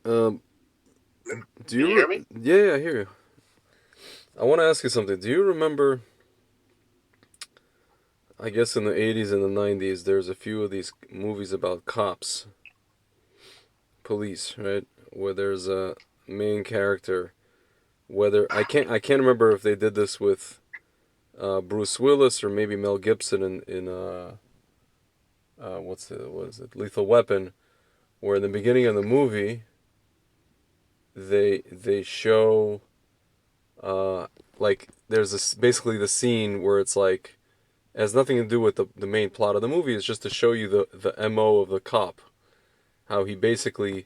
Um, do Can you you? hear me? Yeah, I hear you. I want to ask you something. Do you remember? I guess in the '80s and the '90s, there's a few of these movies about cops, police, right? Where there's a main character. Whether I can't remember if they did this with Bruce Willis or maybe Mel Gibson in what is it, Lethal Weapon, where in the beginning of the movie they show uh like there's this basically the scene where it's like it has nothing to do with the main plot of the movie. It's just to show you the MO of the cop, how he basically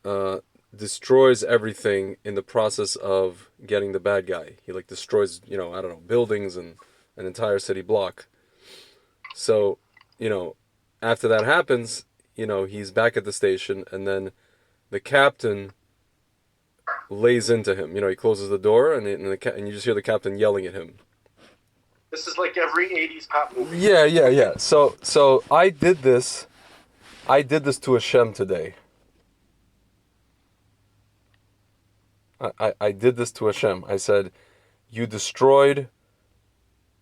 uh destroys everything in the process of getting the bad guy. He like destroys, I don't know, buildings and an entire city block. So, you know, after that happens, he's back at the station, and then the captain lays into him. He closes the door, and you just hear the captain yelling at him. This is like every '80s cop movie. Yeah, yeah, yeah. So I did this. I did this to Hashem today. I did this to Hashem. I said, you destroyed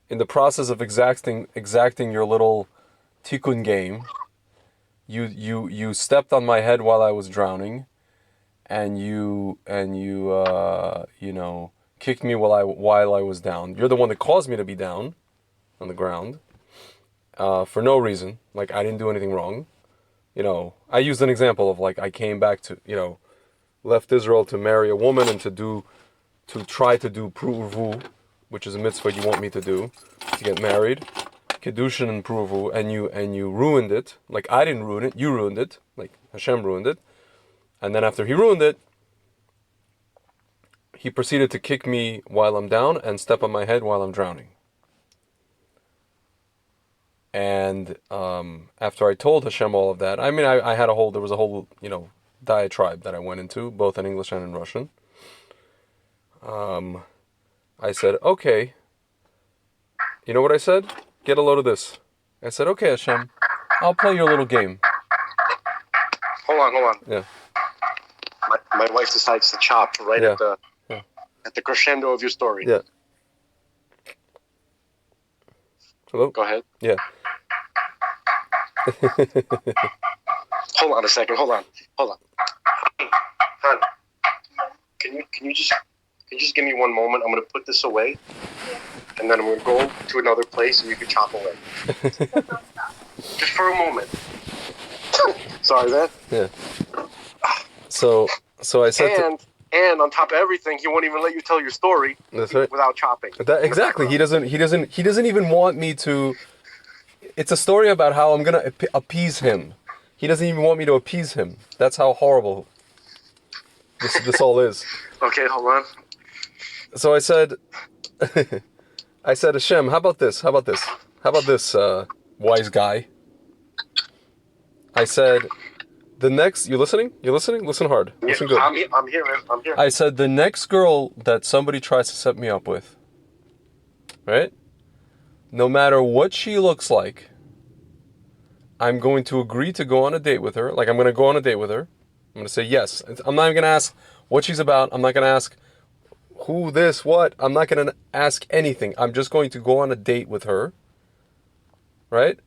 in the process of exacting your little tikkun game. You stepped on my head while I was drowning, and you kicked me while I was down. You're the one that caused me to be down on the ground for no reason. Like I didn't do anything wrong. I used an example of like I came back to left Israel to marry a woman and to try to do pruvu, which is a mitzvah you want me to get married, kedushin and pruvu, and you ruined it. Like I didn't ruin it, you ruined it. Like Hashem ruined it, and then after he ruined it, he proceeded to kick me while I'm down and step on my head while I'm drowning. And after I told Hashem all of that, I mean, I had there was a whole, diatribe that I went into, both in English and in Russian. I said, okay, you know what I said? Get a load of this. I said, okay, Hashem, I'll play your little game. Hold on. Yeah. My wife decides to chop right Yeah. at the Yeah. at the crescendo of your story. Yeah. Hello? Go ahead. Yeah. Hold on a second. Hold on. Hon, can you just give me one moment? I'm gonna put this away, and then I'm gonna go to another place, and you can chop away. Just for a moment. Sorry, man. Yeah. So I said And on top of everything, he won't even let you tell your story that's right. without chopping. Exactly. He doesn't even want me to. It's a story about how I'm gonna appease him. He doesn't even want me to appease him. That's how horrible this all is. Okay, hold on. So I said, Hashem, how about this? How about this, wise guy? I said, the next. You listening? Listen hard. Listen good. I'm here, man. I'm here. I said the next girl that somebody tries to set me up with, right? No matter what she looks like, I'm going to agree to go on a date with her. Like I'm going to go on a date with her. I'm going to say yes. I'm not even going to ask what she's about. I'm not going to ask who, this, what. I'm not going to ask anything. I'm just going to go on a date with her, right?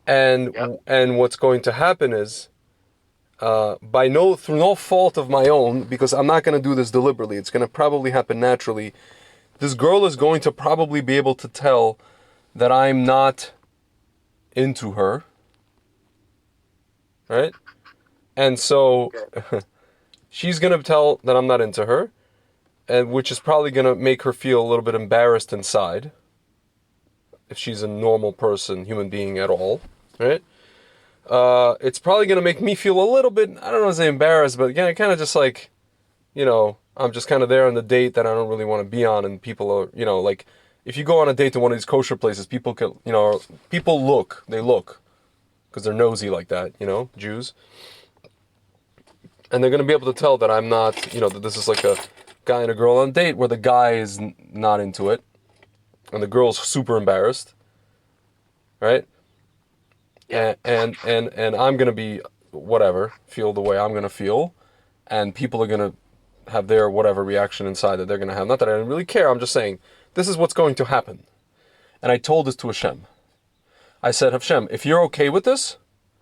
And Yep. and what's going to happen is, through no fault of my own, because I'm not going to do this deliberately. It's going to probably happen naturally. This girl is going to probably be able to tell that I'm not into her, right? And so Okay. she's going to tell that I'm not into her, and which is probably going to make her feel a little bit embarrassed inside, if she's a normal person, human being at all, right? It's probably going to make me feel a little bit, I don't know, say embarrassed, but again, kind of just like, I'm just kind of there on the date that I don't really want to be on, and people are, like, if you go on a date to one of these kosher places, people can, people look, because they're nosy like that, Jews. And they're going to be able to tell that I'm not, that this is like a guy and a girl on a date where the guy is not into it, and the girl's super embarrassed, right? Yeah. And I'm going to be, whatever, feel the way I'm going to feel. and people are gonna have their whatever reaction inside that they're gonna have. Not that I don't really care. I'm just saying this is what's going to happen. And I told this to Hashem. I said, Hashem, if you're okay with this,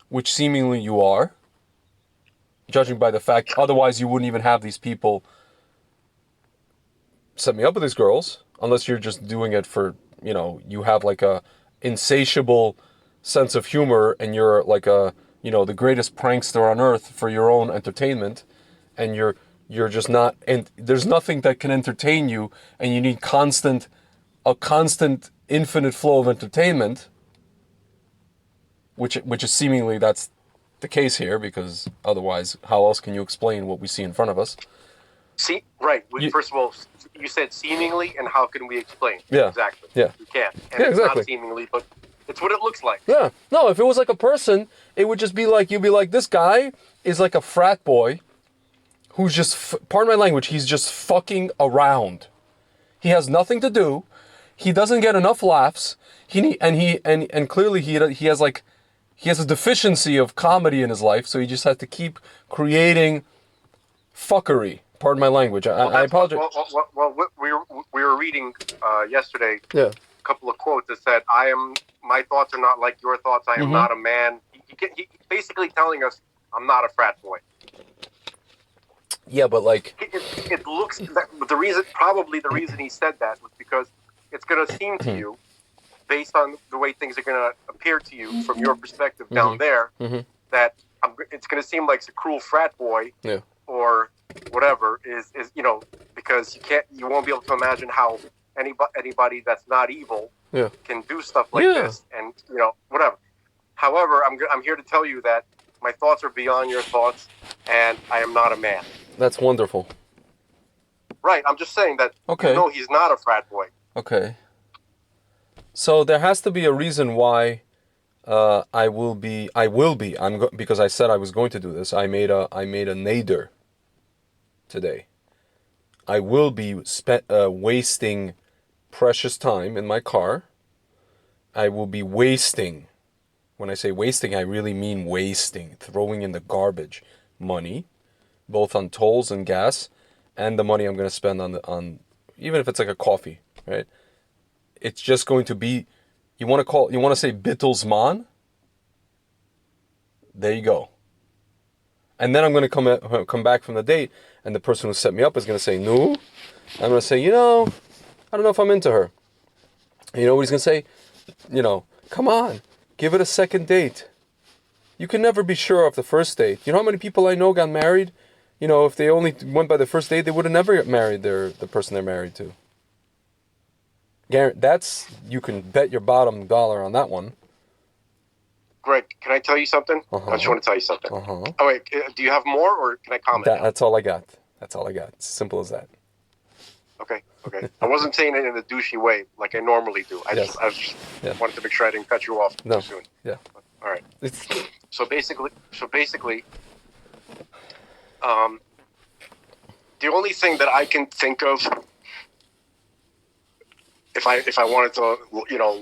which seemingly you are, judging by the fact, otherwise you wouldn't even have these people set me up with these girls, unless you're just doing it for, you have like a insatiable sense of humor and you're like the greatest prankster on earth for your own entertainment, and you're just not, and there's nothing that can entertain you, and you need a constant infinite flow of entertainment, which is seemingly that's the case here, because otherwise how else can you explain what we see in front of us? See, right. First of all, you said seemingly, and how can we explain? Yeah. Exactly. Yeah. We can't. And Yeah, it's exactly. not seemingly, but it's what it looks like. Yeah. No, if it was like a person, it would just be like, you'd be like, this guy is like a frat boy who's just, pardon my language, he's just fucking around. He has nothing to do. He doesn't get enough laughs. And clearly he has a deficiency of comedy in his life, so he just has to keep creating fuckery. Pardon my language. I apologize. Well, we were reading yesterday Yeah. a couple of quotes that said, my thoughts are not like your thoughts. I am not a man. He's basically telling us, I'm not a frat boy. Yeah, but like... It looks... The reason he said that was because it's going to seem to you, based on the way things are going to appear to you from your perspective down there, that it's going to seem like it's a cruel frat boy, or whatever, is because you won't be able to imagine how anybody that's not evil can do stuff like this, and whatever. However, I'm here to tell you that my thoughts are beyond your thoughts, and I am not a man. That's wonderful. Right, I'm just saying that. Okay. No, he's not a frat boy. Okay. So there has to be a reason why I will be. Because I said I was going to do this. I made a nader today. I will be wasting precious time in my car. I will be wasting. When I say wasting, I really mean wasting, throwing in the garbage money, both on tolls and gas, and the money I'm going to spend on even if it's like a coffee, right? It's just going to be, you want to say Bittelsman? There you go. And then I'm going to come back from the date, and the person who set me up is going to say, no. I'm going to say, I don't know if I'm into her. And you know what he's going to say? Come on, give it a second date. You can never be sure of the first date. You know how many people I know got married? If they only went by the first date, they would have never married the person they're married to. You can bet your bottom dollar on that one. Greg, can I tell you something? I just want to tell you something. Oh, wait, do you have more, or can I comment? That's all I got. It's as simple as that. Okay. I wasn't saying it in a douchey way like I normally do. I just wanted to make sure I didn't cut you off too soon. Yeah. All right. So basically, the only thing that I can think of, if I wanted to,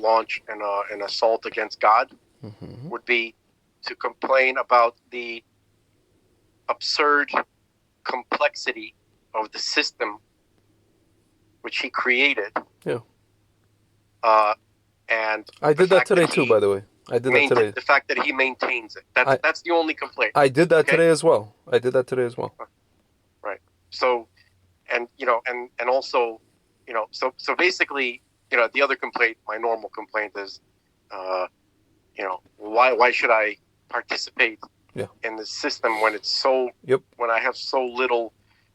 launch an assault against God, would be to complain about the absurd complexity of the system which he created. Yeah. And I did that today too, by the way. I did that today. The fact that he maintains it. That's the only complaint. I did that today as well. Right. So, and also, so basically, the other complaint, my normal complaint is, why should I participate in the system when it's so, when I have so little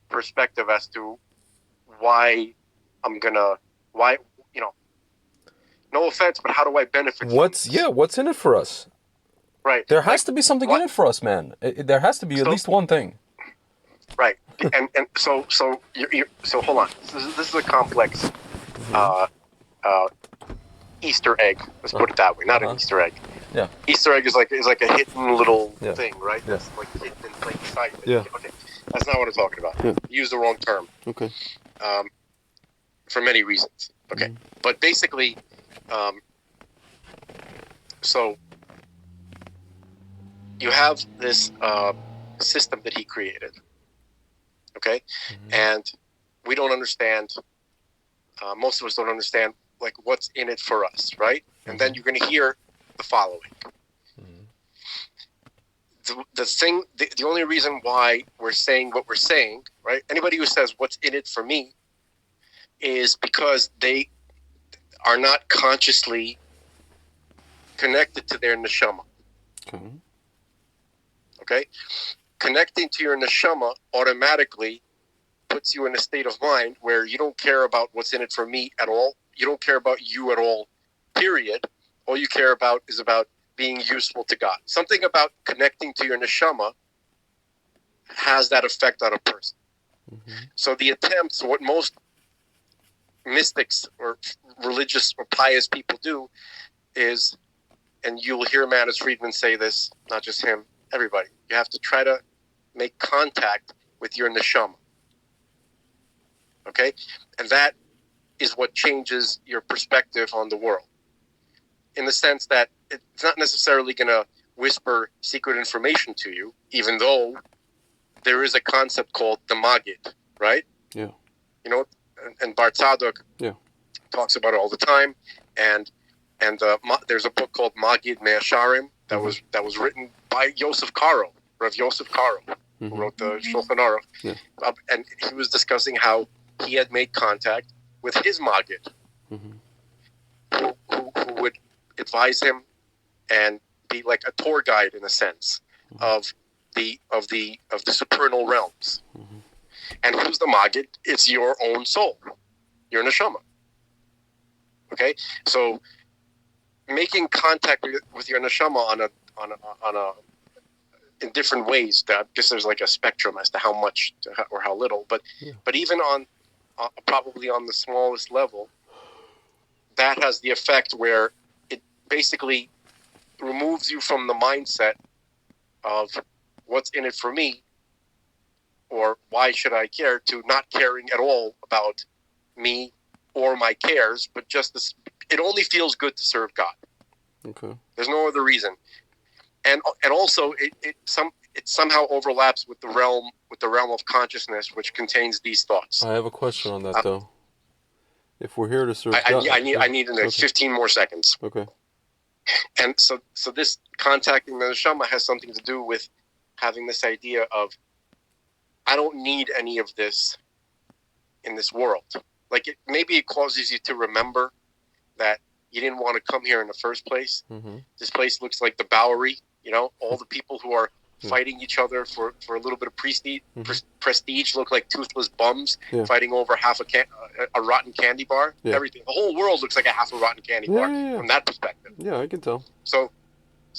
perspective as to why no offense, but how do I benefit what's in it for us? Right. There has to be something in it for us, man. There has to be at least one thing. Right. and so hold on. This is a complex Easter egg. Let's put it that way. Not an Easter egg. Yeah. Easter egg is like a hidden little thing, right? Yeah. That's like hidden in plain sight. Yeah. Okay. That's not what I'm talking about. Yeah. You used the wrong term. Okay. For many reasons. Okay. But basically, so you have this system that he created, Okay, and we don't understand. Most of us don't understand like what's in it for us, right? And then you're going to hear the following. The only reason why we're saying what we're saying, right? Anybody who says what's in it for me is because they are not consciously connected to their neshama. Okay? Connecting to your neshama automatically puts you in a state of mind where you don't care about what's in it for me at all. You don't care about you at all, period. All you care about is about being useful to God. Something about connecting to your neshama has that effect on a person. So the attempts, what most mystics or religious or pious people do is, and you'll hear Manus Friedman say this, not just him, everybody, you have to try to make contact with your neshama. Okay? And that is what changes your perspective on the world. In the sense that it's not necessarily going to whisper secret information to you, even though there is a concept called the Magid, right? Yeah. You know, and Bar Tzadok talks about it all the time. And there's a book called Magid Me'asharim that was written by Yosef Karo, Rav Yosef Karo, who wrote the Shulchan Aruch. Yeah. And he was discussing how he had made contact with his Magid, who would advise him and be like a tour guide in a sense of the supernal realms. And who's the Magid? It's your own soul, your neshama. Okay, so making contact with your neshama in different ways. I guess there's like a spectrum as to how much or how little, but even on probably on the smallest level, that has the effect where it basically removes you from the mindset of what's in it for me or why should I care, to not caring at all about me or my cares, but just this, it only feels good to serve God. Okay. There's no other reason. And also it somehow overlaps with the realm of consciousness, which contains these thoughts. I have a question on that though. If we're here to serve God, I need 15 more seconds. Okay. And so this contacting the neshama has something to do with having this idea of, I don't need any of this in this world. Like maybe it causes you to remember that you didn't want to come here in the first place. This place looks like the Bowery, you know, all the people who are fighting each other for a little bit of prestige look like toothless bums fighting over half a rotten candy bar. Everything, the whole world looks like a half a rotten candy bar from that perspective. Yeah, I can tell. So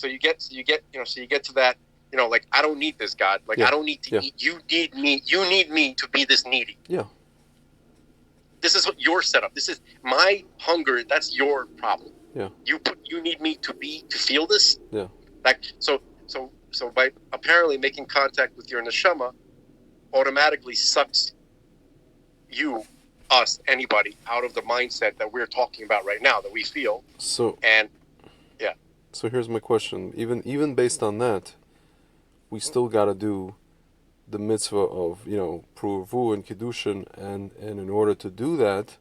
you get to that, you know, like, I don't need this, God. Like, I don't need to eat. You need me. You need me to be this needy. Yeah. This is what your setup. This is my hunger. That's your problem. Yeah. You need me to feel this. Yeah. Like so by apparently making contact with your neshama automatically sucks anybody out of the mindset that we're talking about right now, that we feel. So here's my question. Even based on that, we still gotta do the mitzvah of, you know, pruvu and kiddushin, and in order to do that,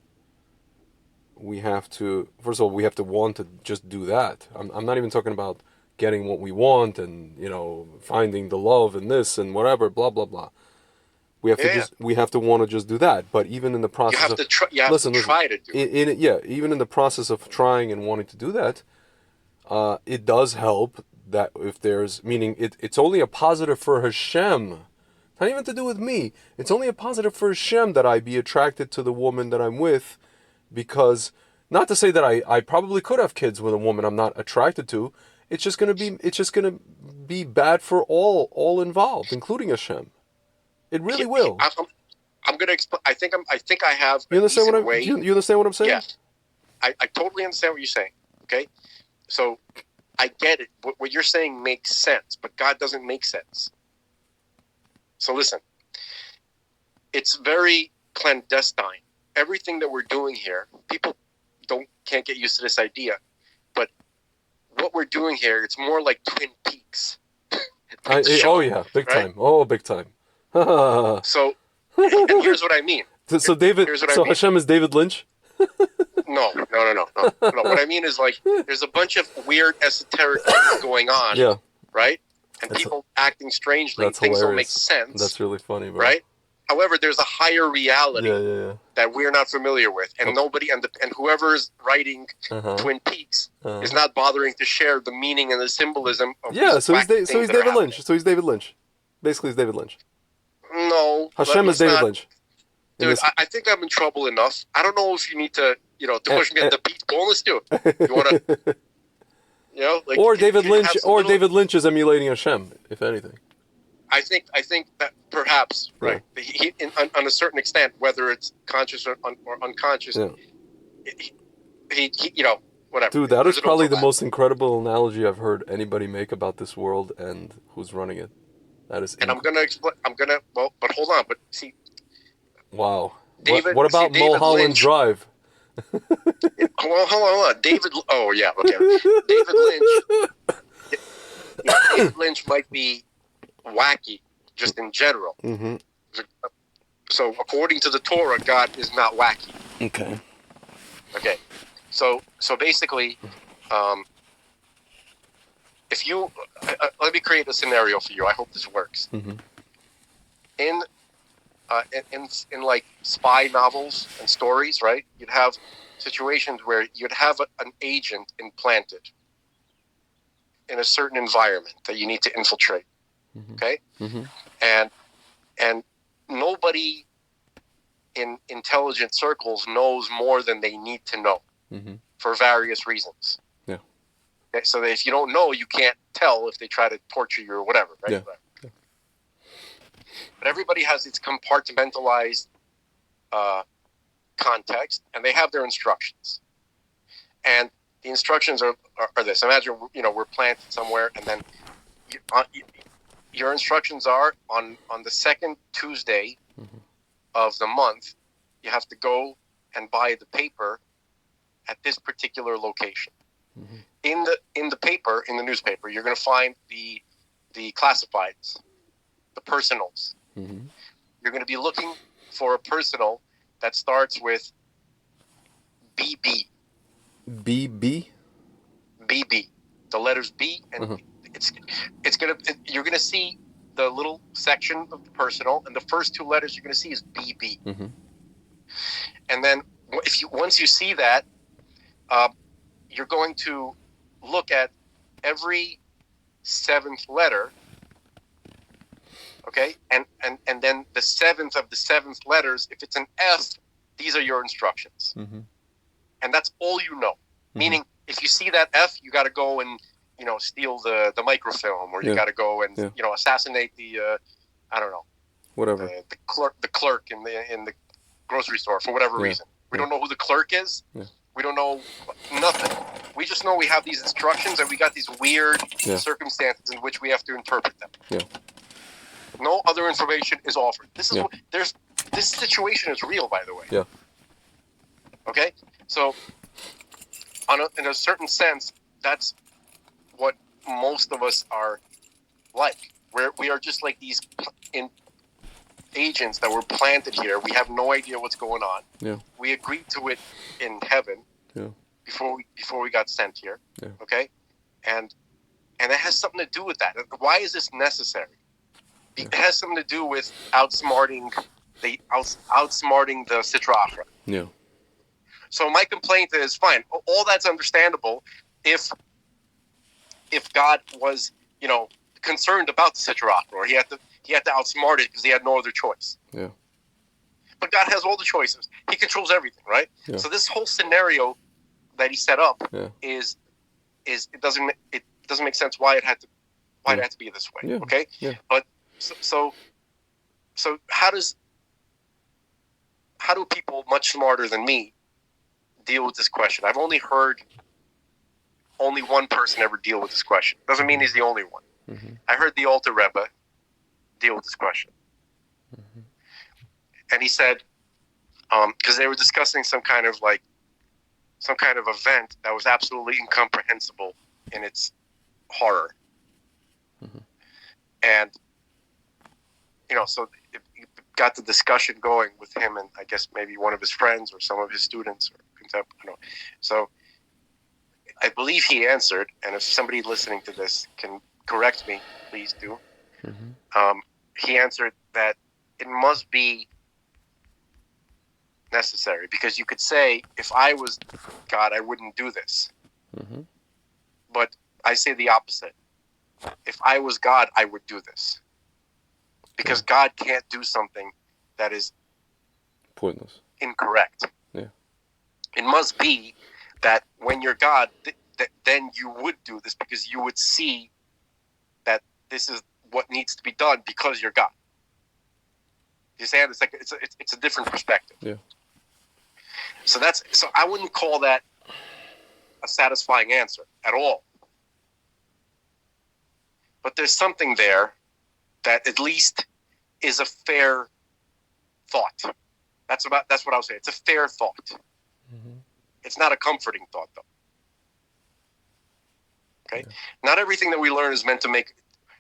we have to, first of all, we have to want to just do that. I'm not even talking about getting what we want and, you know, finding the love in this and whatever, blah blah blah. We have we have to want to just do that. But even in the process, you have to try to do it. Even in the process of trying and wanting to do that, it does help that if there's, meaning it's only a positive for Hashem. Not even to do with me. It's only a positive for Hashem that I be attracted to the woman that I'm with, because, not to say that I probably could have kids with a woman I'm not attracted to. It's just gonna be bad for all involved, including Hashem. It really will. I'm gonna explain. I think I have. You understand what I'm? You understand what I'm saying? Yes, I totally understand what you're saying. Okay, so I get it. What you're saying makes sense, but God doesn't make sense. So listen, it's very clandestine. Everything that we're doing here, people can't get used to this idea, but what we're doing here, it's more like Twin Peaks. Big time. Oh, big time. So And here's what I mean. So David, Here's what I so mean. Hashem is David Lynch? No. What I mean is, like, there's a bunch of weird esoteric things going on, Yeah. right? And That's people acting strangely. That's Things don't hilarious. make sense. That's really funny, bro. Right? However, there's a higher reality Yeah. that we're not familiar with, and nobody and whoever's writing Twin Peaks is not bothering to share the meaning and the symbolism of these so he's wacky things that are David Lynch. happening. So he's David Lynch. Basically, he's David Lynch. No, Hashem is David Lynch. Dude, I think I'm in trouble enough. I don't know if you need to, to push me at the beat. Well, let's do it. You want to, like, or David Lynch, David Lynch is emulating Hashem, if anything. I think that perhaps, right, he, on a certain extent, whether it's conscious or unconscious, he whatever. Dude, that is probably the most incredible analogy I've heard anybody make about this world and who's running it. That is. And I'm gonna explain. But hold on. But see. Wow. David, what about Mulholland Lynch, Drive? Well, hold on. David. Oh yeah. Okay. David Lynch might be wacky just in general. Mm-hmm. So according to the Torah, God is not wacky. Okay. So basically, if you let me create a scenario for you. I hope this works. Mm-hmm. In like spy novels and stories, right? You'd have situations where you'd have an agent implanted in a certain environment that you need to infiltrate. Mm-hmm. Okay, and nobody in intelligent circles knows more than they need to know for various reasons. Yeah. Okay? So that if you don't know, you can't tell if they try to torture you or whatever, right? Yeah. But everybody has its compartmentalized context, and they have their instructions. And the instructions are this. Imagine, we're planted somewhere, and then your instructions are on the second Tuesday of the month, you have to go and buy the paper at this particular location. In the paper, in the newspaper, you're going to find the classifieds, the personals. You're going to be looking for a personal that starts with BB. BB? BB. The letters B, and you're going to see the little section of the personal, and the first two letters you're going to see is BB. And then once you see that, you're going to look at every seventh letter. Okay, and then the seventh of the seventh letters, if it's an F, these are your instructions. And that's all you know. Meaning, if you see that F, you got to go and, steal the microfilm, or you got to go and, assassinate the, I don't know. Whatever. The clerk in the grocery store for whatever reason. We don't know who the clerk is. Yeah. We don't know nothing. We just know we have these instructions, and we got these weird circumstances in which we have to interpret them. Yeah. No other information is offered. This situation is real, by the way. Yeah. Okay? So, in a certain sense, that's what most of us are like. We are just like these agents that were planted here. We have no idea what's going on. Yeah. We agreed to it in heaven. Yeah. Before we got sent here. Yeah. Okay? And it has something to do with that. Why is this necessary? It has something to do with outsmarting the Sitra Achra. Yeah. So my complaint is, fine, all that's understandable if God was, concerned about the Sitra Achra, or he had to outsmart it because he had no other choice. Yeah. But God has all the choices. He controls everything, right? Yeah. So this whole scenario that he set up is it doesn't make sense why it had to be this way. Yeah. Okay? Yeah. But so how do people much smarter than me deal with this question? I've only heard one person ever deal with this question. Doesn't mean he's the only one. I heard the Alter Rebbe deal with this question. And he said, because they were discussing some kind of event that was absolutely incomprehensible in its horror. And, so got the discussion going with him and I guess maybe one of his friends or some of his students or so I believe he answered, and if somebody listening to this can correct me, please do. He answered that it must be necessary, because you could say, if I was God, I wouldn't do this. But I say the opposite. If I was God, I would do this. Because God can't do something that is pointless, incorrect. Yeah. It must be that when you're God, then you would do this, because you would see that this is what needs to be done because you're God. You say it's like it's a different perspective. Yeah. So I wouldn't call that a satisfying answer at all. But there's something there that at least is a fair thought. That's what I would say. It's a fair thought. It's not a comforting thought, though. Okay? Yeah. Not everything that we learn is meant to make...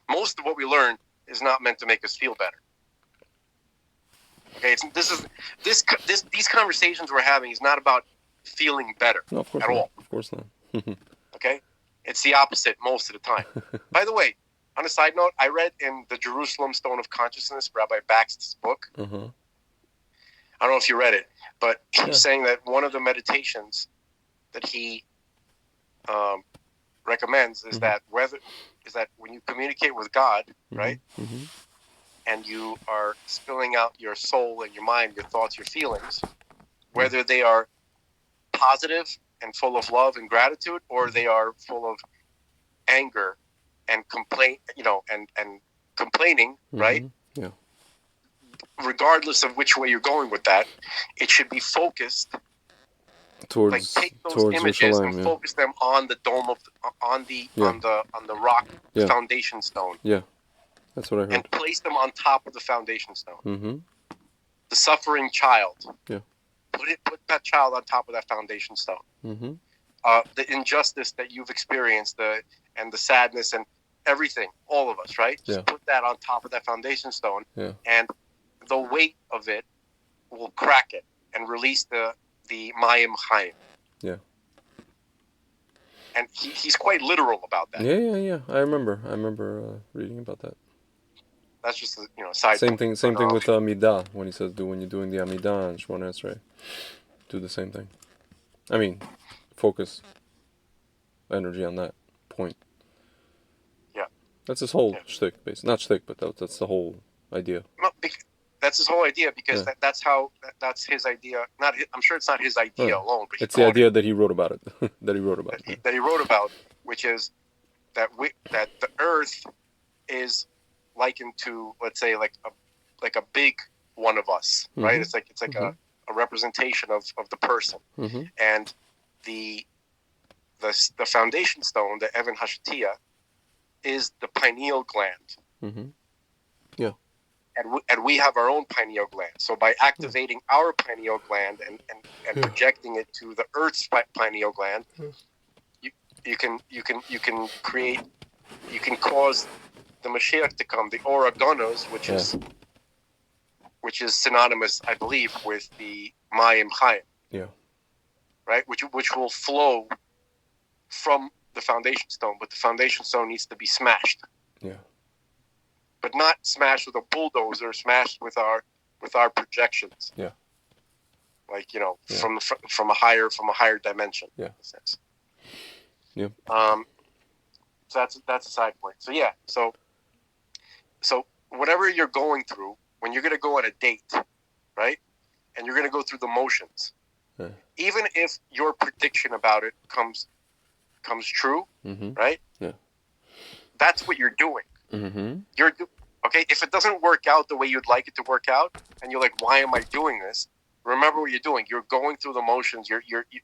Most of what we learn is not meant to make us feel better. Okay? These conversations we're having is not about feeling better at all. Of course not. Okay? It's the opposite most of the time. By the way, on a side note, I read in the Jerusalem Stone of Consciousness, Rabbi Baxter's book. I don't know if you read it, but he's saying that one of the meditations that he recommends is that when you communicate with God, right, and you are spilling out your soul and your mind, your thoughts, your feelings, whether they are positive and full of love and gratitude, or they are full of anger and complaint, and complaining, right? Yeah. Regardless of which way you're going with that, it should be focused towards take those images and focus them on the dome on the rock foundation stone. Yeah, that's what I heard. And place them on top of the foundation stone. The suffering child. Yeah. Put that child on top of that foundation stone. The injustice that you've experienced, and the sadness and everything, all of us, right? Just put that on top of that foundation stone, and the weight of it will crack it and release the Mayim Chaim. Yeah. And he's quite literal about that. Yeah. I remember reading about that. That's just side. Same thing with Amidah, when he says when you're doing the Amidah and Shemona Esrei, do the same thing. I mean, focus energy on that point. Yeah. That's his whole shtick, basically. Not shtick, but that's the whole idea. No, that's his whole idea, because that's his idea. I'm sure it's not his idea alone, but it's the idea that he wrote about it. That he wrote about. That he wrote about, which is that the Earth is likened to, let's say, like a big one of us, right? It's like a representation of the person, and the foundation stone, the Evan Hashatia, is the pineal gland. Yeah. And we have our own pineal gland. So by activating our pineal gland and projecting it to the Earth's pineal gland, you can cause the Mashiach to come, the Oregonos, which is synonymous, I believe, with the Mayim Chaim. Yeah. Right? Which will flow from the foundation stone, but the foundation stone needs to be smashed. Yeah. But not smashed with a bulldozer, smashed with our projections. Yeah. Like, from a higher dimension. Yeah. In a sense. Yeah. So that's a side point. So yeah. So whatever you're going through, when you're going to go on a date, right? And you're going to go through the motions. Yeah. Even if your prediction about it comes true, right? Yeah. That's what you're doing. Okay, if it doesn't work out the way you'd like it to work out, and you're like, why am I doing this? Remember what you're doing. You're going through the motions.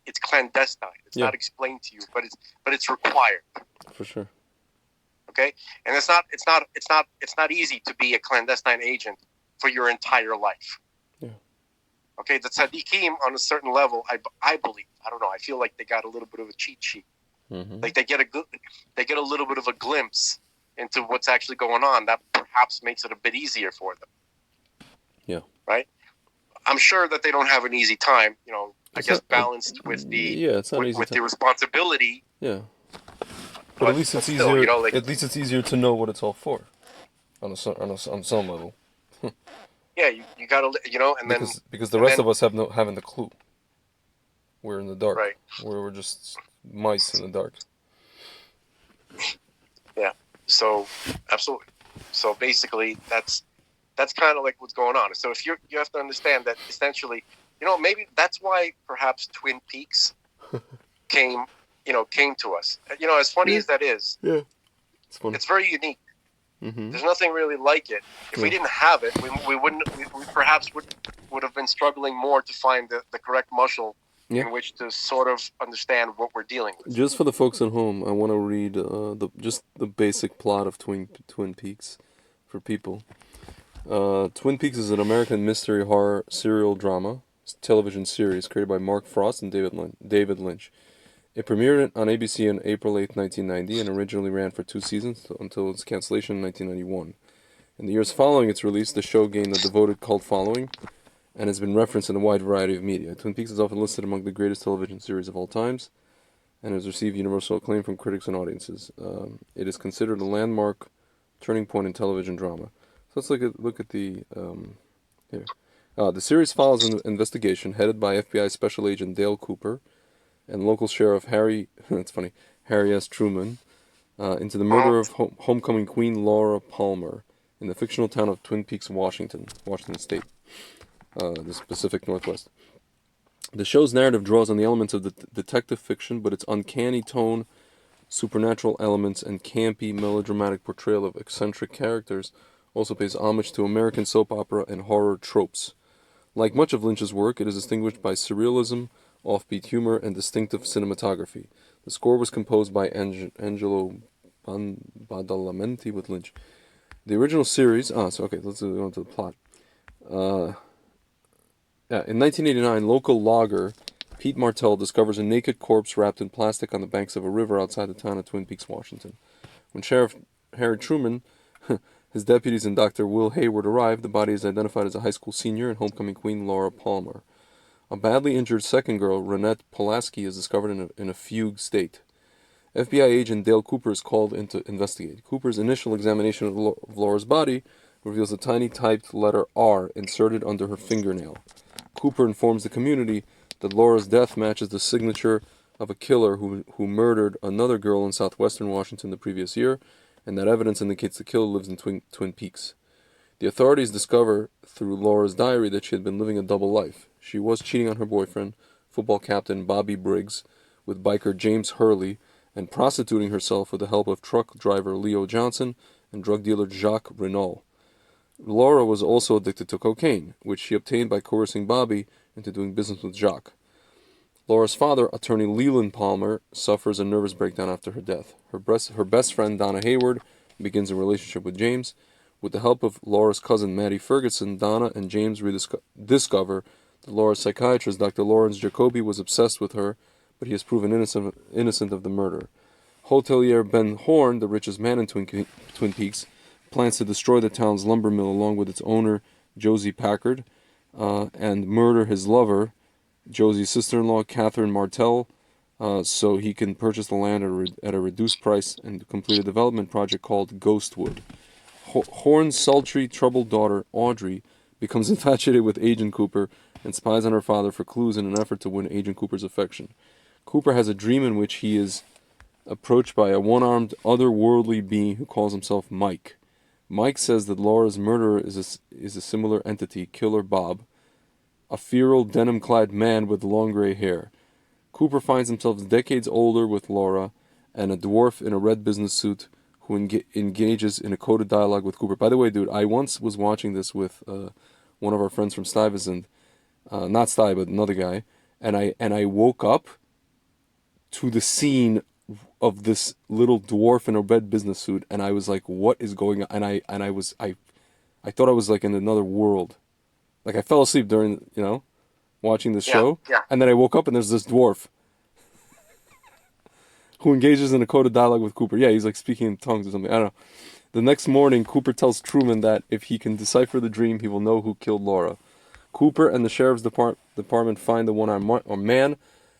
It's clandestine. It's not explained to you, but it's required. For sure. Okay, and it's not easy to be a clandestine agent for your entire life. Yeah. Okay, the tzaddikim on a certain level, I believe, I don't know, I feel like they got a little bit of a cheat sheet. Like they get a little bit of a glimpse into what's actually going on. That perhaps makes it a bit easier for them. Yeah. right? I'm sure that they don't have an easy time, I It's guess not. balanced with Yeah, it's not an easy with time. the responsibility, Yeah, but at but least it's still, easier. like, At least it's easier to know what it's all for, on some level, yeah, you gotta, and then because the and rest then of us haven't a clue. We're in the dark. right, We're just mice in the dark. yeah. So absolutely. So basically, that's kind of like what's going on. So if you have to understand that essentially, maybe that's why perhaps Twin Peaks came came to us. As funny Yeah, as that is, yeah, it's fun. it's very unique. Mm-hmm. There's nothing really like it. If we Yeah. didn't have it, we wouldn't. We perhaps would have been struggling more to find the correct muscle Yeah. in which to sort of understand what we're dealing with. Just for the folks at home, I want to read the basic plot of Twin Peaks for people. Twin Peaks is an American mystery horror serial drama television series created by Mark Frost and David Lynch. It premiered on ABC on April 8, 1990, and originally ran for 2 seasons until its cancellation in 1991. In the years following its release, the show gained a devoted cult following and has been referenced in a wide variety of media. Twin Peaks is often listed among the greatest television series of all times and has received universal acclaim from critics and audiences. It is considered a landmark turning point in television drama. So let's look at the here. The series follows an investigation headed by FBI Special Agent Dale Cooper and local sheriff Harry. That's funny, Harry S. Truman, into the murder of homecoming Queen Laura Palmer in the fictional town of Twin Peaks, Washington State, the Pacific Northwest. The show's narrative draws on the elements of the detective fiction, but its uncanny tone, supernatural elements, and campy, melodramatic portrayal of eccentric characters also pays homage to American soap opera and horror tropes. Like much of Lynch's work, it is distinguished by surrealism, offbeat humor, and distinctive cinematography. The score was composed by Angelo Badalamenti with Lynch. The original series. Let's go on to the plot. Uh, in 1989, local logger Pete Martell discovers a naked corpse wrapped in plastic on the banks of a river outside the town of Twin Peaks, Washington. When Sheriff Harry Truman, his deputies, and Dr. Will Hayward arrive, the body is identified as a high school senior and homecoming queen Laura Palmer. A badly injured second girl, Renette Pulaski, is discovered in a fugue state. FBI agent Dale Cooper is called in to investigate. Cooper's initial examination of Laura's body reveals a tiny typed letter R inserted under her fingernail. Cooper informs the community that Laura's death matches the signature of a killer who murdered another girl in southwestern Washington the previous year, and that evidence indicates the killer lives in Twin Peaks. The authorities discover through Laura's diary that she had been living a double life. She was cheating on her boyfriend, football captain Bobby Briggs, with biker James Hurley, and prostituting herself with the help of truck driver Leo Johnson and drug dealer Jacques Renault. Laura was also addicted to cocaine, which she obtained by coercing Bobby into doing business with Jacques. Laura's father, attorney Leland Palmer, suffers a nervous breakdown after her death. Her best friend, Donna Hayward, begins a relationship with James. With the help of Laura's cousin, Maddie Ferguson, Donna and James discover that Laura's psychiatrist, Dr. Lawrence Jacoby, was obsessed with her, but he is proven innocent of the murder. Hotelier Ben Horn, the richest man in Twin Peaks, plans to destroy the town's lumber mill along with its owner, Josie Packard, and murder his lover, Josie's sister-in-law, Catherine Martell, so he can purchase the land at a reduced price and complete a development project called Ghostwood. Horn's sultry, troubled daughter, Audrey, becomes infatuated with Agent Cooper and spies on her father for clues in an effort to win Agent Cooper's affection. Cooper has a dream in which he is approached by a one-armed, otherworldly being who calls himself Mike. Mike says that Laura's murderer is a similar entity, Killer Bob, a feral, denim-clad man with long gray hair. Cooper finds himself decades older with Laura and a dwarf in a red business suit who engages in a coded dialogue with Cooper. By the way, dude, I once was watching this with one of our friends from Stuyvesant, not Sty, but another guy, and I woke up to the scene of this little dwarf in a red business suit, and I was like, "What is going on?" And I thought I was like in another world. Like I fell asleep during watching this Yeah, show, yeah. and then I woke up and there's this dwarf who engages in a coded dialogue with Cooper. Yeah, he's like speaking in tongues or something. I don't know. The next morning, Cooper tells Truman that if he can decipher the dream, he will know who killed Laura. Cooper and the sheriff's department find the one-armed man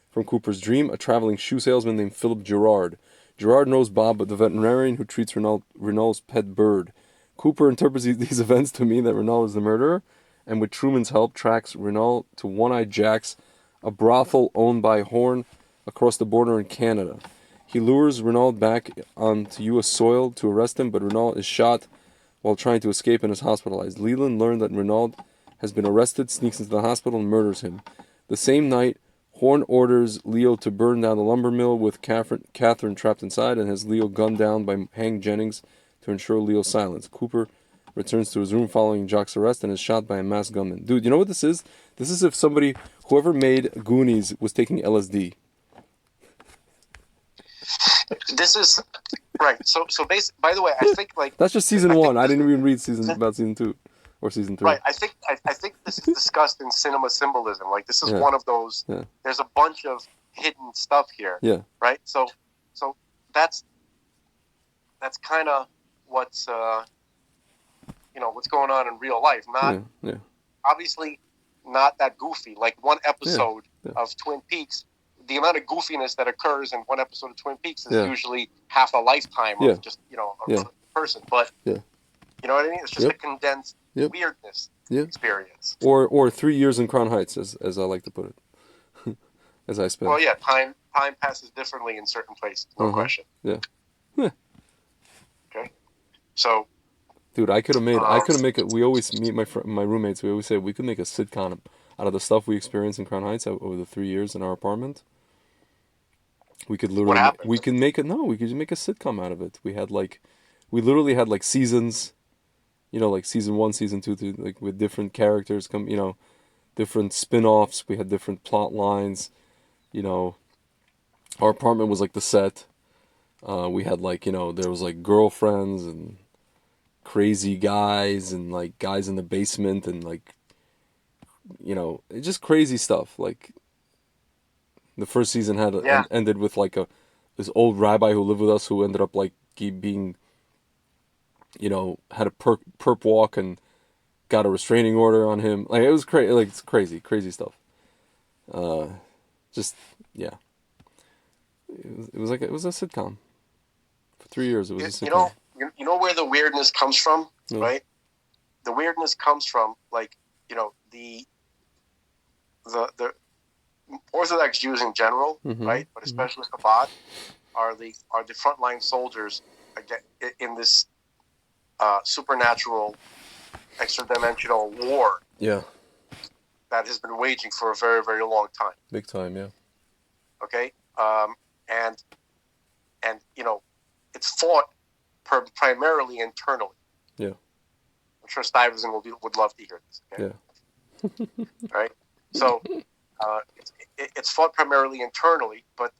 from Cooper's dream, a traveling shoe salesman named Philip Gerard. Gerard knows Bob, but the veterinarian who treats Renault's pet bird. Cooper interprets these events to mean that Renault is the murderer, and with Truman's help, tracks Renault to One-Eyed Jack's, a brothel owned by Horn across the border in Canada. He lures Renault back onto U.S. soil to arrest him, but Renault is shot while trying to escape and is hospitalized. Leland learned that Renault has been arrested, sneaks into the hospital, and murders him. The same night, Horn orders Leo to burn down the lumber mill with Catherine trapped inside and has Leo gunned down by Hank Jennings to ensure Leo's silence. Cooper returns to his room following Jock's arrest and is shot by a masked gunman. Dude, you know what this is? This is if whoever made Goonies was taking LSD. This is right. So basically, by the way, I think like that's just season one. I didn't even read about season 2 or season 3. Right. I think this is discussed in cinema symbolism. Like this is one of those. Yeah. There's a bunch of hidden stuff here. Yeah. Right. So that's kind of what's what's going on in real life. Not obviously not that goofy. Like one episode of Twin Peaks. The amount of goofiness that occurs in one episode of Twin Peaks is usually half a lifetime of just a person. But you know what I mean? It's just a condensed weirdness experience. Or 3 years in Crown Heights, as I like to put it, as I spent. Well, yeah, time passes differently in certain places, no question. Yeah. Okay. So. Dude, I could have made it. We always meet my roommates. We always say we could make a sitcom out of the stuff we experienced in Crown Heights over the 3 years in our apartment. We could literally, we could make a sitcom out of it. We literally had like seasons, like season 1, season 2, like with different characters different spin-offs. We had different plot lines, our apartment was like the set. We had there was like girlfriends and crazy guys and like guys in the basement and like, just crazy stuff. Like, the first season ended with like this old rabbi who lived with us who ended up like being, had a perp walk and got a restraining order on him. Like it was crazy. Like it's crazy stuff. It was a sitcom. For 3 years, it was a sitcom. You know where the weirdness comes from, right? The weirdness comes from like the Orthodox Jews in general, right? But especially Chabad are the frontline soldiers in this supernatural, extra-dimensional war. Yeah. That has been waging for a very, very long time. Big time, yeah. Okay, and it's fought primarily internally. Yeah. I'm sure Stuyvesant would love to hear this. Okay? Yeah. Right. So. It's fought primarily internally, but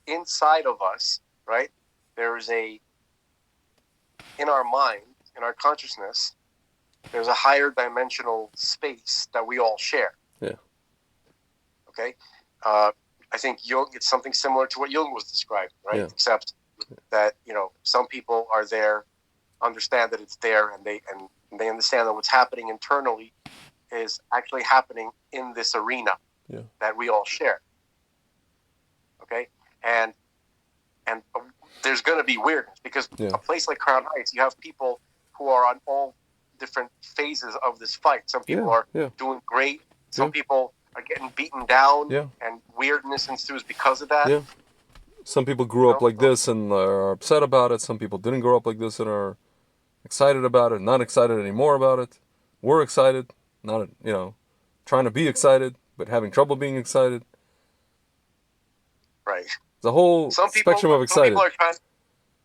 inside of us, right, there is in our mind, in our consciousness, there's a higher dimensional space that we all share. Yeah. Okay? I think Jung, it's something similar to what Jung was describing, right? Yeah. Except that, some people are there, understand that it's there, and they understand that what's happening internally is actually happening in this arena. Yeah. That we all share. Okay, and there's going to be weirdness because a place like Crown Heights, you have people who are on all different phases of this fight. Some people are doing great. Some people are getting beaten down, and weirdness ensues because of that. Yeah. Some people grew up like this and are upset about it. Some people didn't grow up like this and are excited about it, not excited anymore about it. We're excited, not trying to be excited, but having trouble being excited. Right. The whole spectrum of excited. Some people are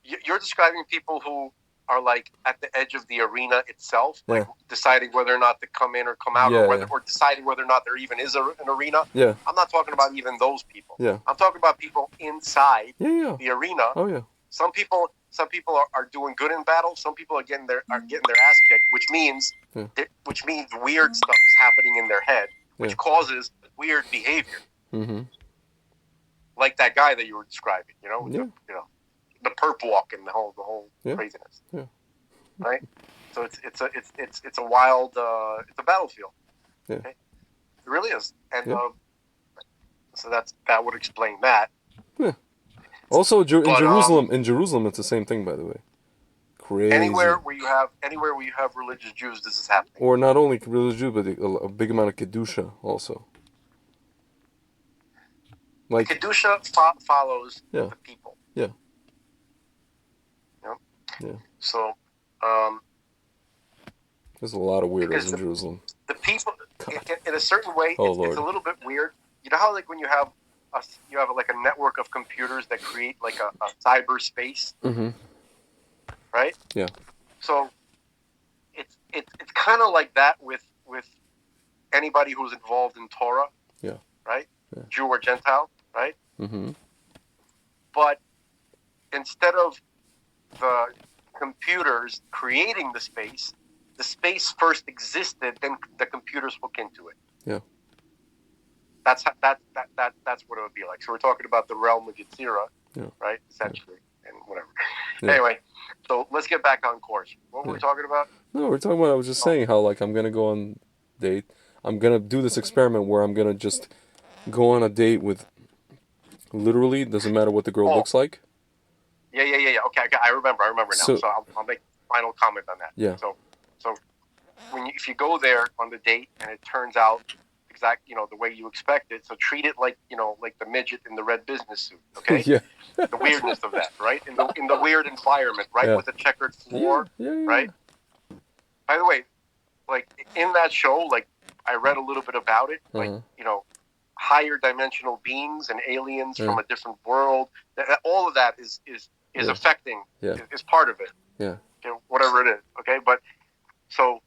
you're describing people who are like at the edge of the arena itself, like deciding whether or not to come in or come out, or deciding whether or not there even is an arena. Yeah. I'm not talking about even those people. Yeah. I'm talking about people inside the arena. Oh yeah. Some people are doing good in battle. Some people are getting their ass kicked, which means weird stuff is happening in their head, which causes weird behavior. Mm-hmm. Like that guy that you were describing, the perp walk and the whole craziness. Yeah. right? So it's a wild it's a battlefield. Yeah. Okay? It really is, and Yeah. so that would explain that. Yeah. Also, But In Jerusalem, it's the same thing, by the way. Crazy. anywhere where you have religious Jews, this is happening. Or not only religious Jews, but a big amount of kedusha also. The Like, kedusha follows yeah, the people. yeah, You know? yeah. So There's a lot of weirdos because in Jerusalem. the people, God. in a certain way, Oh it's Lord. a little bit weird. You know how like when you have like a network of computers that create like a cyberspace, Mm-hmm. right? Yeah. So it's kind of like that with anybody who's involved in Torah, Yeah. right? Yeah. Jew or Gentile, right? Mm-hmm. But instead of the computers creating the space first existed, then the computers hook into it. Yeah. That's what it would be like. So we're talking about the realm of Yetzirah, Yeah. right? Essentially, and whatever. Yeah. Anyway, so let's get back on course. What were we talking about? No, we're talking about. I was just saying how like I'm gonna go on date. I'm gonna do this experiment where I'm gonna just go on a date with. Literally, doesn't matter what the girl looks like. Yeah. Okay, I remember now. So So I'll make final comment on that. yeah. So if you go there on the date and it turns out the way you expect it, so treat it like like the midget in the red business suit. Okay. Yeah. The weirdness of that, right? In the weird environment, right? Yeah. With a checkered floor, Yeah. right? By the way, like in that show, like I read a little bit about it, like higher dimensional beings and aliens from a different world. All of that is affecting, is part of it. Yeah. Okay, whatever it is. Okay, but so,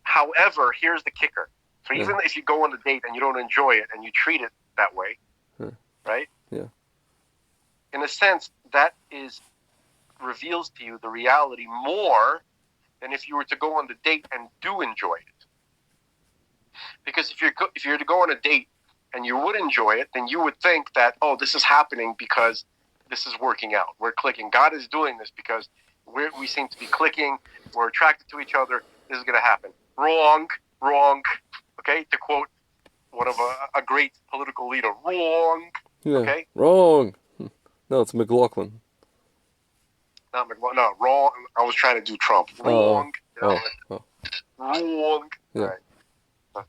however, here's the kicker. So even if you go on the date and you don't enjoy it and you treat it that way, right? Yeah. In a sense, that reveals to you the reality more than if you were to go on the date and do enjoy it. Because if you're to go on a date and you would enjoy it, then you would think that, oh, this is happening because this is working out. We're clicking. God is doing this because we seem to be clicking. We're attracted to each other. This is going to happen. Wrong. Okay, to quote one of a great political leader. Wrong. Yeah. Okay. Wrong. No, it's McLaughlin. Not McLaughlin. No, wrong. I was trying to do Trump. Wrong. Wrong. Yeah. Right.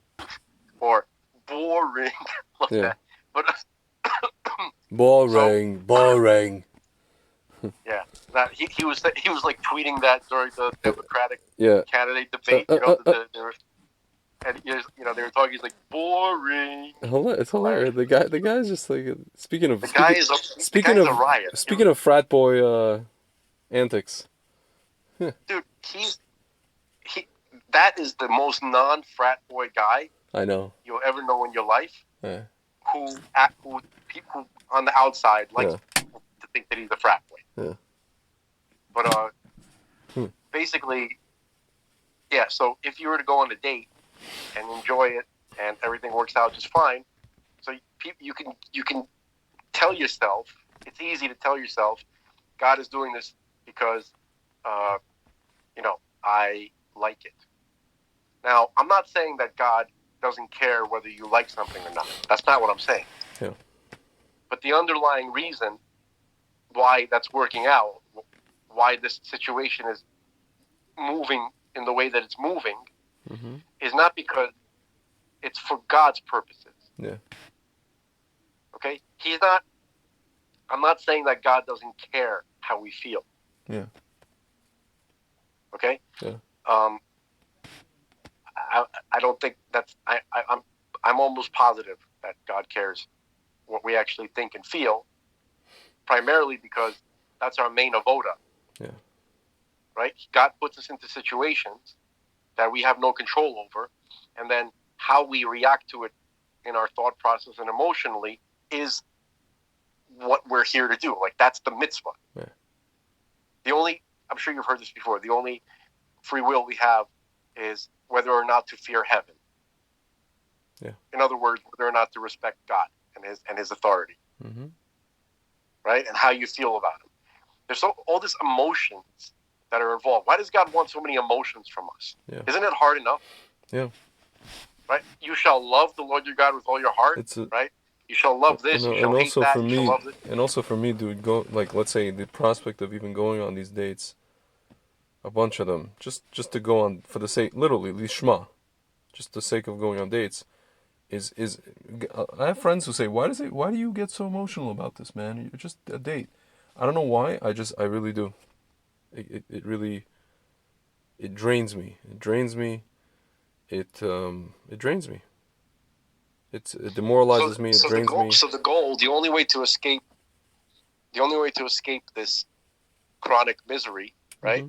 Or boring. Like that. But boring. Yeah, that he was like tweeting that during the Democratic candidate debate. And they were talking. He's like boring. It's hilarious. The guy's just like speaking of the guy is a riot. Speaking of frat boy antics, dude, that is the most non-frat boy guy I know you'll ever know in your life. Yeah. Who people on the outside like to think that he's a frat boy. Yeah. But basically, yeah. So if you were to go on a date and enjoy it and everything works out just fine, so you can tell yourself, it's easy to tell yourself, God is doing this because I like it. Now, I'm not saying that God doesn't care whether you like something or not. That's not what I'm saying. Yeah. But the underlying reason why that's working out, why this situation is moving in the way that it's moving, is not because it's for God's purposes. Yeah. Okay? I'm not saying that God doesn't care how we feel. Yeah. Okay? Yeah. I don't think that's I'm almost positive that God cares what we actually think and feel, primarily because that's our main avoda. Yeah. Right? God puts us into situations that we have no control over, and then how we react to it in our thought process and emotionally is what we're here to do. Like, that's the mitzvah. Yeah. I'm sure you've heard this before, the only free will we have is whether or not to fear heaven. Yeah. In other words, whether or not to respect God and his authority. Right? And how you feel about him. There's all this emotions that are involved. Why does God want so many emotions from us? Yeah. Isn't it hard enough? Yeah. Right? You shall love the Lord your God with all your heart. Right? You shall love this. You shall hate that. You shall love this. And also for me, dude, go like let's say the prospect of even going on these dates, a bunch of them, just to go on for the sake, literally, lishma, just the sake of going on dates, is. I have friends who say, why do you get so emotional about this, man? You're just a date. I don't know why. I really do. It really, it drains me. It drains me. It drains me. It demoralizes me. It drains me. So the goal, the only way to escape this chronic misery, right,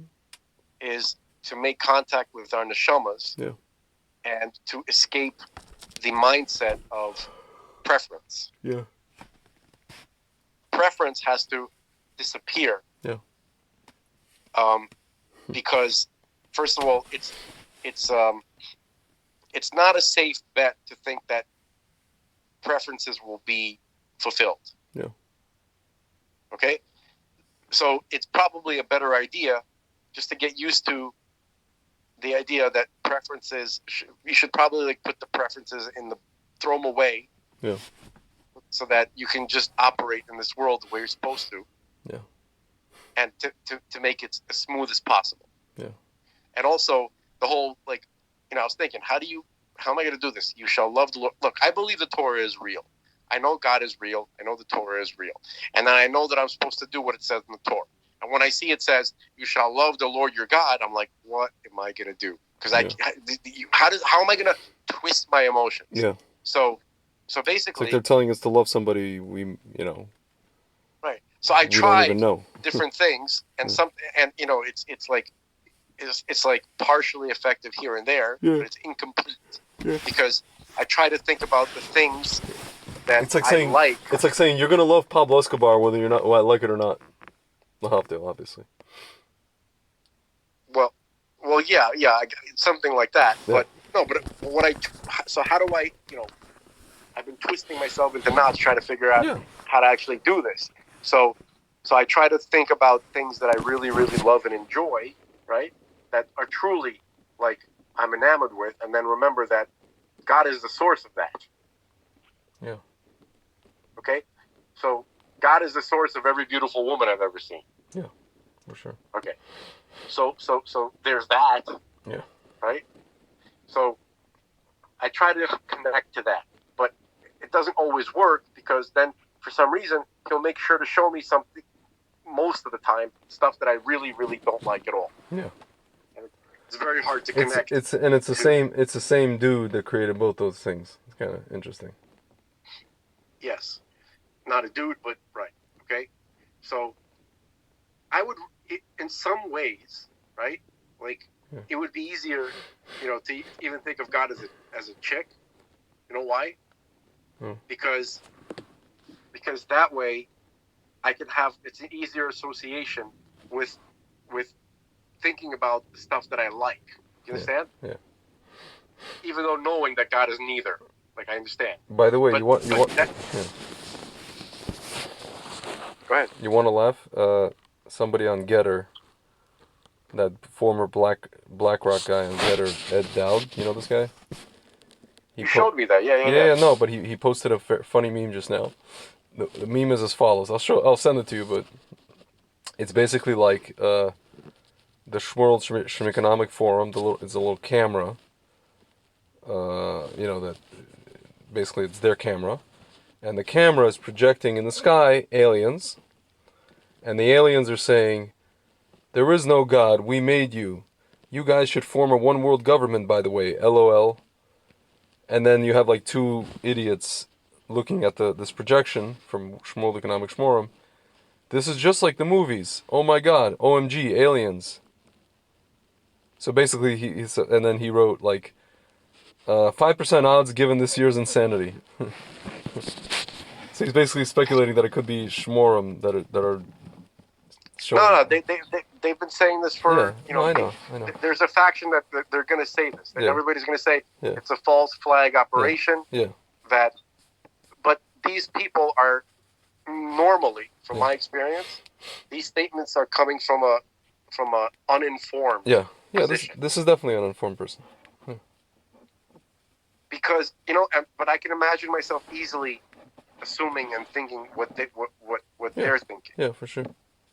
is to make contact with our neshamas, and to escape the mindset of preference. Yeah. Preference has to disappear. Yeah. Because first of all, it's not a safe bet to think that preferences will be fulfilled. Yeah. Okay? So it's probably a better idea just to get used to the idea that preferences, you should probably like put the preferences throw them away. Yeah. So that you can just operate in this world the way you're supposed to. Yeah. And to make it as smooth as possible. Yeah. And also the whole, like, I was thinking, how am I going to do this? You shall love the Lord. Look, I believe the Torah is real. I know God is real. I know the Torah is real. And then I know that I'm supposed to do what it says in the Torah. And when I see it says, you shall love the Lord your God, I'm like, what am I going to do? Because how am I going to twist my emotions? Yeah. So basically, it's like they're telling us to love somebody right. So I tried different things, and it's like partially effective here and there, but it's incomplete because I try to think about the things that it's like saying you're gonna love Pablo Escobar whether you're not like it or not. Lahavdil, obviously. Well, yeah, something like that. Yeah. But how do I, I've been twisting myself into knots trying to figure out how to actually do this. So I try to think about things that I really, really love and enjoy, right? That are truly, like, I'm enamored with, and then remember that God is the source of that. Yeah. Okay? So God is the source of every beautiful woman I've ever seen. Yeah, for sure. Okay. So there's that. Yeah. Right? So I try to connect to that, but it doesn't always work because then for some reason he'll make sure to show me something most of the time, stuff that I really, really don't like at all. Yeah. And it's very hard to connect. It's the same dude that created both those things. It's kind of interesting. Yes. Not a dude, but right. Okay? So I would, in some ways, right? Like, it would be easier, to even think of God as a chick. You know why? Because that way I can have, it's an easier association with thinking about the stuff that I like. Do you understand? Yeah. Even though knowing that God is neither. Like, I understand. By the way, you want Go ahead. You want to laugh? Somebody on Getter, that former BlackRock guy on Getter, Ed Dowd. You know this guy? You showed me that. Yeah. No, but he posted a funny meme just now. The meme is as follows. I'll send it to you, but it's basically like the World Economic Forum. It's a little camera. That basically it's their camera, and the camera is projecting in the sky aliens, and the aliens are saying, "There is no God. We made you. You guys should form a one world government, by the way. LOL." And then you have like two idiots looking at this projection from Shmuel Economic Shmorim. This is just like the movies. Oh my God. OMG, aliens. So basically, and then he wrote like 5% odds given this year's insanity. So he's basically speculating that it could be Shmorim that are showing. No, they've been saying this for, I know. There's a faction that they're going to say this. That everybody's going to say it's a false flag operation. Yeah. But these people are normally, from my experience, these statements are coming from a uninformed Yeah. Yeah. This position. this is definitely an uninformed person. Because but I can imagine myself easily assuming and thinking what Yeah. they're thinking. Yeah, for sure.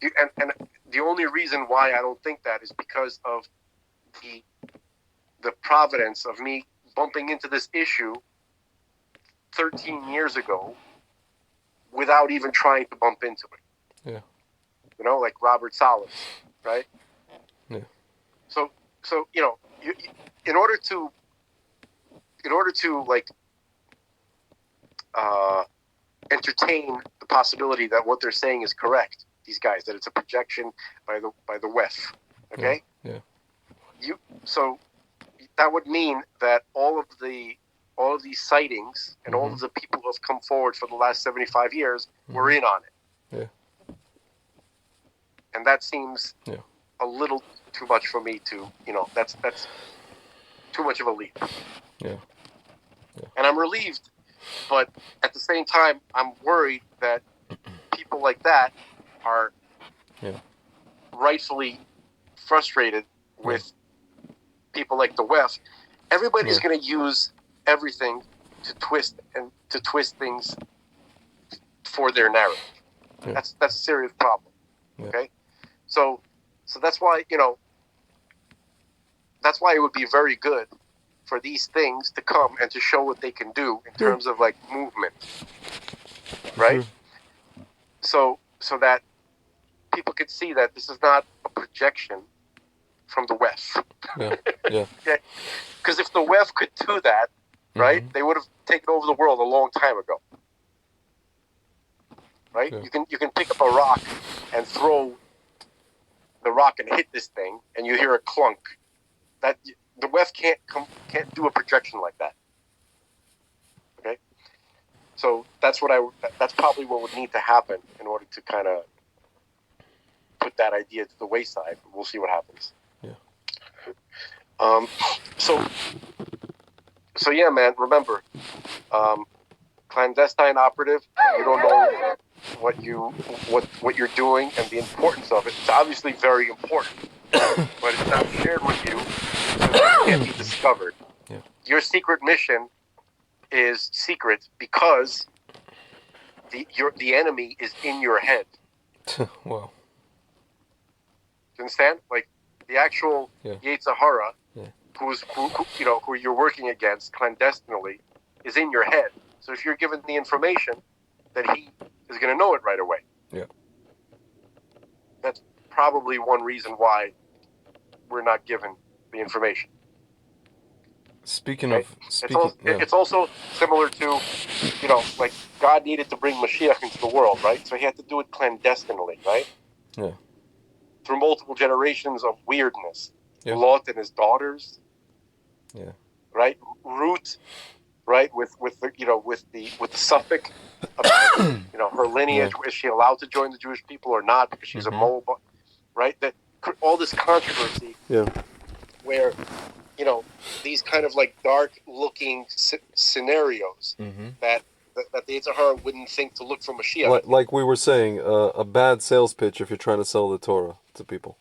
And the only reason why I don't think that is because of the providence of me bumping into this issue 13 years ago without even trying to bump into it. Yeah. You know, like Robert Salas, right? Yeah. So you know, in order to like entertain the possibility that what they're saying is correct, these guys, that it's a projection by the WEF, okay? Yeah. So that would mean that all of these sightings and all of the people who have come forward for the last 75 years were in on it. Yeah. And that seems a little too much for me to, that's too much of a leap. Yeah. And I'm relieved, but at the same time, I'm worried that people like that are rightfully frustrated with people like the WEF. Everybody's going to use everything to twist things for their narrative. Yeah. That's a serious problem. Yeah. Okay, so that's why that's why it would be very good for these things to come and to show what they can do in terms of like movement, right? So that people could see that this is not a projection from the WEF. Yeah. Yeah. Okay? Because if the WEF could do that, right, they would have taken over the world a long time ago. Right? Yeah. You can pick up a rock and throw the rock and hit this thing, and you hear a clunk. That the WEF can't do a projection like that. Okay, so that's probably what would need to happen in order to kind of put that idea to the wayside. We'll see what happens. Yeah. So yeah, man. Remember, clandestine operative. You don't know what you're doing and the importance of it. It's obviously very important, but it's not shared with you, so it can't be discovered. Yeah. Your secret mission is secret because the enemy is in your head. Wow. Do you understand? Like the actual Yetzer Hara, who you're working against clandestinely, is in your head. So if you're given the information, then he is going to know it right away. Yeah. That's probably one reason why we're not given the information. It's also similar to, like God needed to bring Mashiach into the world, right? So he had to do it clandestinely, right? Yeah. Through multiple generations of weirdness. Yeah. Lot and his daughters. Yeah. Right? Ruth, right? With the suffix about her lineage. Yeah. Is she allowed to join the Jewish people or not because she's a Moabite? Right? That all this controversy. Yeah. Where these kind of like dark looking scenarios that the Yetzer Hara wouldn't think to look for Mashiach. Like we were saying, a bad sales pitch if you're trying to sell the Torah to people.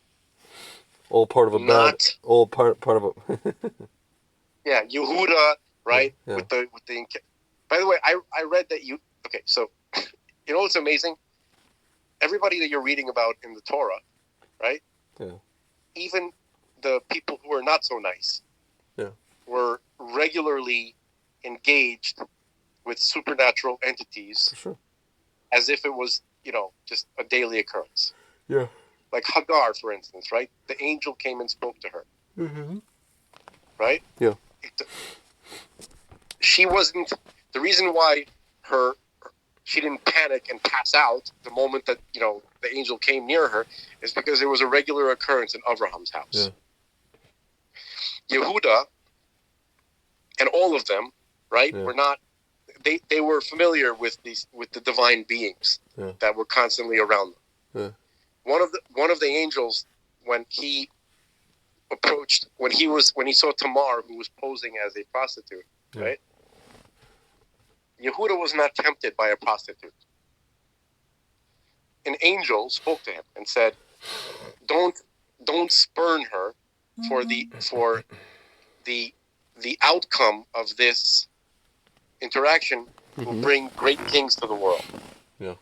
All part of a all part of a. Yeah, Yehuda, right? Yeah. With the. By the way, I read that you. Okay, so what's amazing? Everybody that you're reading about in the Torah, right? Yeah. Even the people who are not so nice, were regularly engaged with supernatural entities, for sure, as if it was just a daily occurrence. Yeah. Like Hagar, for instance, right? The angel came and spoke to her. Mm-hmm. Right? Yeah. She wasn't. The reason why she didn't panic and pass out the moment that the angel came near her is because it was a regular occurrence in Abraham's house. Yeah. Yehuda and all of them, right, were not. They were familiar with the divine beings that were constantly around them. Yeah. One of the angels, when he saw Tamar, who was posing as a prostitute, right? Yehuda was not tempted by a prostitute. An angel spoke to him and said, "Don't don't spurn her for the outcome of this interaction will bring great things to the world. Yeah.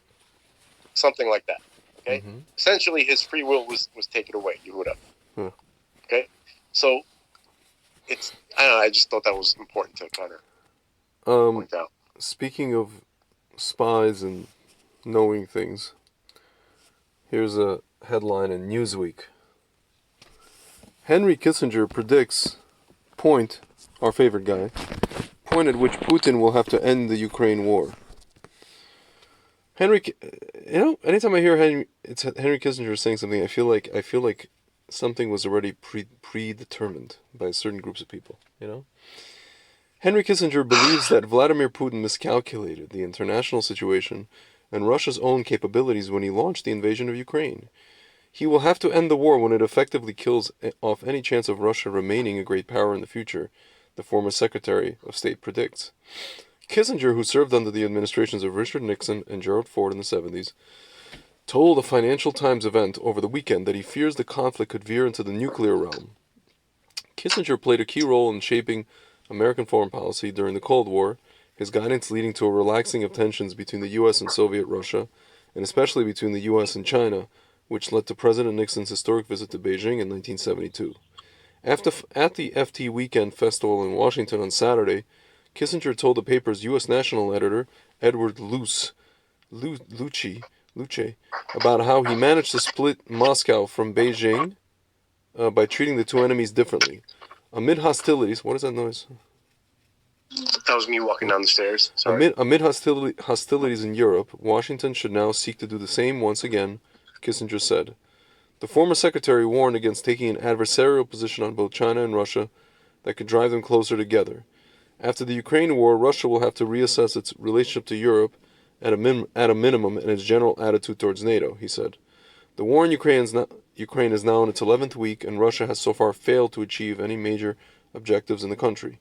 Something like that. Okay? Essentially, his free will was taken away, Yehuda. Yeah. Okay? So, I don't know, I just thought that was important to kind of point out. Speaking of spies and knowing things, here's a headline in Newsweek. Henry Kissinger predicts, our favorite guy, point at which Putin will have to end the Ukraine war. Anytime I hear Henry Kissinger saying something, I feel like something was already predetermined by certain groups of people. Henry Kissinger believes that Vladimir Putin miscalculated the international situation and Russia's own capabilities when he launched the invasion of Ukraine. He will have to end the war when it effectively kills off any chance of Russia remaining a great power in the future, the former Secretary of State predicts. Kissinger, who served under the administrations of Richard Nixon and Gerald Ford in the 70s, told a Financial Times event over the weekend that he fears the conflict could veer into the nuclear realm. Kissinger played a key role in shaping American foreign policy during the Cold War, his guidance leading to a relaxing of tensions between the U.S. and Soviet Russia, and especially between the U.S. and China, which led to President Nixon's historic visit to Beijing in 1972. At the FT Weekend Festival in Washington on Saturday, Kissinger told the paper's U.S. national editor, Edward Luce, about how he managed to split Moscow from Beijing by treating the two enemies differently. Amid hostilities, what is that noise? That was me walking down the stairs. Sorry. Amid hostilities in Europe, Washington should now seek to do the same once again, Kissinger said. The former secretary warned against taking an adversarial position on both China and Russia that could drive them closer together. After the Ukraine war, Russia will have to reassess its relationship to Europe at a minimum and its general attitude towards NATO, he said. The war in Ukraine is now in its 11th week, and Russia has so far failed to achieve any major objectives in the country.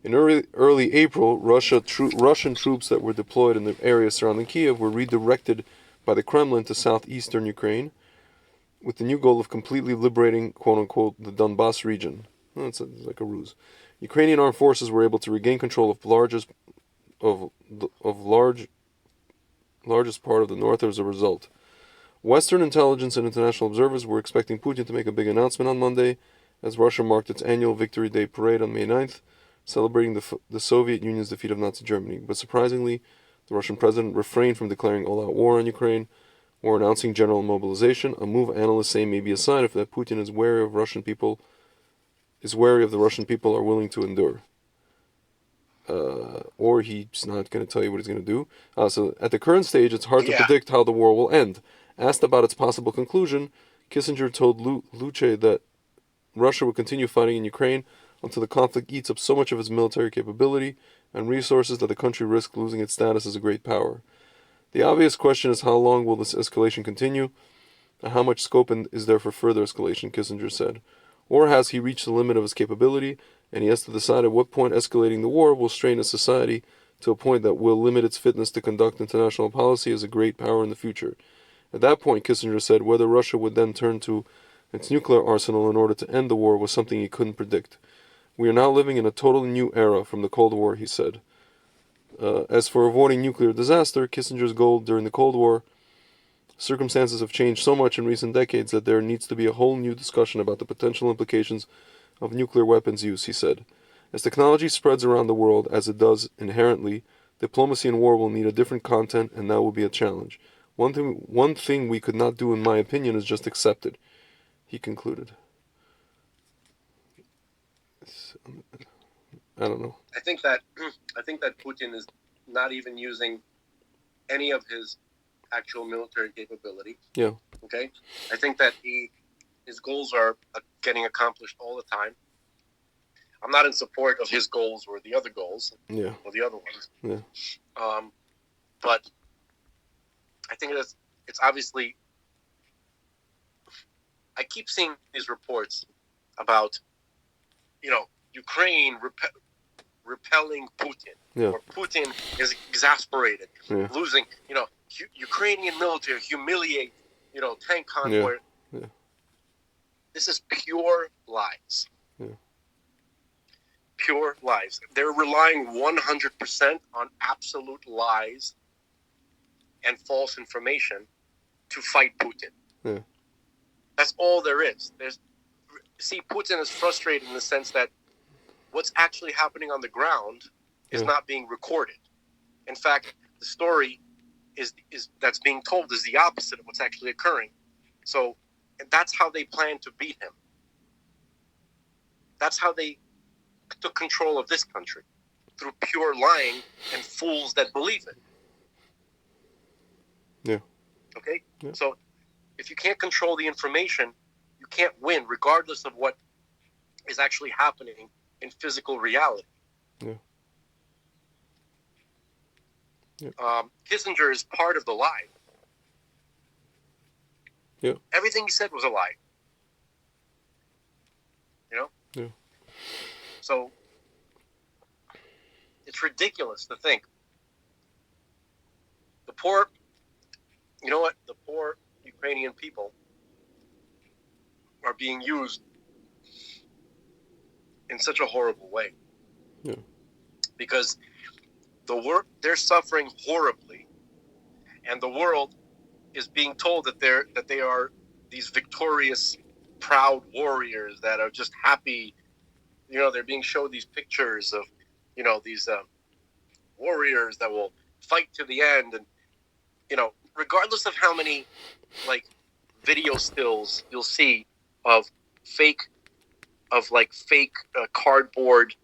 In early April, Russian troops that were deployed in the area surrounding Kiev were redirected by the Kremlin to southeastern Ukraine, with the new goal of completely liberating, quote-unquote, the Donbass region. It's like a ruse. Ukrainian armed forces were able to regain control of largest part of the north as a result. Western intelligence and international observers were expecting Putin to make a big announcement on Monday, as Russia marked its annual Victory Day parade on May 9th, celebrating the Soviet Union's defeat of Nazi Germany. But surprisingly, the Russian president refrained from declaring all-out war on Ukraine or announcing general mobilization, a move analysts say may be a sign of that Putin is wary of the Russian people are willing to endure. Or he's not going to tell you what he's going to do. So at the current stage, it's hard to predict how the war will end. Asked about its possible conclusion, Kissinger told Luce that Russia will continue fighting in Ukraine until the conflict eats up so much of its military capability and resources that the country risks losing its status as a great power. The obvious question is how long will this escalation continue, and how much scope is there for further escalation, Kissinger said. Or has he reached the limit of his capability, and he has to decide at what point escalating the war will strain a society to a point that will limit its fitness to conduct international policy as a great power in the future. At that point, Kissinger said, whether Russia would then turn to its nuclear arsenal in order to end the war was something he couldn't predict. We are now living in a totally new era from the Cold War, he said. As for avoiding nuclear disaster, Kissinger's goal during the Cold War, circumstances have changed so much in recent decades that there needs to be a whole new discussion about the potential implications of nuclear weapons use, he said. As technology spreads around the world, as it does inherently, diplomacy in war will need a different content, and that will be a challenge. One thing we could not do, in my opinion, is just accept it, he concluded. I don't know. I think that Putin is not even using any of his actual military capability. Yeah. Okay. I think that his goals are getting accomplished all the time. I'm not in support of his goals or the other goals. Yeah. Or the other ones. Yeah. But I think it's obviously. I keep seeing these reports about, Ukraine repelling Putin, or Putin is exasperated, losing. Ukrainian military humiliate, tank convoy. Yeah. This is pure lies. Yeah. Pure lies. They're relying 100% on absolute lies and false information to fight Putin. Yeah. That's all there is. See, Putin is frustrated in the sense that what's actually happening on the ground is not being recorded. In fact, the story is that's being told is the opposite of what's actually occurring. So that's how they plan to beat him. That's how they took control of this country, through pure lying and fools that believe it. Yeah. Okay? Yeah. So if you can't control the information, you can't win, regardless of what is actually happening in physical reality. Yeah. Yeah. Kissinger is part of the lie. Yeah. Everything he said was a lie. You know? Yeah. So it's ridiculous to think. The poor Ukrainian people are being used in such a horrible way. Yeah. Because they're suffering horribly, and the world is being told that they are these victorious, proud warriors that are just happy. They're being showed these pictures of, these warriors that will fight to the end, and regardless of how many video stills you'll see of fake cardboard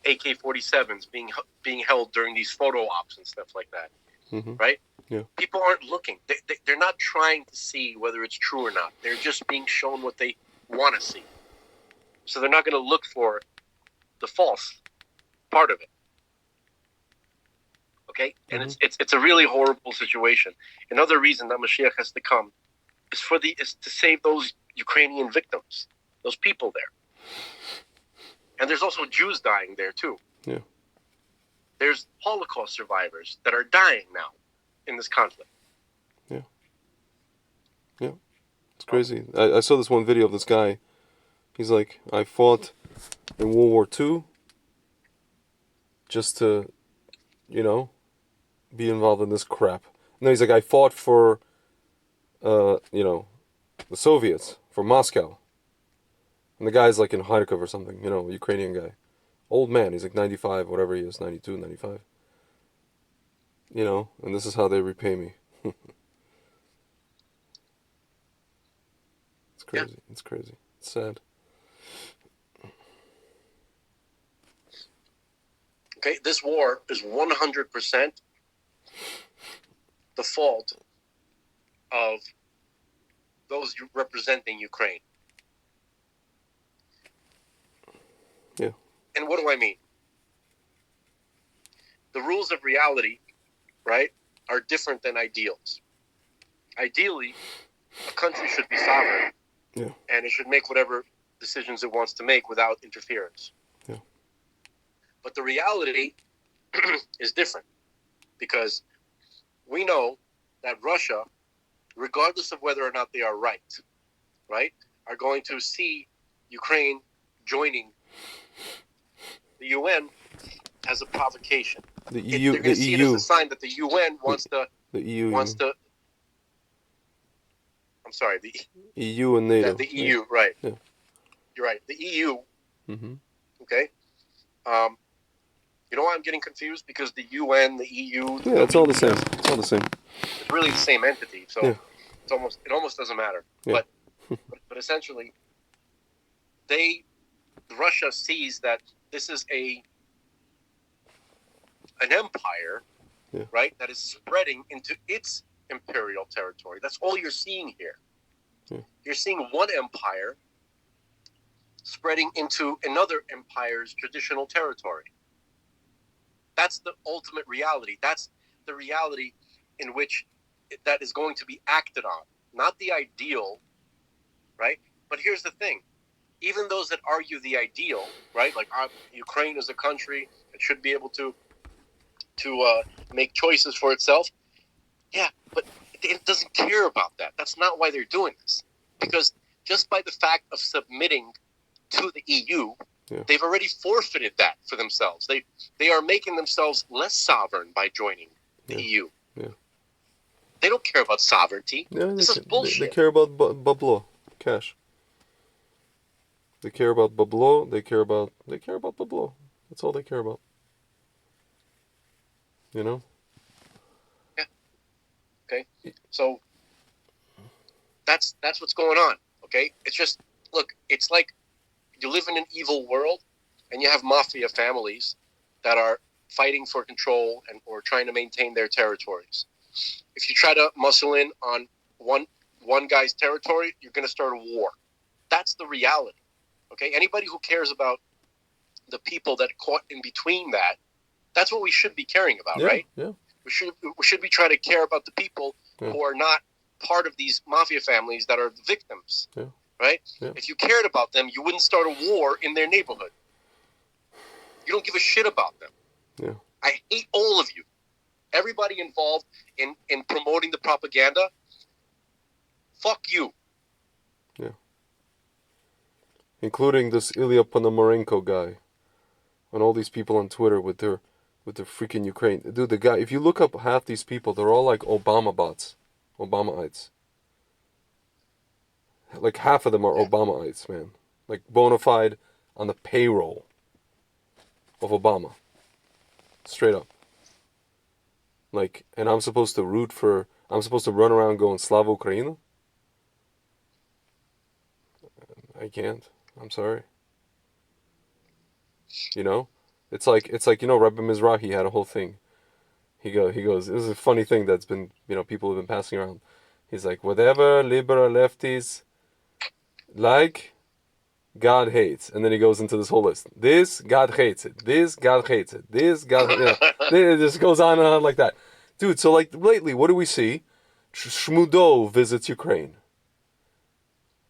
AK-47s being held during these photo ops and stuff like that, right? Yeah. People aren't looking. They're not trying to see whether it's true or not. They're just being shown what they want to see. So they're not going to look for the false part of it. Okay? And it's a really horrible situation. Another reason that Mashiach has to come is to save those Ukrainian victims, those people there. And there's also Jews dying there too. Yeah. There's Holocaust survivors that are dying now in this conflict. Yeah. Yeah. It's crazy. I saw this one video of this guy. He's like, I fought in World War II just to, be involved in this crap. No, he's like, I fought for, the Soviets, for Moscow. And the guy's like in Kharkov or something, Ukrainian guy. Old man, he's like 95, whatever he is, 92, 95. And this is how they repay me. It's crazy. Yeah. It's crazy. It's sad. Okay, this war is 100% the fault of those representing Ukraine. Yeah. And what do I mean? The rules of reality, right, are different than ideals. Ideally, a country should be sovereign. Yeah. And it should make whatever decisions it wants to make without interference. Yeah. But the reality is different, because we know that Russia, regardless of whether or not they are right, are going to see Ukraine joining the UN as a provocation. The EU, they're going to see it as a sign that the UN wants to. The EU wants to. I'm sorry, the EU and NATO. Yeah, the EU, right? Yeah. You're right. The EU. Mm-hmm. Okay. You know why I'm getting confused? Because the UN, the EU. Yeah, it's all the same. It's all the same. It's really the same entity, so yeah. it almost doesn't matter. Yeah. But essentially, Russia sees that this is an empire, yeah. right? That is spreading into its imperial territory. That's all you're seeing here. Yeah. You're seeing one empire spreading into another empire's traditional territory. That's the ultimate reality. That's the reality in which that is going to be acted on, not the ideal, right? But here's the thing. Even those that argue the ideal, right? Like Ukraine is a country that should be able to make choices for itself. Yeah, but it doesn't care about that. That's not why they're doing this. Because just by the fact of submitting to the EU, Yeah. they've already forfeited that for themselves. They are making themselves less sovereign by joining the EU. Yeah. They don't care about sovereignty. Yeah, This is bullshit. they care about bablo, cash. They care about bablo. They care about bablo. That's all they care about. You know. Yeah. Okay. So that's what's going on. Okay. It's just, look. It's like you live in an evil world, and you have mafia families that are fighting for control or trying to maintain their territories. If you try to muscle in on one guy's territory, you're going to start a war. That's the reality. Okay? Anybody who cares about the people that are caught in between that's what we should be caring about, right? Yeah. We should be trying to care about the people who are not part of these mafia families that are the victims. Yeah. Right? Yeah. If you cared about them, you wouldn't start a war in their neighborhood. You don't give a shit about them. Yeah. I hate all of you. Everybody involved in promoting the propaganda, fuck you. Yeah. Including this Ilya Ponomarenko guy. And all these people on Twitter with their freaking Ukraine. Dude, the guy, if you look up half these people, they're all like Obama bots. Obamaites. Like half of them are Obamaites, man. Like bona fide on the payroll of Obama. Straight up. Like, and I'm supposed to run around going Slava Ukraina? I can't. I'm sorry. You know? It's like Rebbe Mizrahi had a whole thing. He goes, this is a funny thing that's been, people have been passing around. He's like, whatever liberal lefties like, God hates. And then he goes into this whole list. This, God hates it. This, God hates it. This, God hates it. It just goes on and on like that. Dude, so like lately, what do we see? Shmudo visits Ukraine.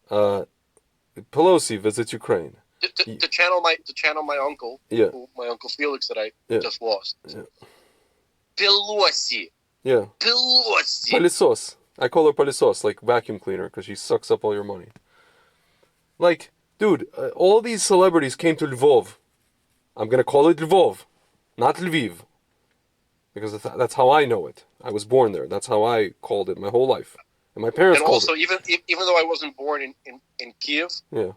Pelosi visits Ukraine. To channel my uncle, my uncle Felix that I just lost. Yeah. Pelosi. Yeah. Pelosi. Palisos. I call her Palisos, like vacuum cleaner, because she sucks up all your money. Like, dude, all these celebrities came to Lvov. I'm going to call it Lvov, not Lviv. Because that's how I know it. I was born there. That's how I called it my whole life. And my parents called it. And also, even though I wasn't born in Kiev,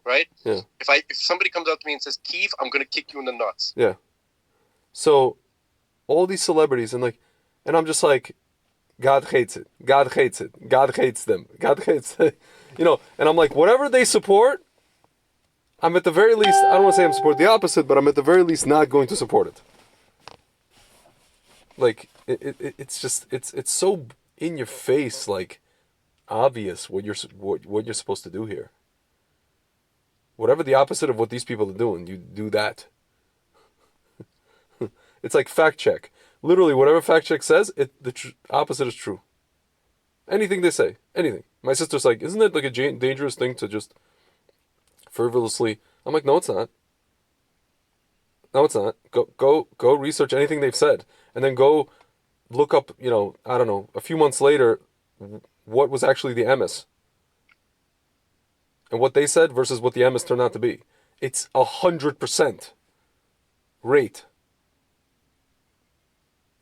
right? Yeah. If somebody comes up to me and says Kiev, I'm going to kick you in the nuts. Yeah. So, all these celebrities, and I'm just like, God hates it. God hates it. God hates them. God hates it. And I'm like, whatever they support, I'm at the very least, I don't want to say I'm supporting the opposite, but I'm at the very least not going to support it. Like, it's just, it's so in your face, like, obvious what you're supposed to do here. Whatever the opposite of what these people are doing, you do that. It's like fact check. Literally, whatever fact check says, the opposite is true. Anything they say, anything. My sister's like, isn't it like a dangerous thing to just frivolously? I'm like, no, it's not. No, it's not. Go research anything they've said, and then go look up. I don't know. A few months later, what was actually the emes, and what they said versus what the emes turned out to be. It's 100% rate.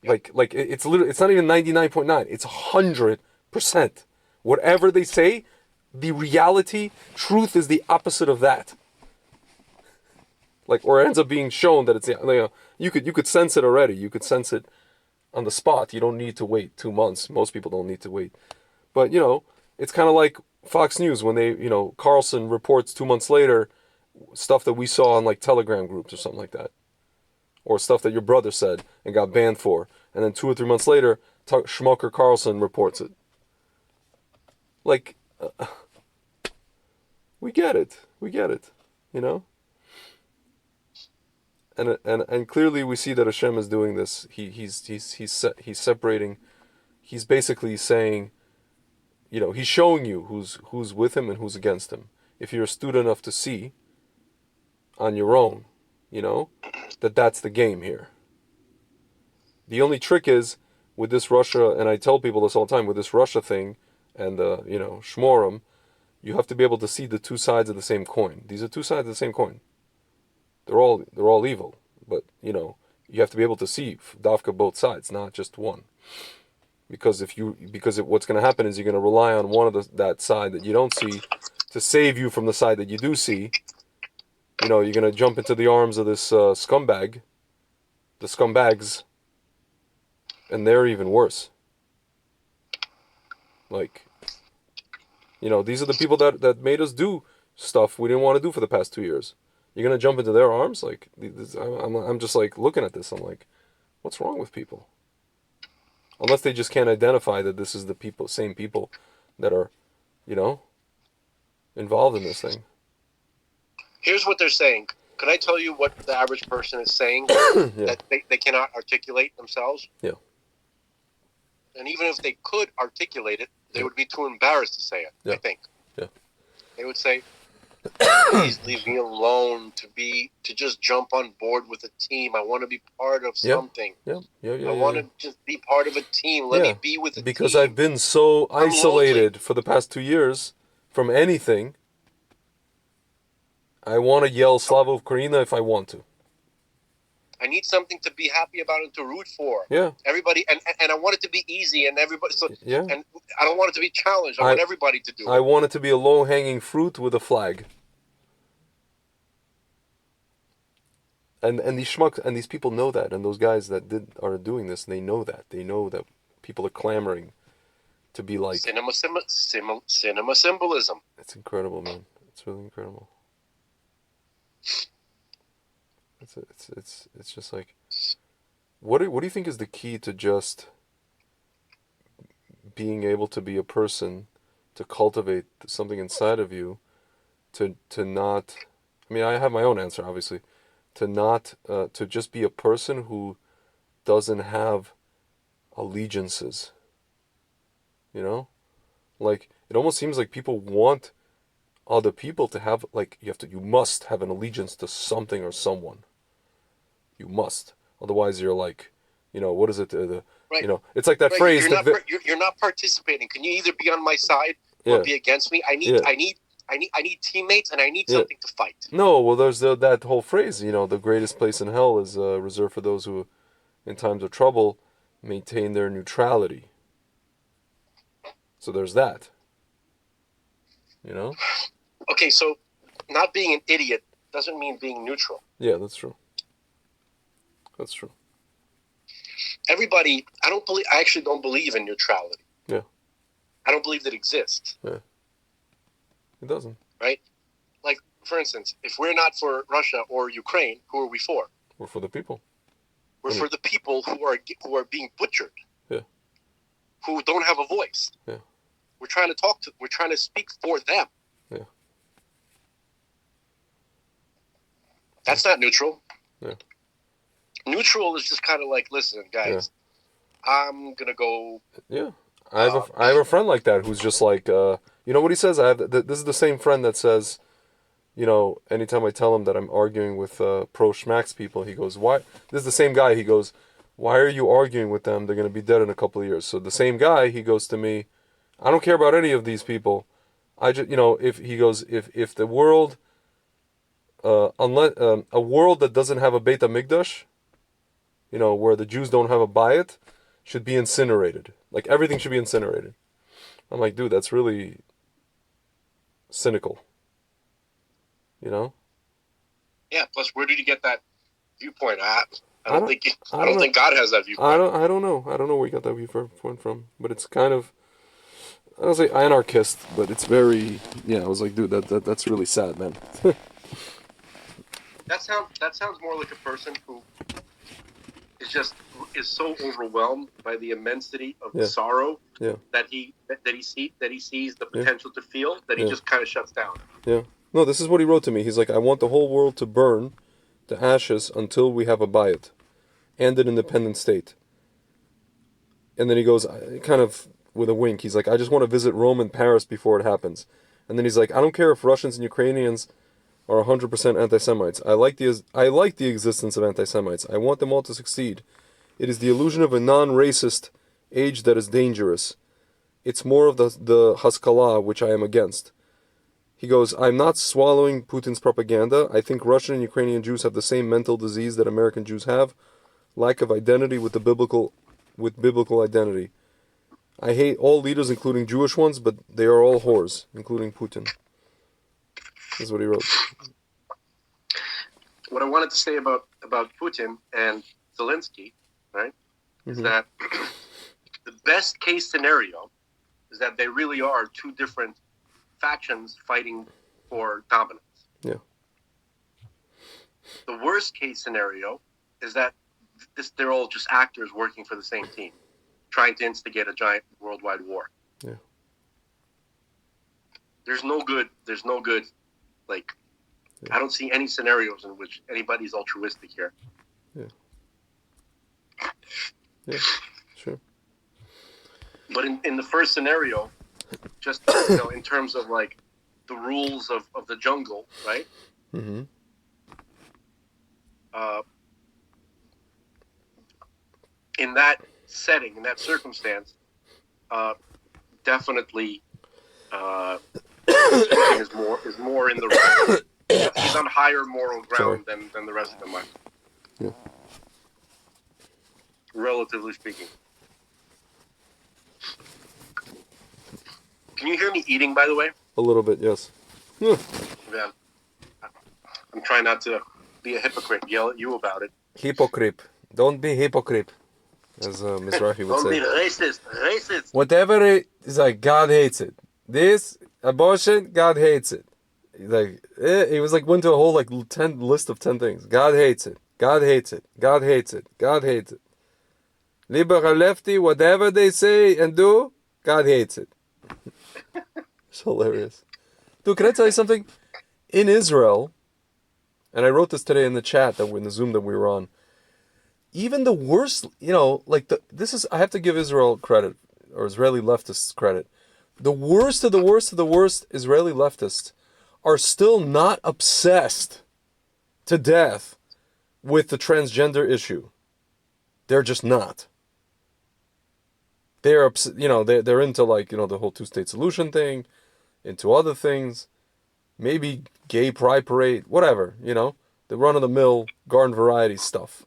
Like it's literally, it's not even 99.9. It's 100%. Whatever they say, the reality, truth is the opposite of that. Like, or it ends up being shown that it's, you could sense it already. You could sense it on the spot. You don't need to wait 2 months. Most people don't need to wait. But, it's kind of like Fox News when they, Carlson reports 2 months later stuff that we saw on like Telegram groups or something like that. Or stuff that your brother said and got banned for. And then 2 or 3 months later, Schmucker Carlson reports it. Like, we get it. And clearly we see that Hashem is doing this. He's separating. He's basically saying, he's showing you who's with him and who's against him. If you're astute enough to see on your own, that's the game here. The only trick is with this Russia, and I tell people this all the time, with this Russia thing and Shmorim, you have to be able to see the two sides of the same coin. These are two sides of the same coin. They're all evil, but you have to be able to see dafka both sides, not just one. Because what's going to happen is you're going to rely on one of that side that you don't see to save you from the side that you do see. You're going to jump into the arms of this scumbag, the scumbags, and they're even worse. Like, these are the people that made us do stuff we didn't want to do for the past 2 years. You're going to jump into their arms? Like, I'm just like looking at this. I'm like, what's wrong with people? Unless they just can't identify that this is the same people that are, involved in this thing. Here's what they're saying. Could I tell you what the average person is saying that they cannot articulate themselves? Yeah. And even if they could articulate it, they would be too embarrassed to say it, I think. Yeah. They would say, please leave me alone to just jump on board with a team. I want to be part of something. Yeah. I want to just be part of a team. Let me be with a team. Because I've been so isolated for the past 2 years from anything. I want to yell Slava Ukraina if I want to. I need something to be happy about and to root for. Yeah. Everybody, and I want it to be easy and everybody. So, and I don't want it to be challenged. I want everybody to do it. I want it to be a low-hanging fruit with a flag. And these schmucks and these people know that, and those guys that are doing this, they know that. They know that people are clamoring to be like cinema symbolism. It's incredible, man. It's really incredible. It's just like, what do you think is the key to just being able to be a person, to cultivate something inside of you, to not, I mean, I have my own answer, obviously, to not, to just be a person who doesn't have allegiances, like, it almost seems like people want other people to have, like, you must have an allegiance to something or someone. You must. Otherwise, you're like, what is it? Right. It's like that phrase. You're not participating. Can you either be on my side or be against me? I need teammates, and I need something to fight. No, well, there's that whole phrase. The greatest place in hell is reserved for those who, in times of trouble, maintain their neutrality. So there's that. Okay, so not being an idiot doesn't mean being neutral. Yeah, that's true. That's true. Everybody, I actually don't believe in neutrality. Yeah. I don't believe that exists. Yeah. It doesn't. Right? Like, for instance, if we're not for Russia or Ukraine, who are we for? We're for the people. We're for the people who are being butchered. Yeah. Who don't have a voice. Yeah. We're trying to speak for them. Yeah. That's not neutral. Yeah. Neutral is just kind of like, listen, guys, I'm gonna go. Yeah, I have a friend like that who's just like, you know what he says? This is the same friend that says, anytime I tell him that I'm arguing with pro schmacks people, he goes, why? This is the same guy. He goes, why are you arguing with them? They're gonna be dead in a couple of years. So the same guy, he goes to me, I don't care about any of these people. I just, if the world, unless a world that doesn't have a Beit HaMikdash, where the Jews don't have a bayit, should be incinerated. Like, everything should be incinerated. I'm like, dude, that's really cynical. Yeah. Plus, where did you get that viewpoint? I don't think God has that viewpoint. I don't know. I don't know where you got that viewpoint from. But it's kind of, I don't say anarchist, but it's very. I was like, dude, that's really sad, man. That sounds more like a person who is so overwhelmed by the immensity of the sorrow that he sees the potential to feel that he just kind of shuts down. Yeah. No, this is what he wrote to me. He's like, I want the whole world to burn to ashes until we have a bayit and an independent state. And then he goes, kind of with a wink, he's like, I just want to visit Rome and Paris before it happens. And then he's like, I don't care if Russians and Ukrainians are 100% anti-Semites. I like the existence of anti-Semites. I want them all to succeed. It is the illusion of a non-racist age that is dangerous. It's more of the Haskalah which I am against. He goes, I'm not swallowing Putin's propaganda. I think Russian and Ukrainian Jews have the same mental disease that American Jews have, lack of identity with biblical identity. I hate all leaders, including Jewish ones, but they are all whores, including Putin. This is what he wrote. What I wanted to say about Putin and Zelensky, right, is that the best case scenario is that they really are two different factions fighting for dominance. Yeah. The worst case scenario is that they're all just actors working for the same team, trying to instigate a giant worldwide war. Yeah. There's no good, like, I don't see any scenarios in which anybody's altruistic here. Yeah. Yeah, sure. But in the first scenario, just, in terms of, like, the rules of the jungle, right? Mm-hmm. In that setting, in that circumstance, definitely Putin is more in the right. He's on higher moral ground than the rest of them are. Yeah. Relatively speaking. Can you hear me eating, by the way? A little bit, yes. Yeah. Yeah. I'm trying not to be a hypocrite, yell at you about it. Hypocrite. Don't be hypocrite, as Miss Rafi would say. Don't be racist. Whatever it is, like, God hates it. This, abortion, God hates it. Like, it was like, went to a whole, like, list of 10 things. God hates it. God hates it. God hates it. God hates it. Liberal, lefty, whatever they say and do, God hates it. It's hilarious. Dude, can I tell you something? In Israel, and I wrote this today in the chat in the Zoom that we were on, even the worst, I have to give Israel credit, or Israeli leftists credit. The worst of the worst of the worst Israeli leftists are still not obsessed to death with the transgender issue. They're just not. They're they're into, like, the whole two-state solution thing, into other things, maybe gay pride parade, whatever, the run-of-the-mill garden variety stuff.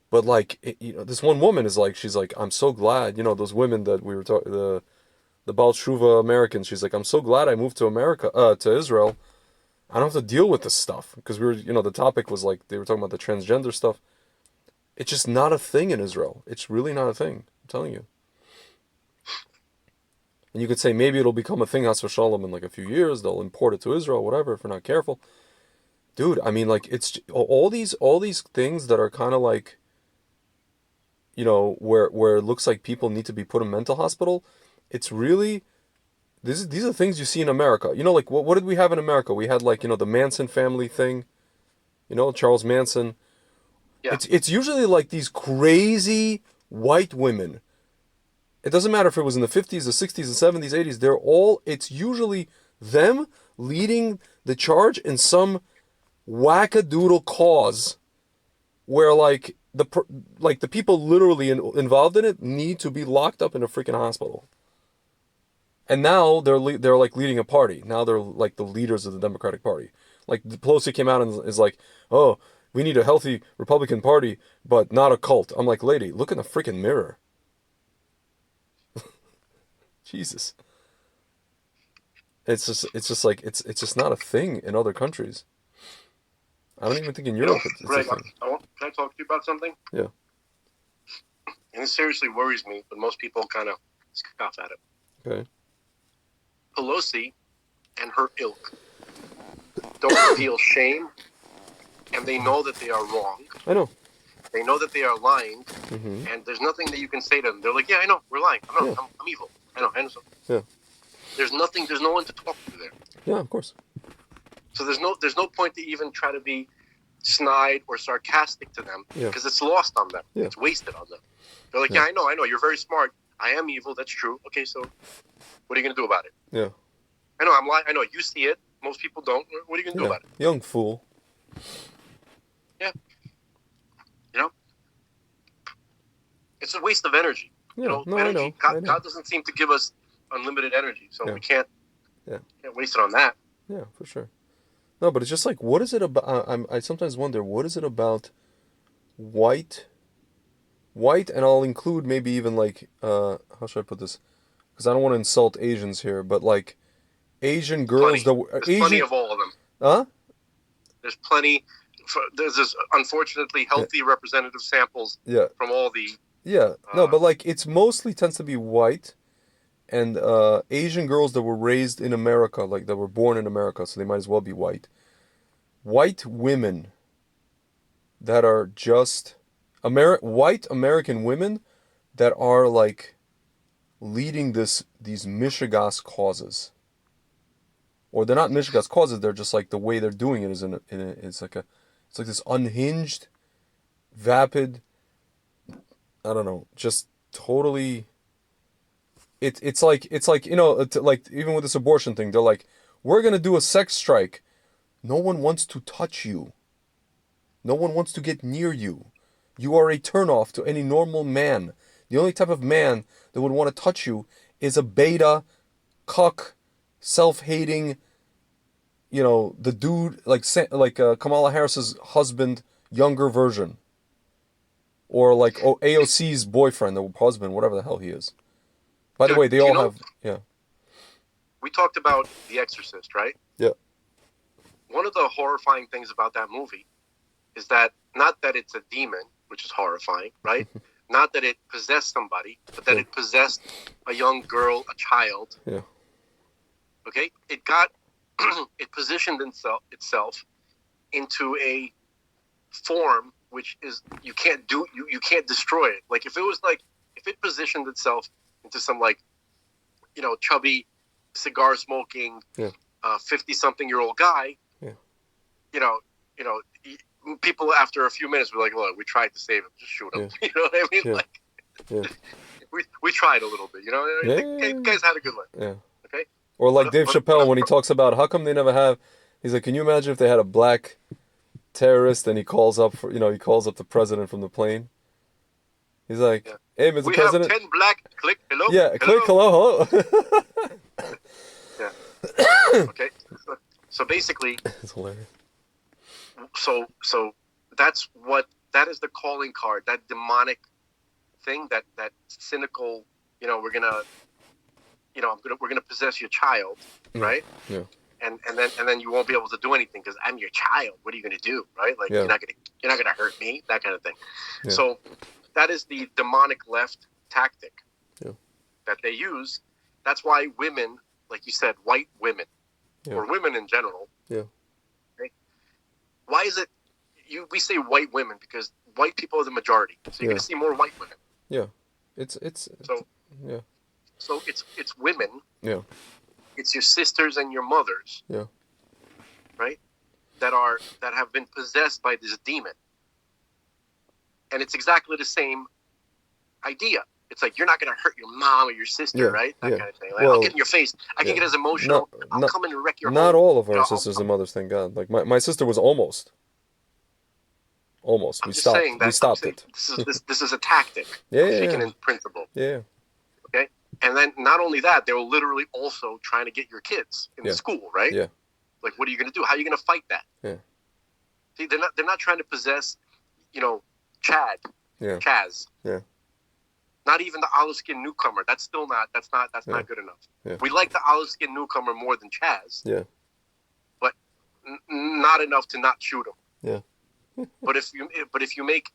But, like, this one woman is like, she's like, I'm so glad, those women that we were talking, the Baal Tshuva Americans, she's like, I'm so glad I moved to to Israel. I don't have to deal with this stuff. Because we were, the topic was like, they were talking about the transgender stuff. It's just not a thing in Israel. It's really not a thing. I'm telling you. And you could say maybe it'll become a thing, Has v'Shalom, in like a few years. They'll import it to Israel, whatever, if we're not careful. Dude, I mean, like, it's all these things that are kind of like, where it looks like people need to be put in mental hospital. It's really, these are things you see in America. Like, what did we have in America? We had, like, the Manson family thing. Charles Manson. Yeah. It's usually like these crazy white women. It doesn't matter if it was in the 50s, the 60s, the 70s, 80s. It's usually them leading the charge in some wackadoodle cause where, like, the people literally involved in it need to be locked up in a freaking hospital. And now they're like leading a party. Now they're like the leaders of the Democratic Party. Like, Pelosi came out and is like, oh, we need a healthy Republican Party, but not a cult. I'm like, lady, look in the freaking mirror. Jesus. It's just like, it's just not a thing in other countries. I don't even think in Europe it's Greg, a thing. can I talk to you about something? Yeah. And it seriously worries me, but most people kind of scoff at it. Okay. Pelosi and her ilk don't feel shame, and they know that they are wrong. I know. They know that they are lying, Mm-hmm. and there's nothing that you can say to them. They're like, yeah, I know, we're lying. I'm evil. I know. Yeah. There's no one to talk to there. Yeah, of course. So there's no point to even try to be snide or sarcastic to them, because it's lost on them. Yeah. It's wasted on them. They're like, yeah, I know, you're very smart. I am evil, that's true. Okay, so what are you going to do about it? Yeah. I know, I'm lying. I know, you see it. Most people don't. What are you going to do about it? Young fool. Yeah. It's a waste of energy. Yeah. Energy. I know. God doesn't seem to give us unlimited energy, so we can't Yeah. Can't waste it on that. Yeah, for sure. No, but it's just like, what is it about? I sometimes wonder, what is it about white, and I'll include maybe even like, how should I put this? Because I don't want to insult Asians here, but like Asian girls Plenty. that were There's plenty Asian, of all of them. huh? There's plenty. There's this unfortunately Yeah, healthy representative samples yeah, from all the. yeah. No, Uh, but like it's mostly tends to be white and Asian girls that were raised in America, like that were born in America, so they might as well be white. White women that are just white American women that are like leading these mishigas causes, or they're not mishigas causes. They're just like the way they're doing it is it's like this unhinged, vapid. I don't know, just totally. It's like like even with this abortion thing, they're like, we're gonna do a sex strike. No one wants to touch you. No one wants to get near you. You are a turnoff to any normal man. The only type of man that would want to touch you is a beta, cuck, self-hating, the dude like Kamala Harris's husband, younger version, or like AOC's boyfriend, or husband, whatever the hell he is. By the Dude, way, they do you all know have, yeah, we talked about The Exorcist, right? yeah, One of the horrifying things about that movie is that not that it's a demon, which is horrifying, right? Not that it possessed somebody, but that yeah, it possessed a young girl, a child. yeah, Okay, it positioned itself into a form which is you can't destroy it. Like if it positioned itself into some like chubby cigar smoking yeah, 50-something-year-old guy, yeah, you know you know people after a few minutes were like, look, we tried to save him, just shoot him. yeah, You know what I mean? yeah, Like yeah, we tried a little bit. yeah, The yeah, guys had a good life. yeah. Okay, Or like but Dave but, but Chappelle when he talks about how come they never have. He's like, can you imagine if they had a black terrorist and he calls up the president from the plane. He's like, yeah. hey, Mr. We have President. 10 black. Click. Hello. Yeah, click, Hello. hello, hello. Yeah. Okay. So basically, It's hilarious. so that is the calling card, that demonic thing, that cynical, we're gonna possess your child, Yeah, right? yeah, And then you won't be able to do anything because I'm your child. What are you gonna do, right? Like yeah, you're not gonna hurt me, that kind of thing. yeah, So that is the demonic left tactic yeah, that they use. That's why women, like you said, white women yeah, or women in general. yeah, Okay? Why is it we say white women because white people are the majority, so you're yeah, gonna see more white women. yeah. It's So yeah, it's women, yeah, it's your sisters and your mothers, yeah, right? That have been possessed by this demon, and it's exactly the same idea. It's like, you're not gonna hurt your mom or your sister, yeah, right? That yeah. kind of thing. Like, I'll Well, get in your face. I can yeah. get as Not emotional. I'll not come and wreck your not home. all of our I'll, sisters and mothers, thank God. Like my sister was almost. Almost. I'm just saying We that I'm stopped saying it. this is a tactic. Yeah, I'm yeah, speaking yeah. in principle. Yeah, Okay, and then not only that, they were literally also trying to get your kids in yeah, school, right? yeah, Like, what are you going to do? How are you going to fight that? yeah, See, they're not trying to possess, Chad, yeah, Chaz. yeah, Not even the olive skinned newcomer. That's yeah, not good enough. yeah, We like the olive skinned newcomer more than Chaz, yeah, but not enough to not shoot him. yeah, But if you make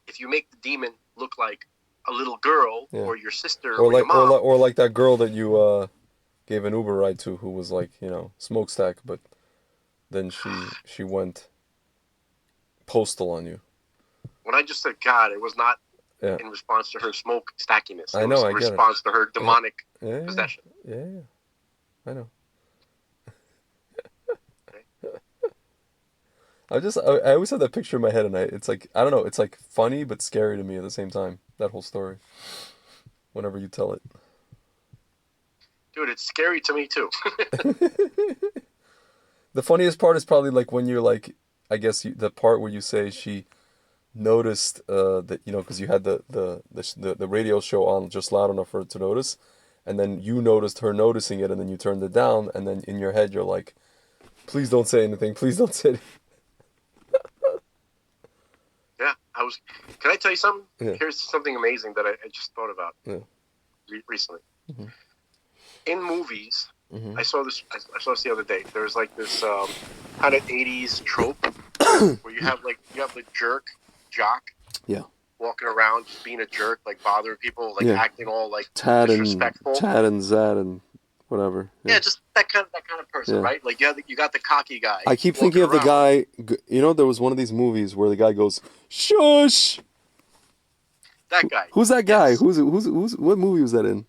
the demon look like a little girl, yeah. or your sister Or or your like, mom, or like that girl that you gave an Uber ride to, who was like, smokestack, but then she went postal on you. when I just said God, it was not Yeah, in response to her smoke stackiness. I It know, was I in get it. response to her demonic Yeah, yeah, possession. yeah, yeah, yeah. I know. Okay? I always have that picture in my head, and it's like, I don't know, it's like funny but scary to me at the same time. That whole story. Whenever you tell it. Dude, it's scary to me too. The funniest part is probably like when you're like, I guess the part where you say she noticed that because you had the radio show on just loud enough for her to notice, and then you noticed her noticing it, and then you turned it down, and then in your head you're like, please don't say anything, please don't say anything. Yeah, Can I tell you something? Yeah. Here's something amazing that I just thought about recently. Mm-hmm. In movies, Mm-hmm. I saw this the other day. There's like this kind of 80s trope where you have the jock Yeah. walking around just being a jerk, like bothering people, like Yeah. acting all like Tad disrespectful. and Zad and whatever. Yeah, just that kind of person, right? Like you got the cocky guy. I keep thinking of the guy. There was one of these movies where the guy goes, "Shush." That guy. Who's that guy? Yes. Who's what movie was that in?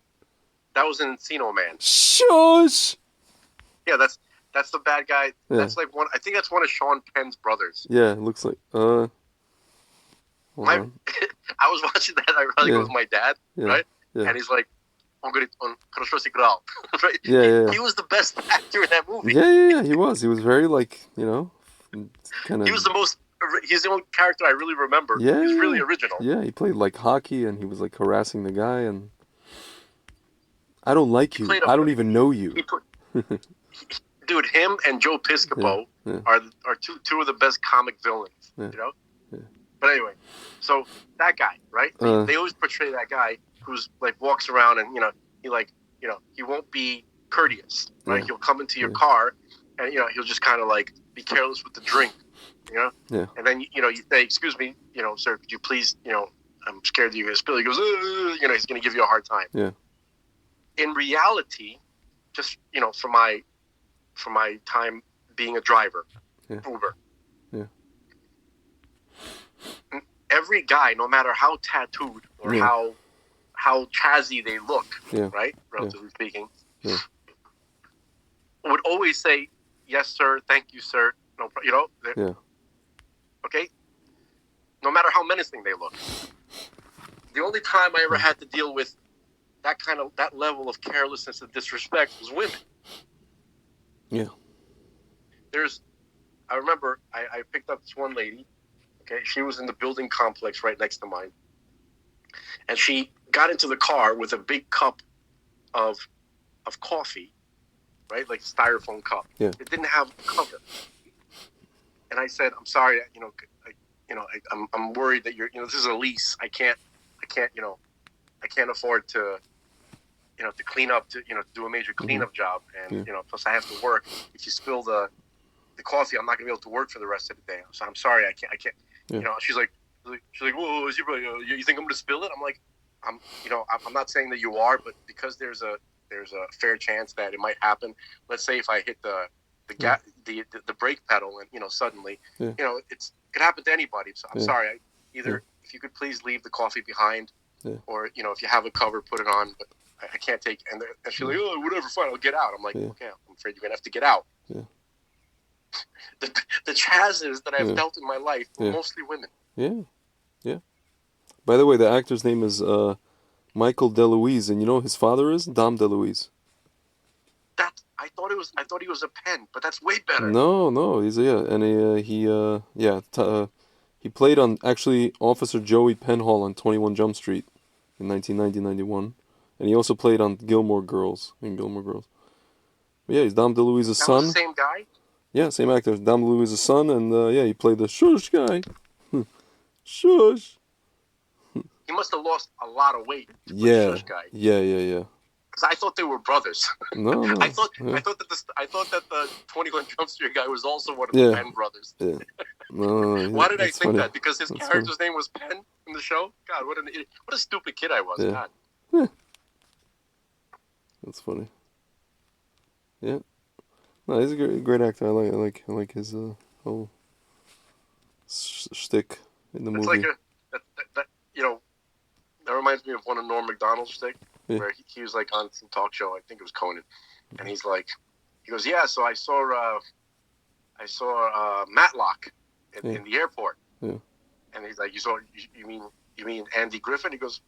That was in Encino Man. Shush. Yeah, that's the bad guy. Yeah. That's like one. I think that's one of Sean Penn's brothers. Yeah, it looks like. Hold on. I was watching that. I realized it was my dad, right? Yeah. And he's like, "I'm going to grau," right? Yeah. He was the best actor in that movie. Yeah. He was. He was very kind of. He was the most. He's the only character I really remember. Yeah. He's really original. Yeah, he played like hockey, and he was like harassing the guy, and I don't like you. I don't even know you. Dude, him and Joe Piscopo are two of the best comic villains. Yeah. You know. Yeah. But anyway, so that guy, right? They always portray that guy who's like walks around and he won't be courteous, right? Yeah. He'll come into your car and he'll just kind of like be careless with the drink, Yeah. And then you say, "Excuse me, sir, could you please, I'm scared that you're gonna spill." He goes, he's gonna give you a hard time. Yeah. In reality, just for my time being a driver, Uber. Yeah. Every guy, no matter how tattooed or how chazzy they look, right, relatively speaking, would always say, "Yes, sir. Thank you, sir." No, okay. No matter how menacing they look. The only time I ever had to deal with that level of carelessness and disrespect was women. Yeah. I remember I picked up this one lady. Okay, she was in the building complex right next to mine, and she got into the car with a big cup of coffee, right, like a styrofoam cup. Yeah. It didn't have a cover, and I said, "I'm sorry, I'm worried that this is a lease. I can't afford to clean up to do a major cleanup job, and plus I have to work. If you spill the coffee, I'm not gonna be able to work for the rest of the day. So I'm sorry, I can't." She's like, "Whoa, is you think I'm gonna spill it?" I'm like, I'm not saying that you are, but because there's a fair chance that it might happen. Let's say if I hit the brake pedal and suddenly it could happen to anybody. So I'm sorry. If you could please leave the coffee behind, or if you have a cover, put it on. But I can't take. And she's like, "Oh, whatever, fine, I'll get out." I'm like, "Okay, I'm afraid you're gonna have to get out." Yeah. The chazzes that I've dealt in my life were mostly women. Yeah. By the way, the actor's name is Michael DeLuise, and you know who his father is? Dom DeLuise. I thought he was a Penn, but that's way better. No, he's and he played on actually Officer Joey Penhall on 21 Jump Street in 1990-91, and he also played on Gilmore Girls. But yeah, he's Dom DeLuise's son. Was the same guy? Yeah, same actor. Dom DeLuise's son, and he played the shush guy. Shush. He must have lost a lot of weight. Yeah. Shush guy. Yeah. Because I thought they were brothers. No. I thought that the 21 Jump Street guy was also one of the Penn brothers. Yeah. No. Why did I think funny. that? Because his character's name was Penn in the show. God, what a stupid kid I was. Yeah. God. Yeah. That's funny. Yeah. No, he's a great actor. I like his whole shtick in the movie. It's like that reminds me of one of Norm Macdonald's shtick, where he was like on some talk show. I think it was Conan, and he goes, "Yeah, so I saw Matlock in the airport." Yeah. And he's like, "You mean Andy Griffin?" He goes,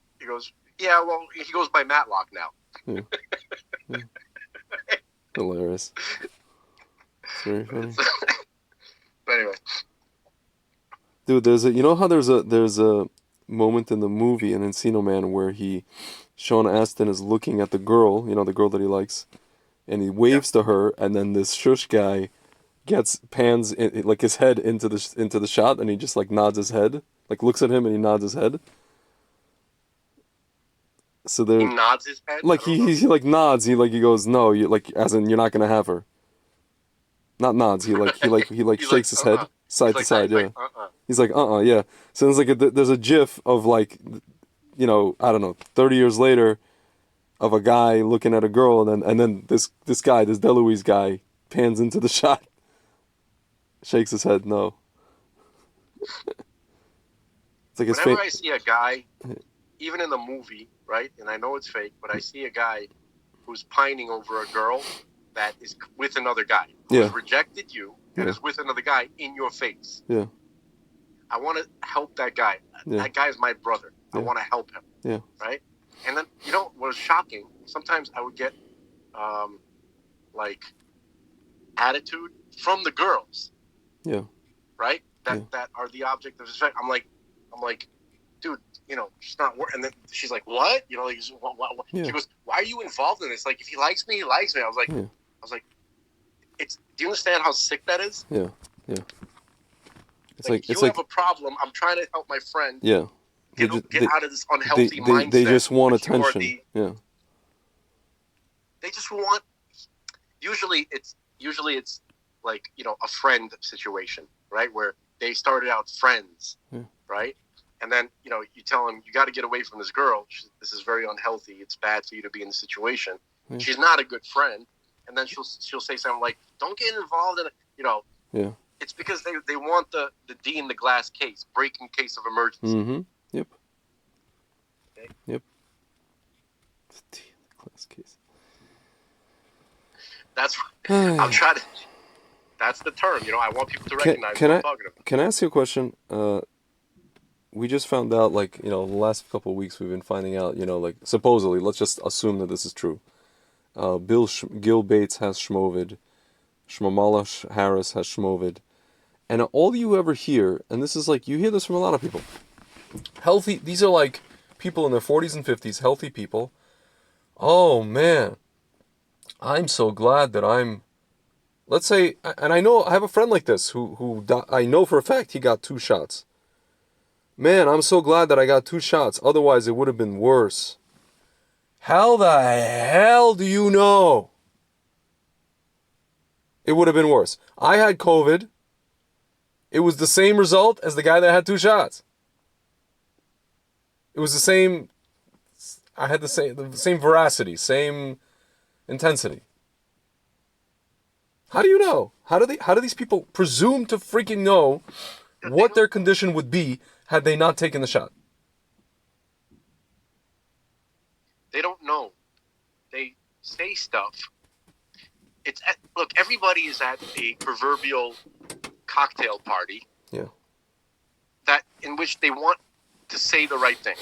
"Yeah, well, he goes by Matlock now." Yeah. Hilarious. It's very funny. But anyway, dude, there's a moment in the movie in Encino Man where he Sean Astin is looking at the girl, the girl that he likes, and he Yeah. waves to her, and then this shush guy pans like his head into the shot, and he just like nods his head, like looks at him and he nods his head. So He they're nods his head. I like don't know. he like nods. He goes no, you like as in you're not gonna have her. Not nods. He He's like, shakes his head He's side to like that. side. He's like, Yeah. He's like yeah. So there's there's a GIF of like I don't know 30 years later of a guy looking at a girl, and then this guy, this DeLuise guy, pans into the shot, shakes his head no. It's like his Whenever face. I see a guy, even in the movie, right, and I know it's fake, but I see a guy who's pining over a girl that is with another guy, who's rejected you and is with another guy in your face. Yeah. I want to help that guy. Yeah. That guy is my brother. I want to help him. Yeah. Right? And then, what was shocking, sometimes I would get, like, attitude from the girls. Yeah. Right? That are the object of respect. I'm like, dude, she's not working. And then she's like, what? Like, what? Yeah. She goes, why are you involved in this? Like, if he likes me, he likes me. I was like, do you understand how sick that is? Yeah. Yeah. It's you have a problem. I'm trying to help my friend. Yeah. Get out of this unhealthy mindset. They just want attention. Yeah. They just want. Usually it's like a friend situation, right? Where they started out friends, right? And then you tell them you got to get away from this girl. This is very unhealthy. It's bad for you to be in this situation. Yeah. She's not a good friend. And then she'll say something like, "Don't get involved in it." Yeah. It's because they want the D in the glass case, break in case of emergency. Mm-hmm. Yep. Okay. Yep. The D in the glass case. That's I'm trying to. That's the term. I want people to recognize what I'm talking about. Can I ask you a question? We just found out, like, the last couple of weeks we've been finding out, like, supposedly, let's just assume that this is true. Gil Bates has schmovid. Shmamala Harris has schmovid. And all you ever hear, and this is like, you hear this from a lot of people. Healthy, these are like people in their 40s and 50s, healthy people. Oh, man. I'm so glad that let's say, and I have a friend like this who I know for a fact he got 2 shots. Man, I'm so glad that I got 2 shots. Otherwise, it would have been worse. How the hell do you know? It would have been worse. I had COVID. It was the same result as the guy that had 2 shots. It was the same. I had the same veracity, same intensity. How do you know? How do these people presume to freaking know what their condition would be had they not taken the shot? They don't know. They say stuff. Look, everybody is at a proverbial cocktail party. Yeah. In which they want to say the right thing.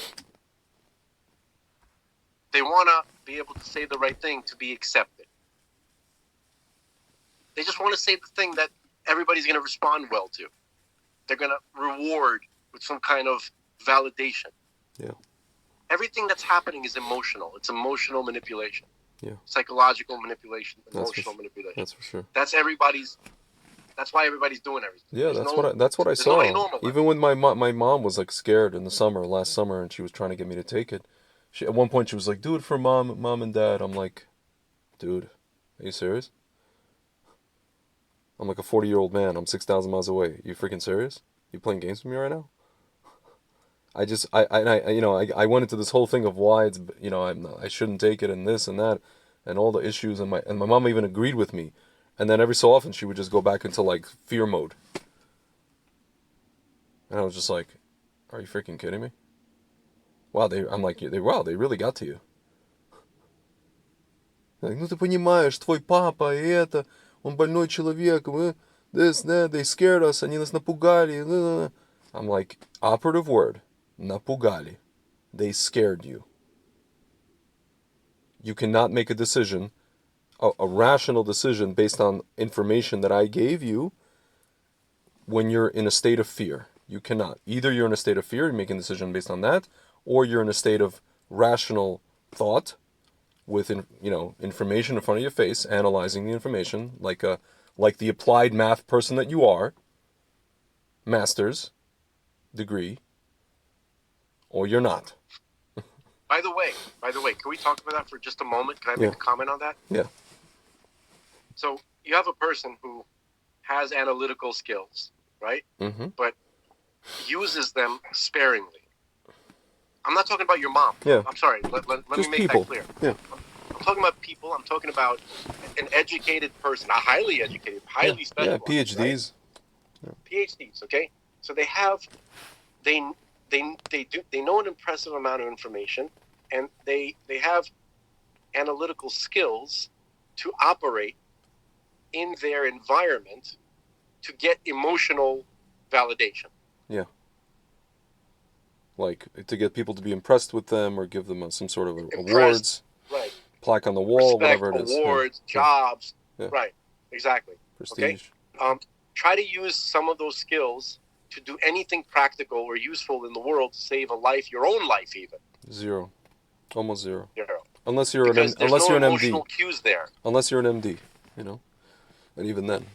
They want to be able to say the right thing to be accepted. They just want to say the thing that everybody's going to respond well to. They're going to reward with some kind of validation. Yeah. Everything that's happening is emotional. It's emotional manipulation. Yeah. Psychological manipulation, emotional manipulation. That's for sure. That's why everybody's doing everything. Yeah, that's what I saw. Even when my mom was like scared in the last summer, and she was trying to get me to take it. At one point she was like, "Do it for mom and dad." I'm like, "Dude, are you serious?" I'm like a 40-year-old man. I'm 6,000 miles away. You freaking serious? You playing games with me right now? I went into this whole thing of why it's I shouldn't take it and this and that and all the issues, and my mom even agreed with me, and then every so often she would just go back into like fear mode, and I was just like, "Are you freaking kidding me?" Wow, they really got to you. Like, ну ты понимаешь, твой папа и это, он больной человек, this, that, they scared us, они нас напугали. I'm like, operative word. Напугали. They scared you. You cannot make a decision, a rational decision based on information that I gave you when you're in a state of fear. You cannot. Either you're in a state of fear, you're making a decision based on that, or you're in a state of rational thought with information in front of your face, analyzing the information like the applied math person that you are, master's degree, or you're not. By the way, can we talk about that for just a moment? Can I make Yeah. a comment on that? Yeah. So you have a person who has analytical skills, right? Mm-hmm. But uses them sparingly. I'm not talking about your mom. Yeah. I'm sorry. Let me Just make people. that clear. Yeah. I'm talking about people. I'm talking about an educated person, a highly educated, highly specialized. Yeah, PhDs. Right? PhDs. Okay. So they know an impressive amount of information, and they have analytical skills to operate in their environment to get emotional validation. Yeah. Like to get people to be impressed with them or give them some sort of awards. Right. Plaque on the wall, Respect, whatever it is. awards, yeah. jobs. Yeah. Right. Exactly. Prestige. Okay. Try to use some of those skills to do anything practical or useful in the world to save a life, your own life even. Zero. Almost zero. Zero. Unless you're because an unless no you're an emotional MD. cues there. Unless you're an MD, And even then.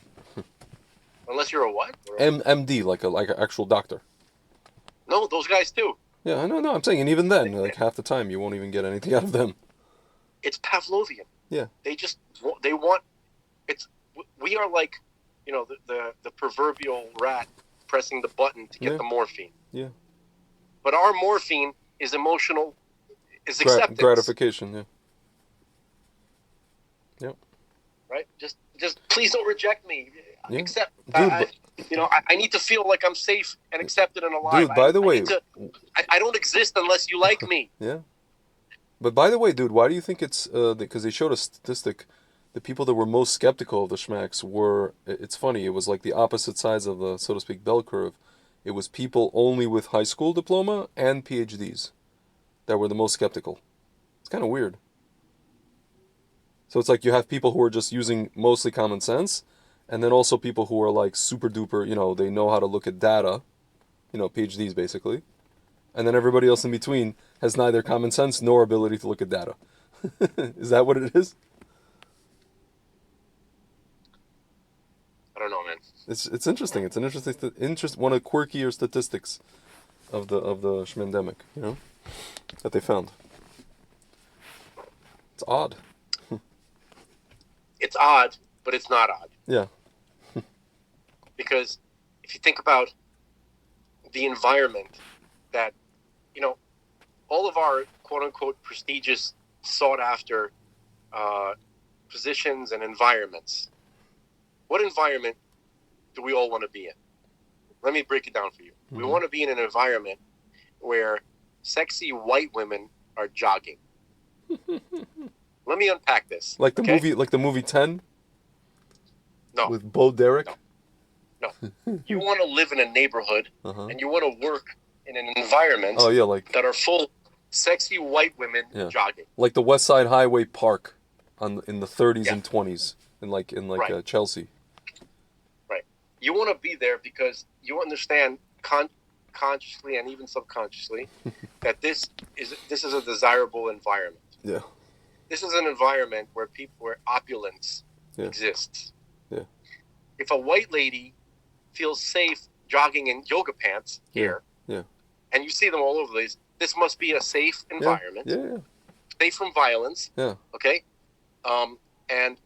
Unless you're a what? MD, like an actual doctor. No, those guys too. Yeah, I know. No, I'm saying, and even then, like half the time, you won't even get anything out of them. It's Pavlovian. Yeah. They want. We are like, the proverbial rat pressing the button to get the morphine. Yeah. But our morphine is emotional, is acceptance. Gratification. Yeah. Yep. Right. Just please don't reject me. Yeah. Accept. Dude, I need to feel like I'm safe and accepted and alive. Dude, by the way, I don't exist unless you like me. Yeah. But by the way, dude, why do you think it's because they showed a statistic, the people that were most skeptical of the schmacks were, it's funny, it was like the opposite sides of the, so to speak, bell curve. It was people only with high school diploma and PhDs that were the most skeptical. It's kind of weird. So it's like you have people who are just using mostly common sense, and then also people who are like super duper, they know how to look at data, PhDs basically. And then everybody else in between has neither common sense nor ability to look at data. Is that what it is? I don't know, man. It's interesting. It's an interesting one of the quirkier statistics of the schmendemic, that they found. It's odd. It's odd, but it's not odd. Yeah. Because if you think about the environment that, all of our quote-unquote prestigious, sought-after positions and environments, what environment do we all want to be in? Let me break it down for you. Mm-hmm. We want to be in an environment where sexy white women are jogging. Let me unpack this. Like the movie 10? No. With Bo Derek? No. You want to live in a neighborhood, and you want to work in an environment that are full sexy white women jogging. Like the West Side Highway Park in the 30s and 20s in Chelsea. Right. You want to be there because you understand consciously and even subconsciously that this is a desirable environment. Yeah. This is an environment where opulence exists. Yeah. If a white lady feels safe jogging in yoga pants here, and you see them all over the place, this must be a safe environment. Yeah. Safe from violence. Yeah. Okay. And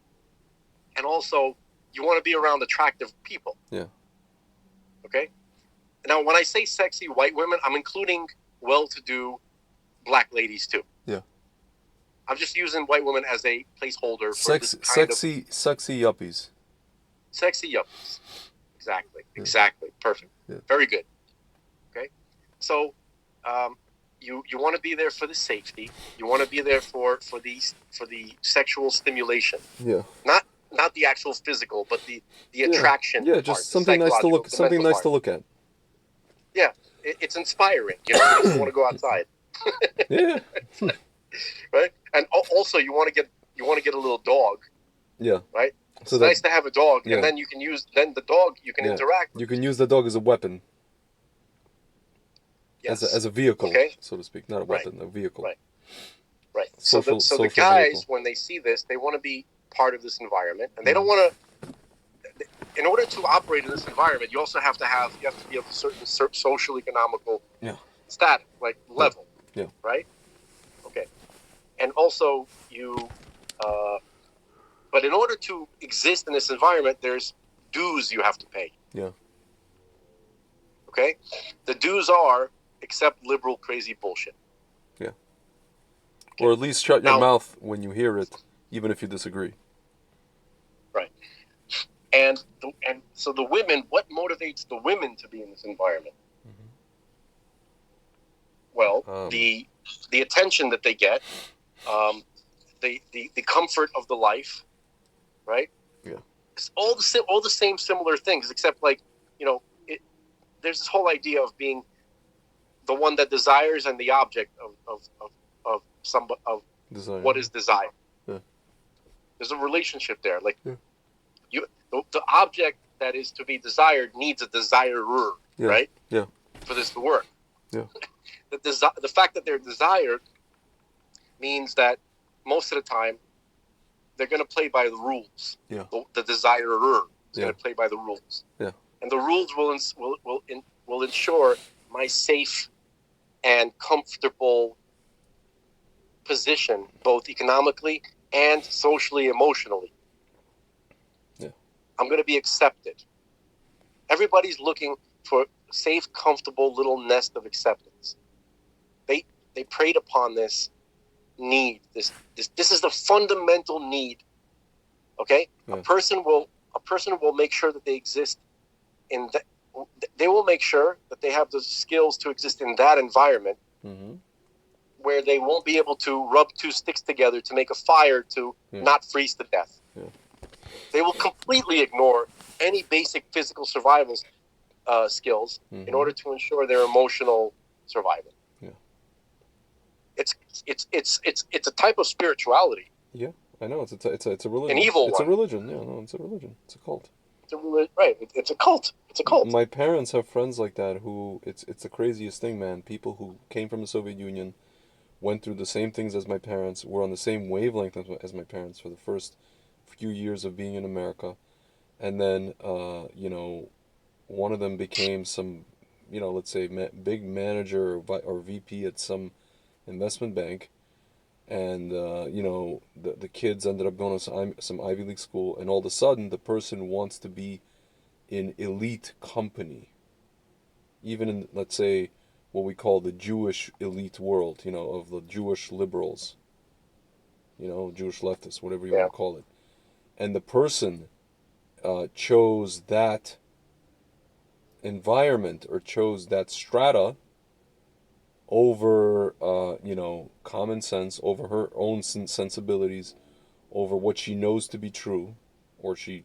also you want to be around attractive people. Yeah. Okay. Now, when I say sexy white women, I'm including well-to-do black ladies too. Yeah. I'm just using white women as a placeholder for sexy yuppies. Sexy yuppies. Exactly. Perfect. Yeah. Very good. Okay. So, you want to be there for the safety. You want to be there for the sexual stimulation. Yeah. Not the actual physical, but the attraction. Yeah, just something nice to look. Something nice to look at. Yeah, it's inspiring. You just want to go outside. Yeah. Right, and also you want to get a little dog. Yeah. Right. So it's nice to have a dog, yeah. And then you can use the dog. You can interact with. You can use the dog as a weapon. Yes. As a vehicle, okay. so to speak, not a weapon, a vehicle. Right. Right. So the social guys, vehicle. when they see this, they want to be part of this environment, and they don't want to. In order to operate in this environment, you also have to be of a certain social economical Yeah. status, like Yeah. level, Yeah. right? Okay, and also but in order to exist in this environment, there's dues you have to pay. Yeah. Okay, the dues are accept liberal crazy bullshit. Yeah. Okay. Or at least shut your Now, mouth when you hear it, even if you disagree. right, and so the women, what motivates the women to be in this environment? Well, the attention that they get, the comfort of the life, right? Yeah. It's all the same similar things, except like, there's this whole idea of being the one that desires and the object of Desire. what is desire. Yeah. There's a relationship there. Like, Yeah. the object that is to be desired needs a desirer, Yeah. right? Yeah. For this to work. Yeah. The fact that they're desired means that most of the time they're going to play by the rules. Yeah. The desirer is Yeah. going to play by the rules. Yeah. And the rules will ensure my safe and comfortable position, both economically and socially, emotionally. Yeah. I'm going to be accepted. Everybody's looking for a safe, comfortable little nest of acceptance. They preyed upon this need. This is the fundamental need. Okay, Yeah. a person will make sure that they exist in that. They will make sure that they have the skills to exist in that environment, where they won't be able to rub two sticks together to make a fire to not freeze to death. Yeah. They will completely ignore any basic physical survival skills in order to ensure their emotional survival. Yeah. It's a type of spirituality. Yeah, I know. It's a religion. An evil It's one. a religion. Yeah, no, it's a religion. It's a cult. Right. It's a cult. It's a cult. My parents have friends like that who it's the craziest thing, man. People who came from the Soviet Union, went through the same things as my parents, were on the same wavelength as my parents for the first few years of being in America, and then one of them became some, let's say big manager or VP at some investment bank, and the kids ended up going to some Ivy League school, and all of a sudden the person wants to be in elite company, even in, let's say, what we call the Jewish elite world, of the Jewish liberals, Jewish leftists, whatever you want to call it. And the person chose that environment or chose that strata over, common sense, over her own sensibilities, over what she knows to be true, or she,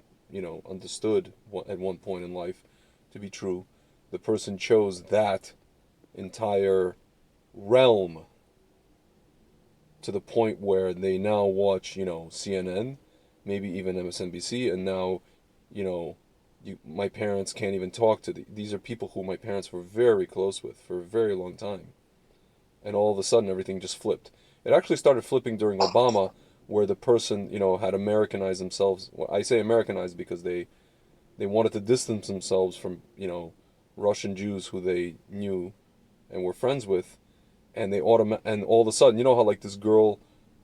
understood at one point in life to be true. The person chose that entire realm to the point where they now watch, CNN, maybe even MSNBC, and now, my parents can't even talk to these are people who my parents were very close with for a very long time. And all of a sudden, everything just flipped. It actually started flipping during Obama, where the person, had Americanized themselves. Well, I say Americanized because they wanted to distance themselves from, Russian Jews who they knew and were friends with, and and all of a sudden, how like this girl,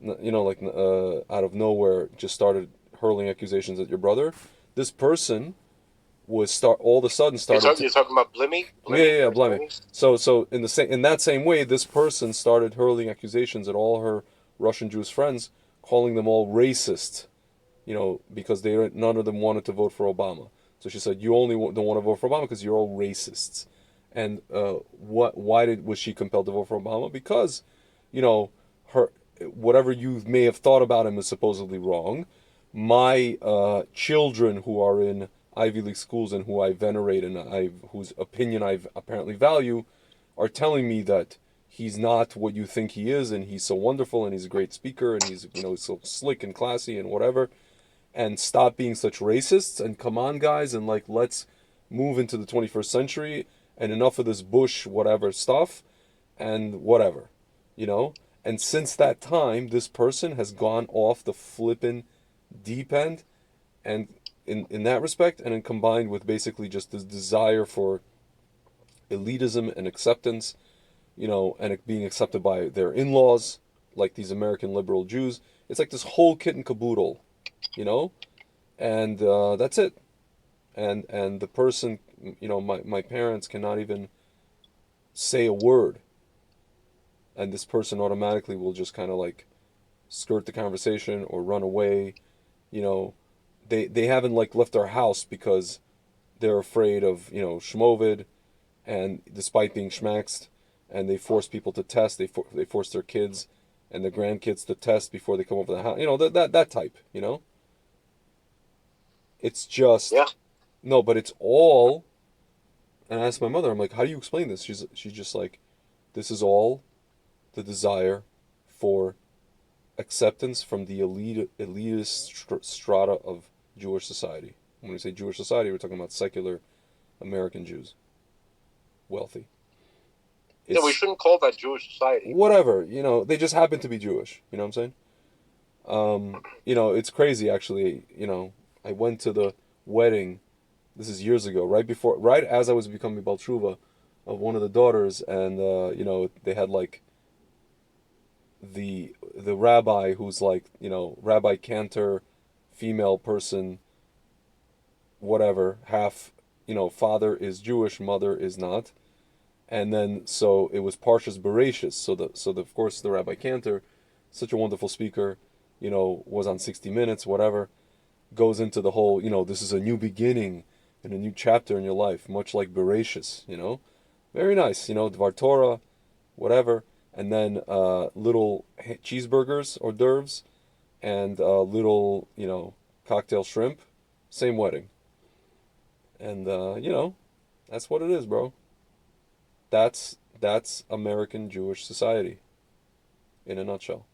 out of nowhere just started hurling accusations at your brother. This person all of a sudden started. You're talking about Blimmy? Yeah, Blimey. So in that same way, this person started hurling accusations at all her Russian Jewish friends, calling them all racist, because none of them wanted to vote for Obama. So she said, "You only don't want to vote for Obama because you're all racists." And why was she compelled to vote for Obama? Because, her whatever you may have thought about him is supposedly wrong. My children who are in Ivy League schools and who I venerate and whose opinion I apparently value, are telling me that he's not what you think he is, and he's so wonderful, and he's a great speaker, and he's so slick and classy and whatever. And stop being such racists, and come on, guys, and let's move into the 21st century, and enough of this Bush whatever stuff, and whatever, And since that time, this person has gone off the flippin' deep end, and in that respect, and then combined with basically just this desire for elitism and acceptance, and it being accepted by their in-laws, like these American liberal Jews. It's like this whole kit and caboodle, you know, and that's it. And the person, my parents cannot even say a word, and this person automatically will just kind of like skirt the conversation or run away. You know, they haven't like left their house because they're afraid of schmovid, and despite being schmaxed, and they force people to test. They force their kids and their grandkids to test before they come over the house. That type. It's just Yeah. no, but it's all. And I asked my mother, I'm like, how do you explain this? She's just like, this is all the desire for acceptance from the elitist strata of Jewish society. When we say Jewish society, we're talking about secular American Jews, wealthy. Yeah, we shouldn't call that Jewish society. Whatever, they just happen to be Jewish. You know what I'm saying? It's crazy actually. I went to the wedding. This is years ago, right as I was becoming Bal Tshuva, of one of the daughters, and they had like the rabbi who's like Rabbi Cantor, female person, whatever, half, father is Jewish, mother is not, and then so it was Parshas Bereshis. So of course the Rabbi Cantor, such a wonderful speaker, was on 60 Minutes, whatever, goes into the whole, this is a new beginning and a new chapter in your life, much like Bereshis, very nice, Dvar Torah, whatever, and then little cheeseburgers, hors d'oeuvres, and little, cocktail shrimp, same wedding. And that's what it is, bro. That's American Jewish society in a nutshell.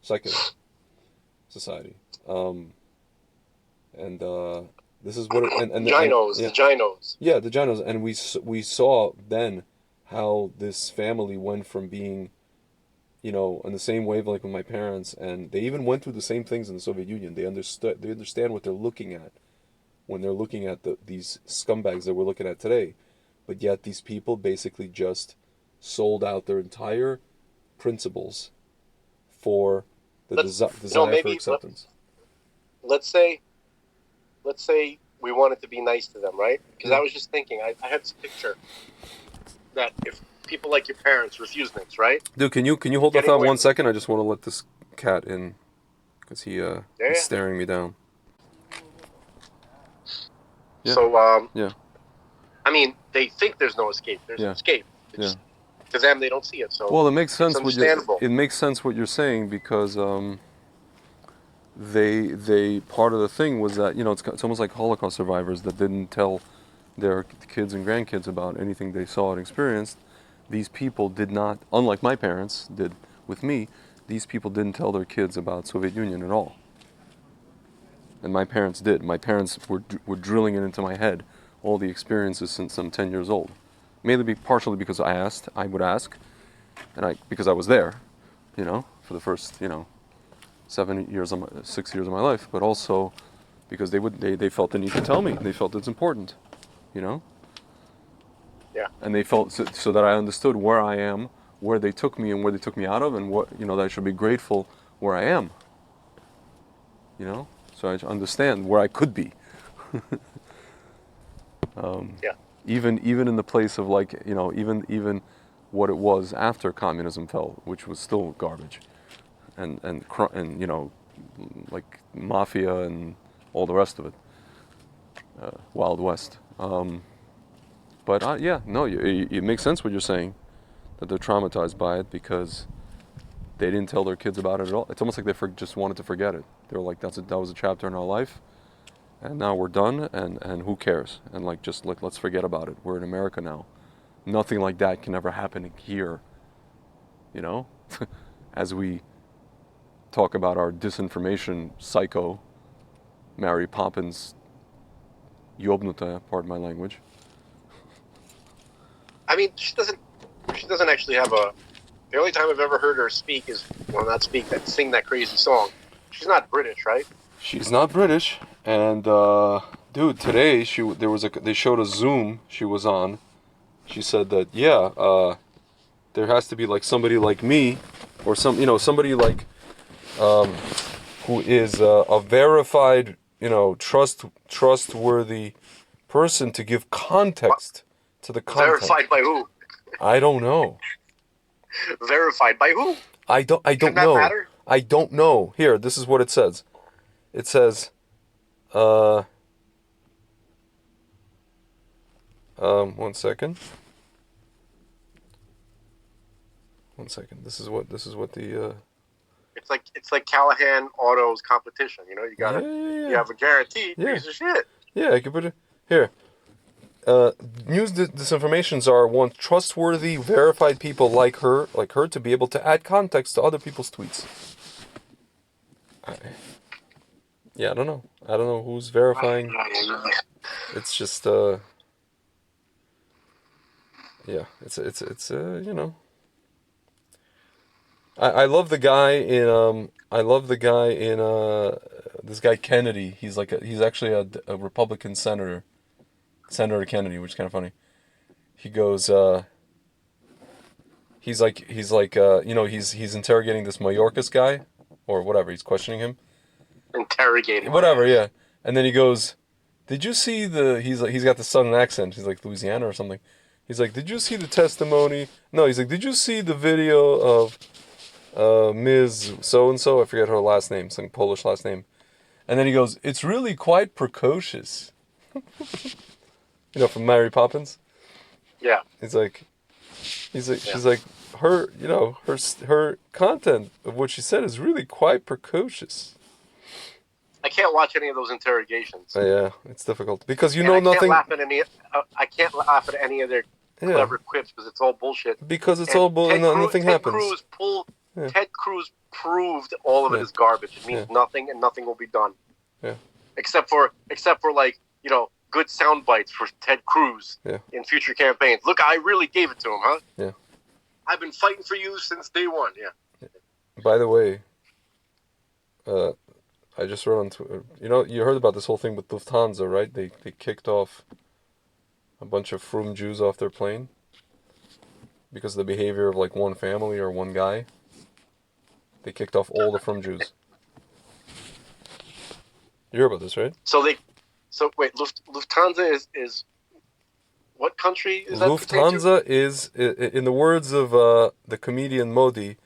Secular society. And this is what it, and Ginos, yeah. the Ginos. Yeah, the Ginos, and we saw then how this family went from being, on the same wavelength with my parents, and they even went through the same things in the Soviet Union. They understand what they're looking at when they're looking at these scumbags that we're looking at today. But yet these people basically just sold out their entire principles for the desire for acceptance. Let's say we wanted to be nice to them, right? Because I was just thinking, I had this picture that if people like your parents refuse things, right? Dude, can you hold that thought 1 second? I just want to let this cat in because he's staring me down. Yeah. So yeah. I mean, they think there's no escape. There's an escape. To them, they don't see it. So well, it makes sense. It makes sense what you're saying because they part of the thing was that it's almost like Holocaust survivors that didn't tell their kids and grandkids about anything they saw and experienced. These people did not, unlike my parents did with me. These people didn't tell their kids about Soviet Union at all. And my parents did. My parents were drilling it into my head, all the experiences since I'm 10 years old. Mainly partially because I would ask, and because I was there, for the first, 6 years of my life, but also because they felt the need to tell me. They felt it's important, Yeah. And they felt so that I understood where I am, where they took me and where they took me out of, and what, that I should be grateful where I am. So I understand where I could be. Yeah. Even in the place of like, even what it was after communism fell, which was still garbage, and like mafia and all the rest of it, Wild West. But it makes sense what you're saying, that they're traumatized by it because they didn't tell their kids about it at all. It's almost like they just wanted to forget it. They were like, that was a chapter in our life, and now we're done, and who cares? And let's forget about it. We're in America now. Nothing like that can ever happen here. As we talk about our disinformation psycho, Mary Poppins, Yobnuta, pardon my language. I mean, she doesn't actually have The only time I've ever heard her speak is, well, not speak, that sing that crazy song. She's not British, right? She's not British, and dude, today they showed a Zoom she was on. She said that there has to be like somebody like me, or somebody like who is a verified trustworthy person to give context to the content. Verified by who? I don't know. Verified by who? I don't Can that know. matter? I don't know. Here, this is what it says. It says, one second. One second. This is what the It's like Callahan Auto's competition. You know, you gotta you have a guaranteed piece of shit. Yeah, I can put it here. News disinformations are want trustworthy, verified people like her to be able to add context to other people's tweets. I don't know. I don't know who's verifying. It's just it's you know. I love the guy in this guy Kennedy. He's actually a Republican senator. Senator Kennedy, which is kind of funny. He goes, he's interrogating this Mayorkas guy, or whatever. He's questioning him. Interrogating. Whatever, yeah. And then he goes, "Did you see the?" He's got the southern accent. He's like Louisiana or something. He's like, "Did you see the testimony?" No, he's like, "Did you see the video of Ms. So and so? I forget her last name, some Polish last name." And then he goes, "It's really quite precocious." From Mary Poppins. Yeah. She's like, her content of what she said is really quite precocious. I can't watch any of those interrogations. Yeah, it's difficult because nothing. I can't laugh at any of their clever quips because it's all bullshit. Because it's all bullshit and nothing happens. Ted Cruz proved all of it is garbage. It means nothing, and nothing will be done. Yeah. Except for like good sound bites for Ted Cruz in future campaigns. Look, I really gave it to him, huh? Yeah. I've been fighting for you since day one. Yeah. By the way, I just wrote on Twitter. You heard about this whole thing with Lufthansa, right? They kicked off a bunch of Frum Jews off their plane because of the behavior of like one family or one guy. They kicked off all the Frum Jews. You heard about this, right? So wait, Lufthansa is what country is that? Lufthansa is, in the words of the comedian Modi,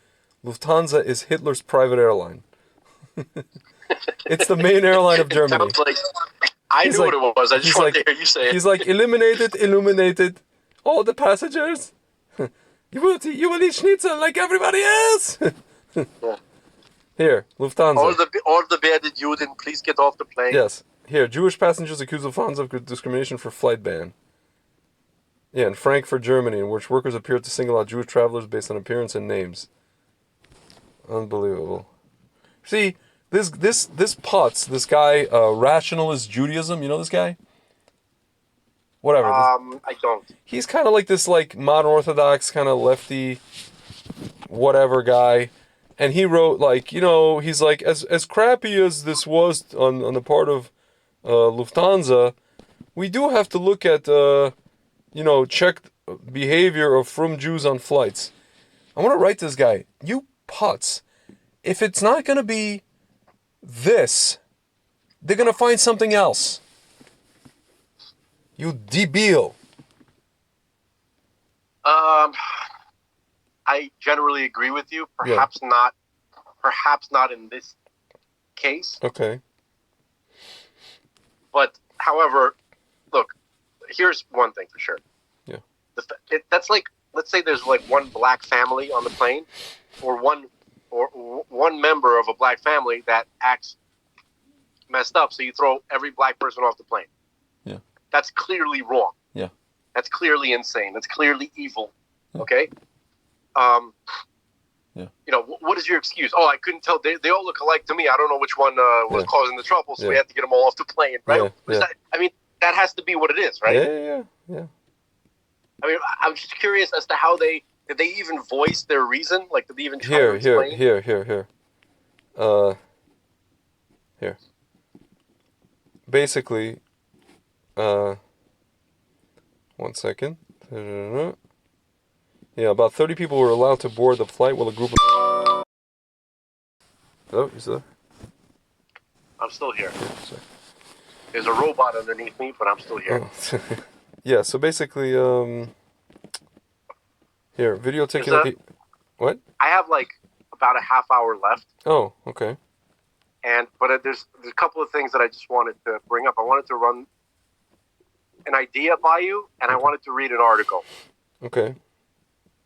Lufthansa is Hitler's private airline. It's the main airline of Germany. Sounds like I knew what it was. I just wanted to hear you say it. He's like, illuminated, all the passengers. You will eat schnitzel like everybody else. Here, Lufthansa. All the bearded Juden, please get off the plane. Yes. Here, Jewish passengers accuse Lufthansa of discrimination for flight ban. Yeah, in Frankfurt, Germany, in which workers appeared to single out Jewish travelers based on appearance and names. Unbelievable. See, this Putz, this guy, Rationalist Judaism, you know this guy? Whatever. I don't. He's kind of like this, like, modern Orthodox, kind of lefty, whatever guy. And he wrote, like, he's like, as crappy as this was on the part of Lufthansa, we do have to look at, check behavior of Frum Jews on flights. I want to write this guy, you putz, if it's not going to be this, they're going to find something else. You debil. I generally agree with you. Perhaps not in this case. Okay. But, however, look, here's one thing for sure. Yeah. That's like, let's say there's like one black family on the plane, or one member of a black family that acts messed up, so you throw every black person off the plane. Yeah. That's clearly wrong. Yeah. That's clearly insane. That's clearly evil. Yeah. Okay? What is your excuse? Oh, I couldn't tell. They all look alike to me. I don't know which one was causing the trouble, so we had to get them all off the plane, right? Yeah. That has to be what it is, right? Yeah. I mean, I'm just curious as to how they Did they even voice their reason? Like, did they even try to Here, here, explain? here, here, here. Uh, here. Basically, uh, 1 second. Yeah, about 30 people were allowed to board the flight while a group of... Oh, you still there? I'm still here. Yeah, sorry. There's a robot underneath me, but I'm still here. Oh. Yeah, so basically, here, video taken at the... What? I have like about a half hour left. Oh, okay. But there's a couple of things that I just wanted to bring up. I wanted to run an idea by you, and I wanted to read an article. Okay.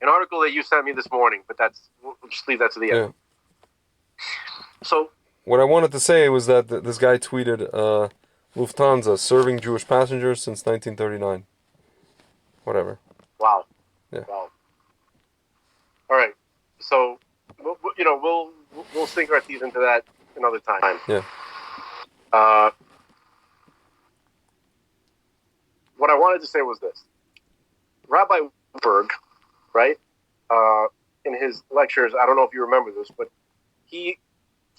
An article that you sent me this morning, but we'll just leave that to the end. Yeah. So what I wanted to say was that this guy tweeted, Lufthansa serving Jewish passengers since 1939. Whatever. Wow. Yeah. Wow. All right. So we'll sink our teeth into that another time. Yeah. What I wanted to say was this. Rabbi Berg, right? In his lectures, I don't know if you remember this, but he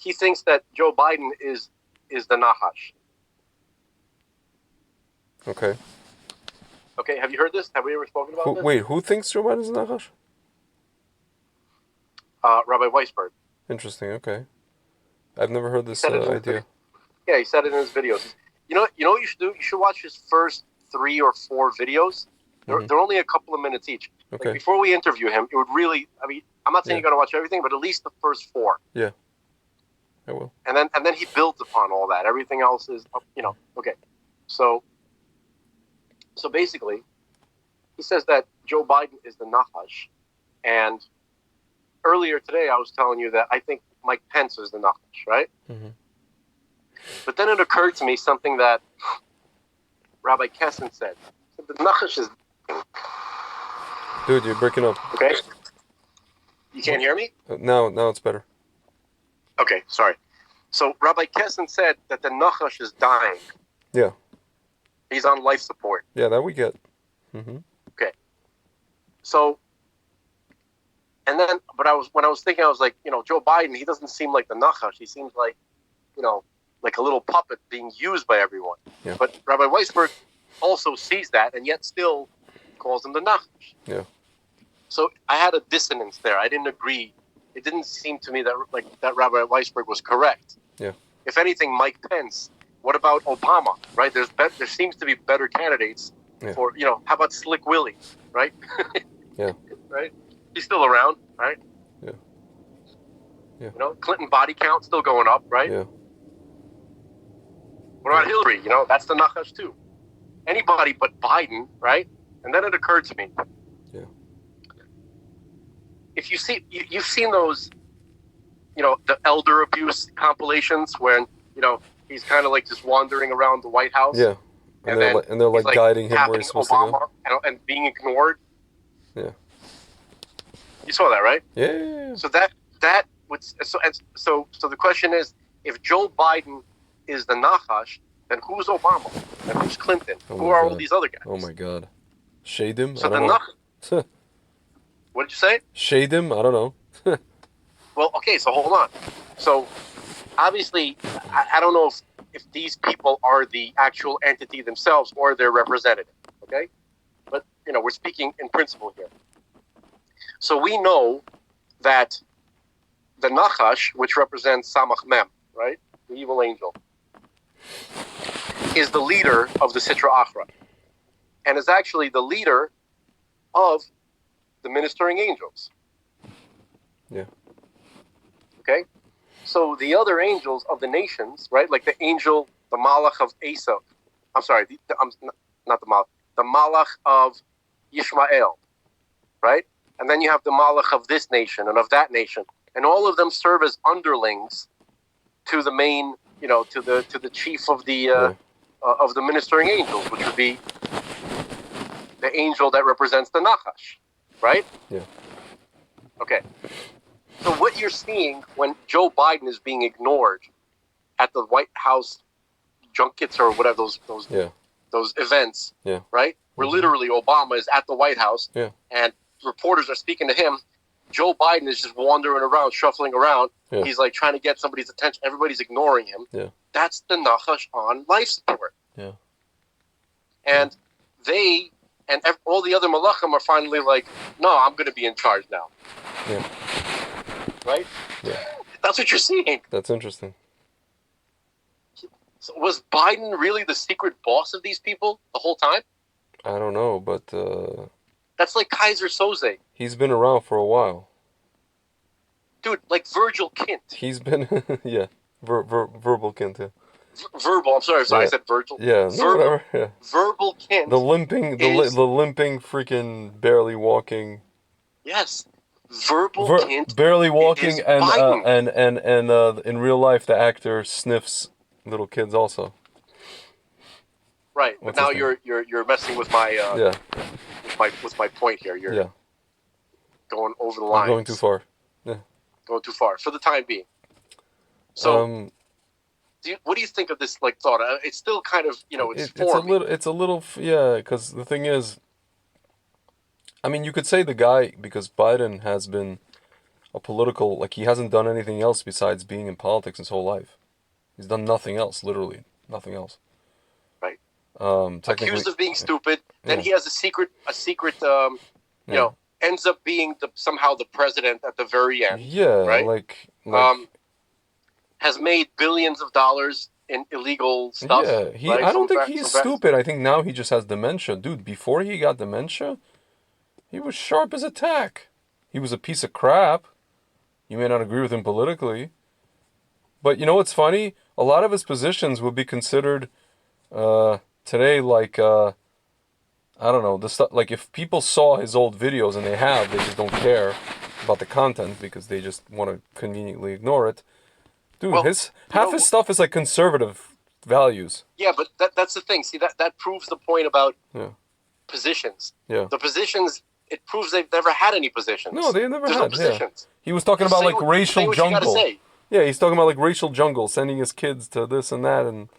thinks that Joe Biden is the Nahash. Okay. Okay, have you heard this? Have we ever spoken about this? Wait, who thinks Joe Biden is Nachash? Rabbi Weisberg. Interesting, okay. I've never heard this idea. Yeah, he said it in his videos. You know what you should do? You should watch his first 3 or 4 videos. They're only a couple of minutes each. Okay. Like, before we interview him, it would really... I mean, I'm not saying you're going to watch everything, but at least the first 4. Yeah, I will. And then he builds upon all that. Everything else is, okay. So basically, he says that Joe Biden is the Nahash. And earlier today, I was telling you that I think Mike Pence is the Nahash, right? Mm-hmm. But then it occurred to me something that Rabbi Kessin said. The Nachash is... Dude, you're breaking up. Okay? You can't hear me? Now it's better. Okay, sorry. So Rabbi Kessin said that the Nachash is dying. Yeah. He's on life support. Yeah, that we get. Mm-hmm. Okay. So, and then, when I was thinking, I was like, Joe Biden, he doesn't seem like the Nachash. He seems like, like a little puppet being used by everyone. Yeah. But Rabbi Weisberg also sees that, and yet still calls him the Nachash. Yeah. So I had a dissonance there. I didn't agree. It didn't seem to me that Rabbi Weisberg was correct. Yeah. If anything, Mike Pence. What about Obama? Right? There seems to be better candidates for how about Slick Willie? Right? Yeah. Right? He's still around, right? Yeah. Yeah. Clinton body count still going up, right? Yeah. What about Hillary? That's the Nachash too. Anybody but Biden, right? And then it occurred to me. Yeah. If you've seen those, the elder abuse compilations where, he's kind of like just wandering around the White House. Yeah. And they're like guiding him where he's supposed to go. And being ignored. Yeah. You saw that, right? Yeah. So that would so the question is, if Joe Biden is the Nachash, then who's Obama? And who's Clinton? Who are all these other guys? Oh my God. Shade him? So I don't know. What did you say? Shade him? I don't know. Well, okay, so hold on. So obviously, I don't know if these people are the actual entity themselves or their representative, okay? But, we're speaking in principle here. So we know that the Nachash, which represents Samach Mem, right? The evil angel, is the leader of the Sitra Achra. And is actually the leader of the ministering angels. Yeah. Okay? So the other angels of the nations, right? Like the Malach of Esav. I'm sorry, not the Malach. The Malach of Yishmael, right? And then you have the Malach of this nation and of that nation. And all of them serve as underlings to the main, to the chief of the ministering angels, which would be the angel that represents the Nachash, right? Yeah. Okay. So what you're seeing when Joe Biden is being ignored at the White House junkets or whatever those events, right? Where literally Obama is at the White House, and reporters are speaking to him, Joe Biden is just wandering around, shuffling around. Yeah. He's like trying to get somebody's attention. Everybody's ignoring him. Yeah. That's the nachash on life support. Yeah. And they and all the other malachim are finally like, no, I'm going to be in charge now. Yeah. Right? Yeah. That's what you're seeing. That's interesting. So was Biden really the secret boss of these people the whole time? I don't know, but That's like Kaiser Soze. he's been around for a while. Dude, like Virgil Kint. He's been, yeah, verbal Kint, yeah. Verbal, I'm sorry, Yeah. I said Virgil. Yeah, no, whatever, yeah. Verbal Kint. The limping, the limping, freaking, barely walking. Yes. Verbal Kint. Barely walking, is and Biden. in real life, the actor sniffs little kids also. Right, but What's now his name? you're messing with my Yeah, with my point here. You're yeah. going over the I'm line. going too far. Going too far for the time being. So, what do you think of this like thought? It's still kind of it's forming. It's a little, yeah. Because the thing is, I mean, you could say the guy, because Biden has been a political, like, he hasn't done anything else besides being in politics his whole life. He's done nothing else, literally nothing else. Right. Technically, Accused of being stupid. Then yeah. he has a secret. Ends up being somehow the president at the very end. Yeah, right. like Has made billions of dollars in illegal stuff. Yeah, right? I don't think he's stupid. I think now he just has dementia. Dude, before he got dementia, he was sharp as a tack. He was a piece of crap. You may not agree with him politically. But you know what's funny? A lot of his positions would be considered today like, I don't know, the stuff, like if people saw his old videos, and they just don't care about the content because they just want to conveniently ignore it. Dude, half his stuff is like conservative values. Yeah, but that's the thing. See, that proves the point about positions. Yeah. The positions, it proves they've never had any positions. No, they never There's had. no positions. Yeah. He was talking about like racial jungle. Say. Yeah, he's talking about like racial jungle, sending his kids to this and that, and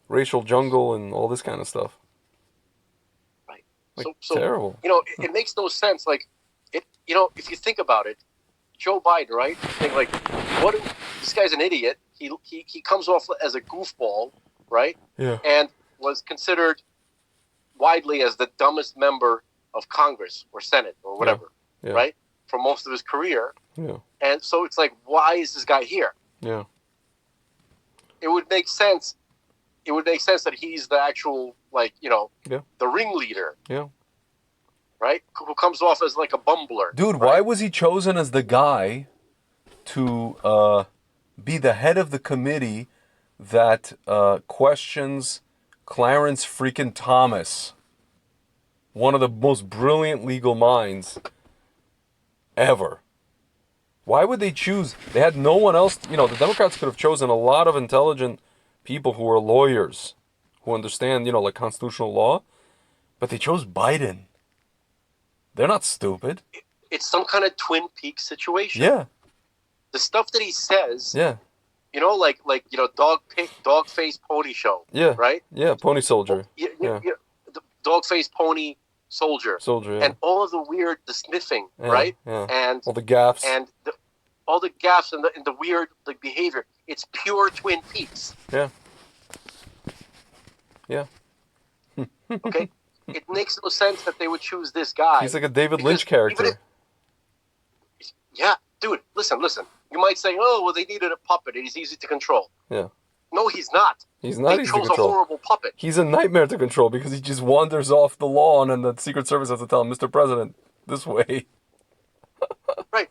racial jungle and all this kind of stuff. Right. Like, so terrible. It makes no sense. Like, if you think about it, Joe Biden, right? Think like, this guy's an idiot. He comes off as a goofball, right? Yeah. And was considered widely as the dumbest member of Congress or Senate or whatever, right? For most of his career. Yeah. And so it's like, why is this guy here? Yeah. It would make sense. It would make sense that he's the actual, the ringleader. Yeah. Right? Who comes off as like a bumbler. Dude, right? why was he chosen as the guy to be the head of the committee that questions Clarence freaking Thomas, one of the most brilliant legal minds ever? Why would they choose? They had no one else. The Democrats could have chosen a lot of intelligent people who are lawyers, who understand, like constitutional law, but they chose Biden. They're not stupid. It's some kind of Twin Peaks situation. Yeah. The stuff that he says. Yeah. Dog face pony show. Yeah. Right? Yeah, pony soldier. The dog face pony soldier. Soldier, yeah. And all of the sniffing, right? Yeah. And all the gaffes. And all the gaffes and the weird behavior. It's pure Twin Peaks. Yeah. Yeah. Okay? It makes no sense that they would choose this guy. He's like a David Lynch character. Dude, listen. You might say, oh, well, they needed a puppet. He's easy to control. Yeah. No, he's not. He's not easy to control. They chose a horrible puppet. He's a nightmare to control because he just wanders off the lawn and the Secret Service has to tell him, Mr. President, this way. Right.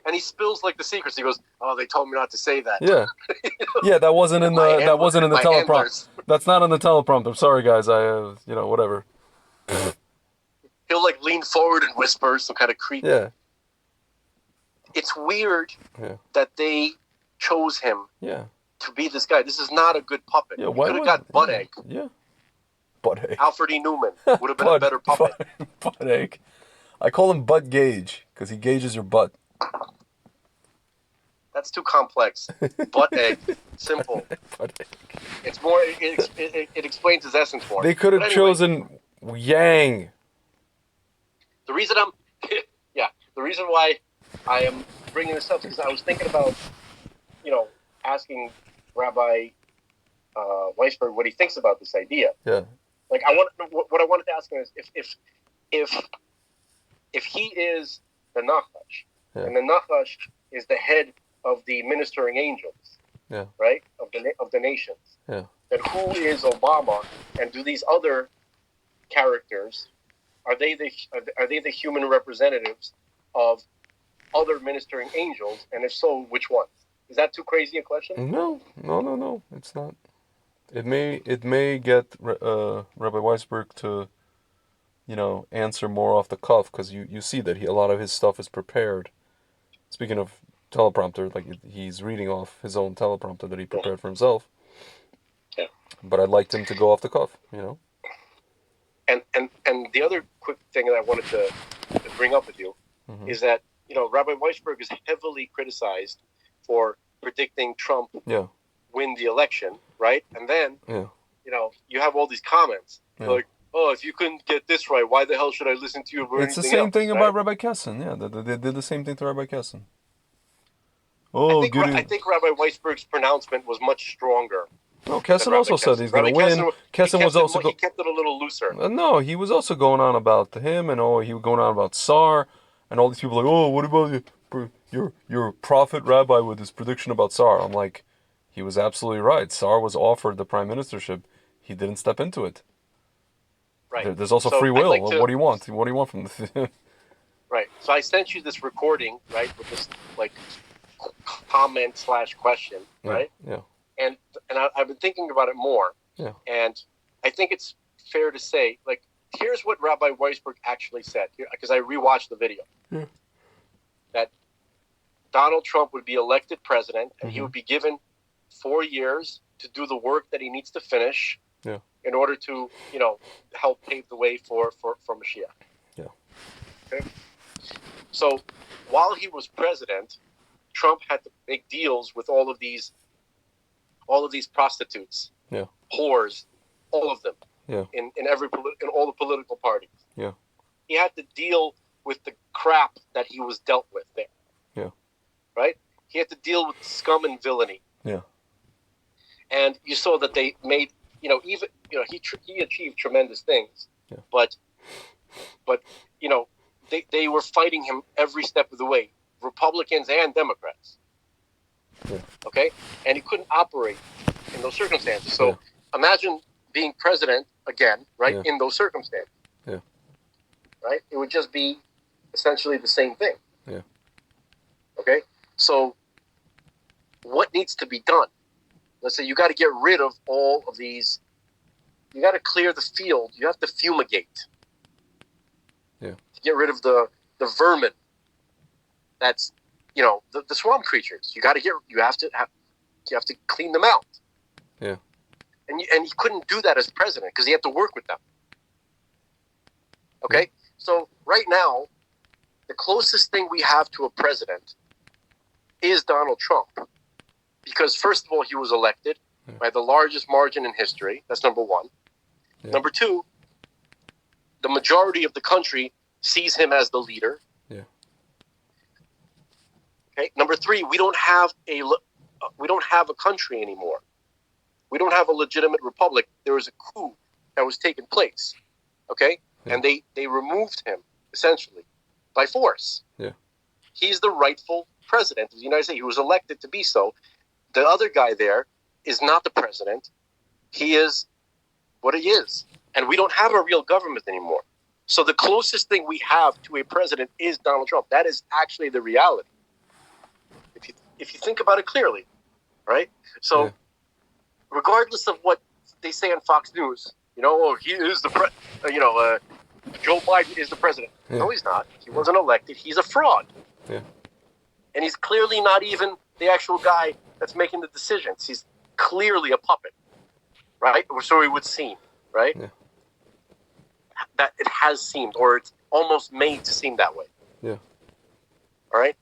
And he spills like the secrets. He goes, oh, they told me not to say that. Yeah. Yeah, that wasn't in the teleprompter. That's not in the teleprompter. Sorry, guys. Whatever. He'll lean forward and whisper some kind of creep. Yeah. It's weird that they chose him to be this guy. This is not a good puppet. Yeah, could have got Butt Egg. Yeah. Butt Egg. Alfred E. Newman would have been a better puppet. Butt Egg. I call him Butt Gauge because he gauges your butt. That's too complex. Butt Egg. Simple. Butt Egg. It's more. It explains his essence more. They could have chosen Yang. The reason the reason why I am bringing this up is because I was thinking about, asking Rabbi Weisberg what he thinks about this idea. Yeah. Like, what I wanted to ask him is if he is the Nachash, and the Nachash is the head of the ministering angels, right, of the nations, then who is Obama, and do these other characters, are they the human representatives of other ministering angels, and if so, which ones? Is that too crazy a question? No, it's not. It may get Rabbi Weisberg to, answer more off the cuff, because you see that a lot of his stuff is prepared. Speaking of teleprompter, like he's reading off his own teleprompter that he prepared for himself. Yeah. But I'd like him to go off the cuff, And the other quick thing that I wanted to bring up with you is that Rabbi Weisberg is heavily criticized for predicting Trump win the election, right? And then you have all these comments like, "Oh, if you couldn't get this right, why the hell should I listen to you about It's the anything same else?" thing right? about Rabbi Kessin. Yeah, they did the same thing to Rabbi Kessin. I think Rabbi Weisberg's pronouncement was much stronger. No, Kessin also said he's going to win. Kessin was also he kept it a little looser. No, he was also going on about him, and he was going on about Tsar, and all these people like, "Oh, what about your prophet rabbi with his prediction about Tsar?" I'm like, he was absolutely right. Tsar was offered the prime ministership. He didn't step into it. Right. There's also free will. What do you want? What do you want from this? Right. So I sent you this recording, right, with this like comment/question, right? Yeah. And I've been thinking about it more. Yeah. And I think it's fair to say, like, here's what Rabbi Weisberg actually said, because I rewatched the video. Yeah. That Donald Trump would be elected president, and he would be given 4 years to do the work that he needs to finish in order to, help pave the way for Mashiach. Yeah. Okay. So while he was president, Trump had to make deals with all of these prostitutes, whores, all of them, in all the political parties. Yeah. He had to deal with the crap that he was dealt with there. Yeah. Right? He had to deal with scum and villainy. Yeah. And you saw that they made, he achieved tremendous things. Yeah. But they were fighting him every step of the way, Republicans and Democrats. Yeah. Okay? And he couldn't operate in those circumstances. So imagine being president again, right, in those circumstances. Yeah. Right? It would just be essentially the same thing. Yeah. Okay? So what needs to be done? Let's say you got to get rid of all of these. You got to clear the field. You have to fumigate. Yeah. To get rid of the vermin. That's, the swamp creatures. You have to clean them out. Yeah. And he couldn't do that as president because he had to work with them. Okay? Yeah. So right now, the closest thing we have to a president is Donald Trump. Because first of all, he was elected by the largest margin in history. That's number one. Yeah. Number two, the majority of the country sees him as the leader. Yeah. Okay. Number three, we don't have a country anymore. We don't have a legitimate republic. There was a coup that was taking place. Okay. Yeah. And they removed him essentially by force. Yeah. He's the rightful president of the United States. He was elected to be so. The other guy there is not the president. He is what he is. And we don't have a real government anymore. So the closest thing we have to a president is Donald Trump. That is actually the reality. If you think about it clearly, right? So regardless of what they say on Fox News, he is the Joe Biden is the president. Yeah. No, he's not. He wasn't elected. He's a fraud. Yeah. And he's clearly not even the actual guy that's making the decisions. He's clearly a puppet, right? Or so it would seem, right? Yeah. That it has seemed, or it's almost made to seem that way. Yeah. All right.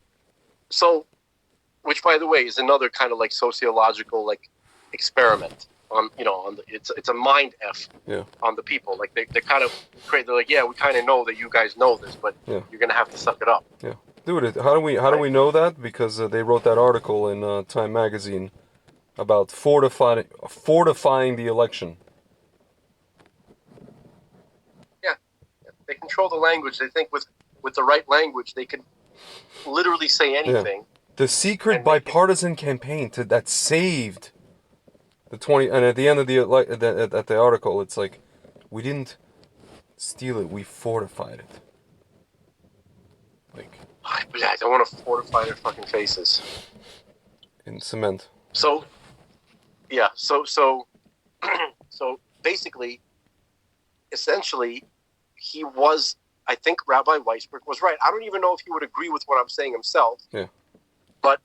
So, which by the way is another kind of like sociological experiment on it's a mind f on the people. Like they kind of create. They're like, yeah, we kind of know that you guys know this, but you're gonna have to suck it up. Yeah. Dude, how do we know that? Because they wrote that article in Time magazine about fortifying the election. Yeah, they control the language. They think with the right language, they can literally say Yeah. anything The secret and make it. bipartisan campaign that saved the 20, and at the end of at the article, it's like, we didn't steal it, we fortified it. Like, I don't want to fortify their fucking faces. in cement. So, yeah. So so basically, essentially, he was. I think Rabbi Weisberg was right. I don't even know if he would agree with what I'm saying himself. Yeah. But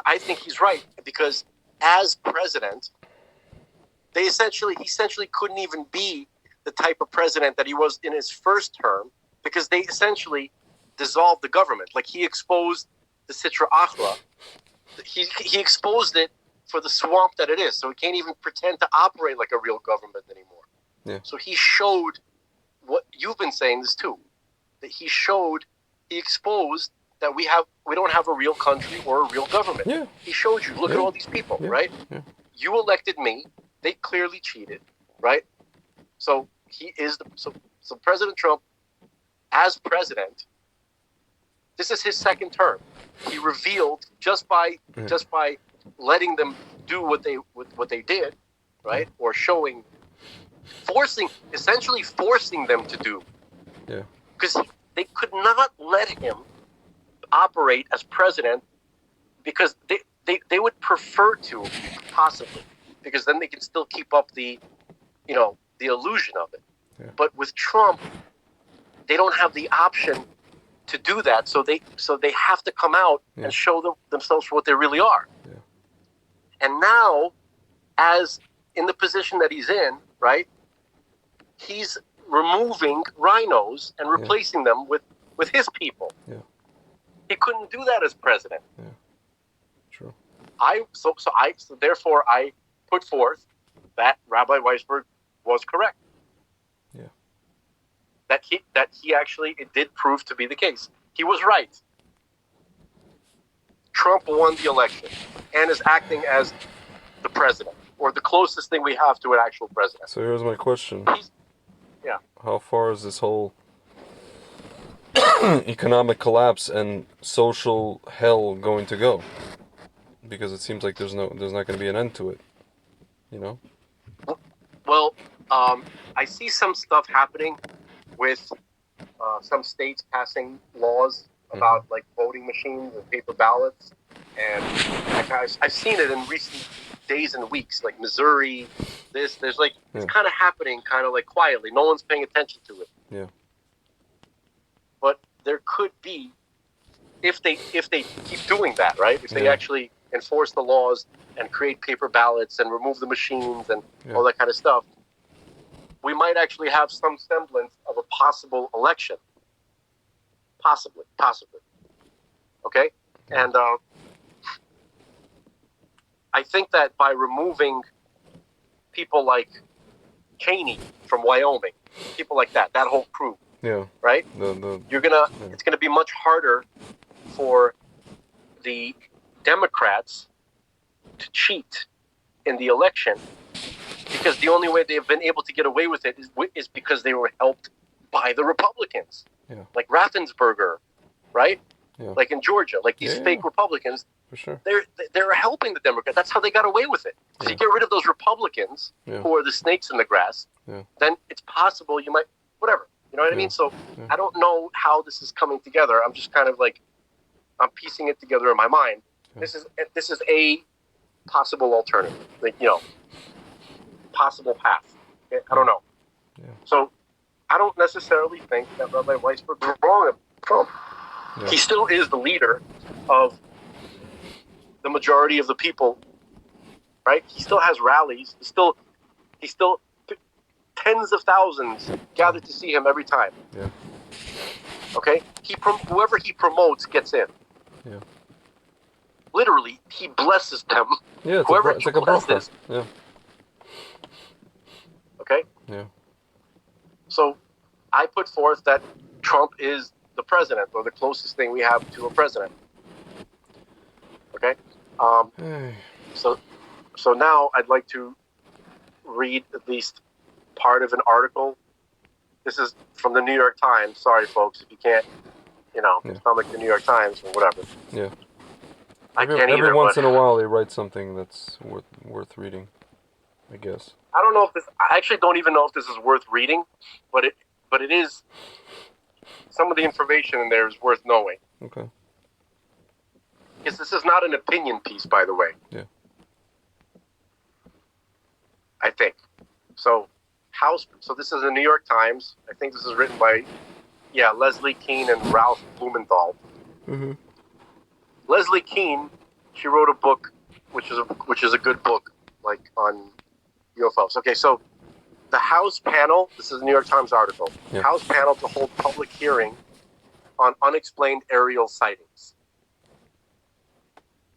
I think he's right because as president, he essentially couldn't even be the type of president that he was in his first term because they essentially dissolved the government. Like he exposed the Sitra Achra. He exposed it for the swamp that it is. So he can't even pretend to operate like a real government anymore. Yeah. So he showed what you've been saying this too. That he exposed that we don't have a real country or a real government. Yeah. He showed you, look at all these people, right? Yeah. You elected me. They clearly cheated, right? So so President Trump, as president, this is his second term. He revealed just by letting them do what they did, right? Or essentially forcing them to do. Yeah. Because they could not let him operate as president because they would prefer to, possibly, because then they can still keep up the illusion of it. Yeah. But with Trump, they don't have the option to do that, so they have to come out and show themselves for what they really are. Yeah. And now, as in the position that he's in, right, he's removing rhinos and replacing them with his people. Yeah. He couldn't do that as president. Yeah. True. So therefore I put forth that Rabbi Weisberg was correct. Yeah. That he actually, it did prove to be the case. He was right. Trump won the election and is acting as the president, or the closest thing we have to an actual president. So here's my question. Yeah. How far is this whole economic collapse and social hell going to go? Because it seems like there's not going to be an end to it. You know? Well, I see some stuff happening with some states passing laws about like voting machines and paper ballots, and I've seen it in recent days and weeks, like Missouri. It's kind of happening, kind of like quietly. No one's paying attention to it. Yeah. But there could be, if they keep doing that, right? If they actually enforce the laws and create paper ballots and remove the machines and all that kind of stuff, we might actually have some semblance of a possible election. Possibly. Okay? And I think that by removing people like Cheney from Wyoming, people like that whole crew, right? It's gonna be much harder for the Democrats to cheat in the election, because the only way they've been able to get away with it is because they were helped by the Republicans, like Raffensperger, right? Yeah. Like in Georgia, like these fake Republicans. For sure. They're helping the Democrats. That's how they got away with it. If you get rid of those Republicans who are the snakes in the grass, then it's possible you might, whatever. You know what I mean? So I don't know how this is coming together. I'm just kind of like, I'm piecing it together in my mind. This is a possible alternative, like, possible path. Okay? I don't know. Yeah. So I don't necessarily think that Rabbi Weisberg was wrong about Trump. Yeah. He still is the leader of the majority of the people, right? He still has rallies. He still tens of thousands gather to see him every time. Yeah. Okay? Whoever he promotes gets in. Yeah. Literally, he blesses them. Yeah, it's like a bracha. Yeah. Okay? Yeah. So I put forth that Trump is the president, or the closest thing we have to a president. Okay? So now I'd like to read at least part of an article. This is from the New York Times. Sorry, folks, if you can't, stomach the New York Times or whatever. Yeah. I can't either. Every once in a while, they write something that's worth reading, I guess. I don't know if this. I actually don't even know if this is worth reading, but it is. Some of the information in there is worth knowing. Okay. Because this is not an opinion piece, by the way. Yeah. I think. So this is the New York Times. I think this is written by, Leslie Kean and Ralph Blumenthal. Mm-hmm. Leslie Kean, she wrote a book, which is a good book, like on UFOs. Okay, so the House panel, this is a New York Times article, House panel to hold public hearing on unexplained aerial sightings.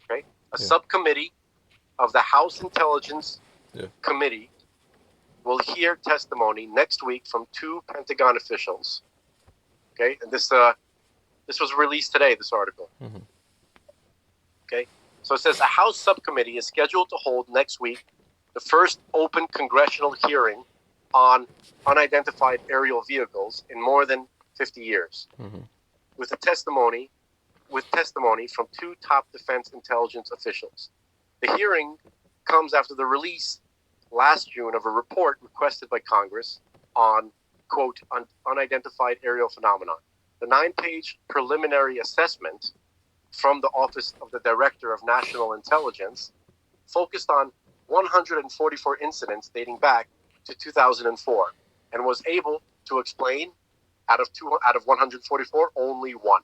Okay, a subcommittee of the House Intelligence Committee will hear testimony next week from 2 Pentagon officials. Okay, and this was released today, this article. Mm-hmm. Okay, so it says a House subcommittee is scheduled to hold next week the first open congressional hearing on unidentified aerial vehicles in more than 50 years, with testimony from 2 top defense intelligence officials. The hearing comes after the release last June of a report requested by Congress on, quote, unidentified aerial phenomenon. The 9-page preliminary assessment from the Office of the Director of National Intelligence focused on 144 incidents dating back to 2004 and was able to explain out of 144 only 1.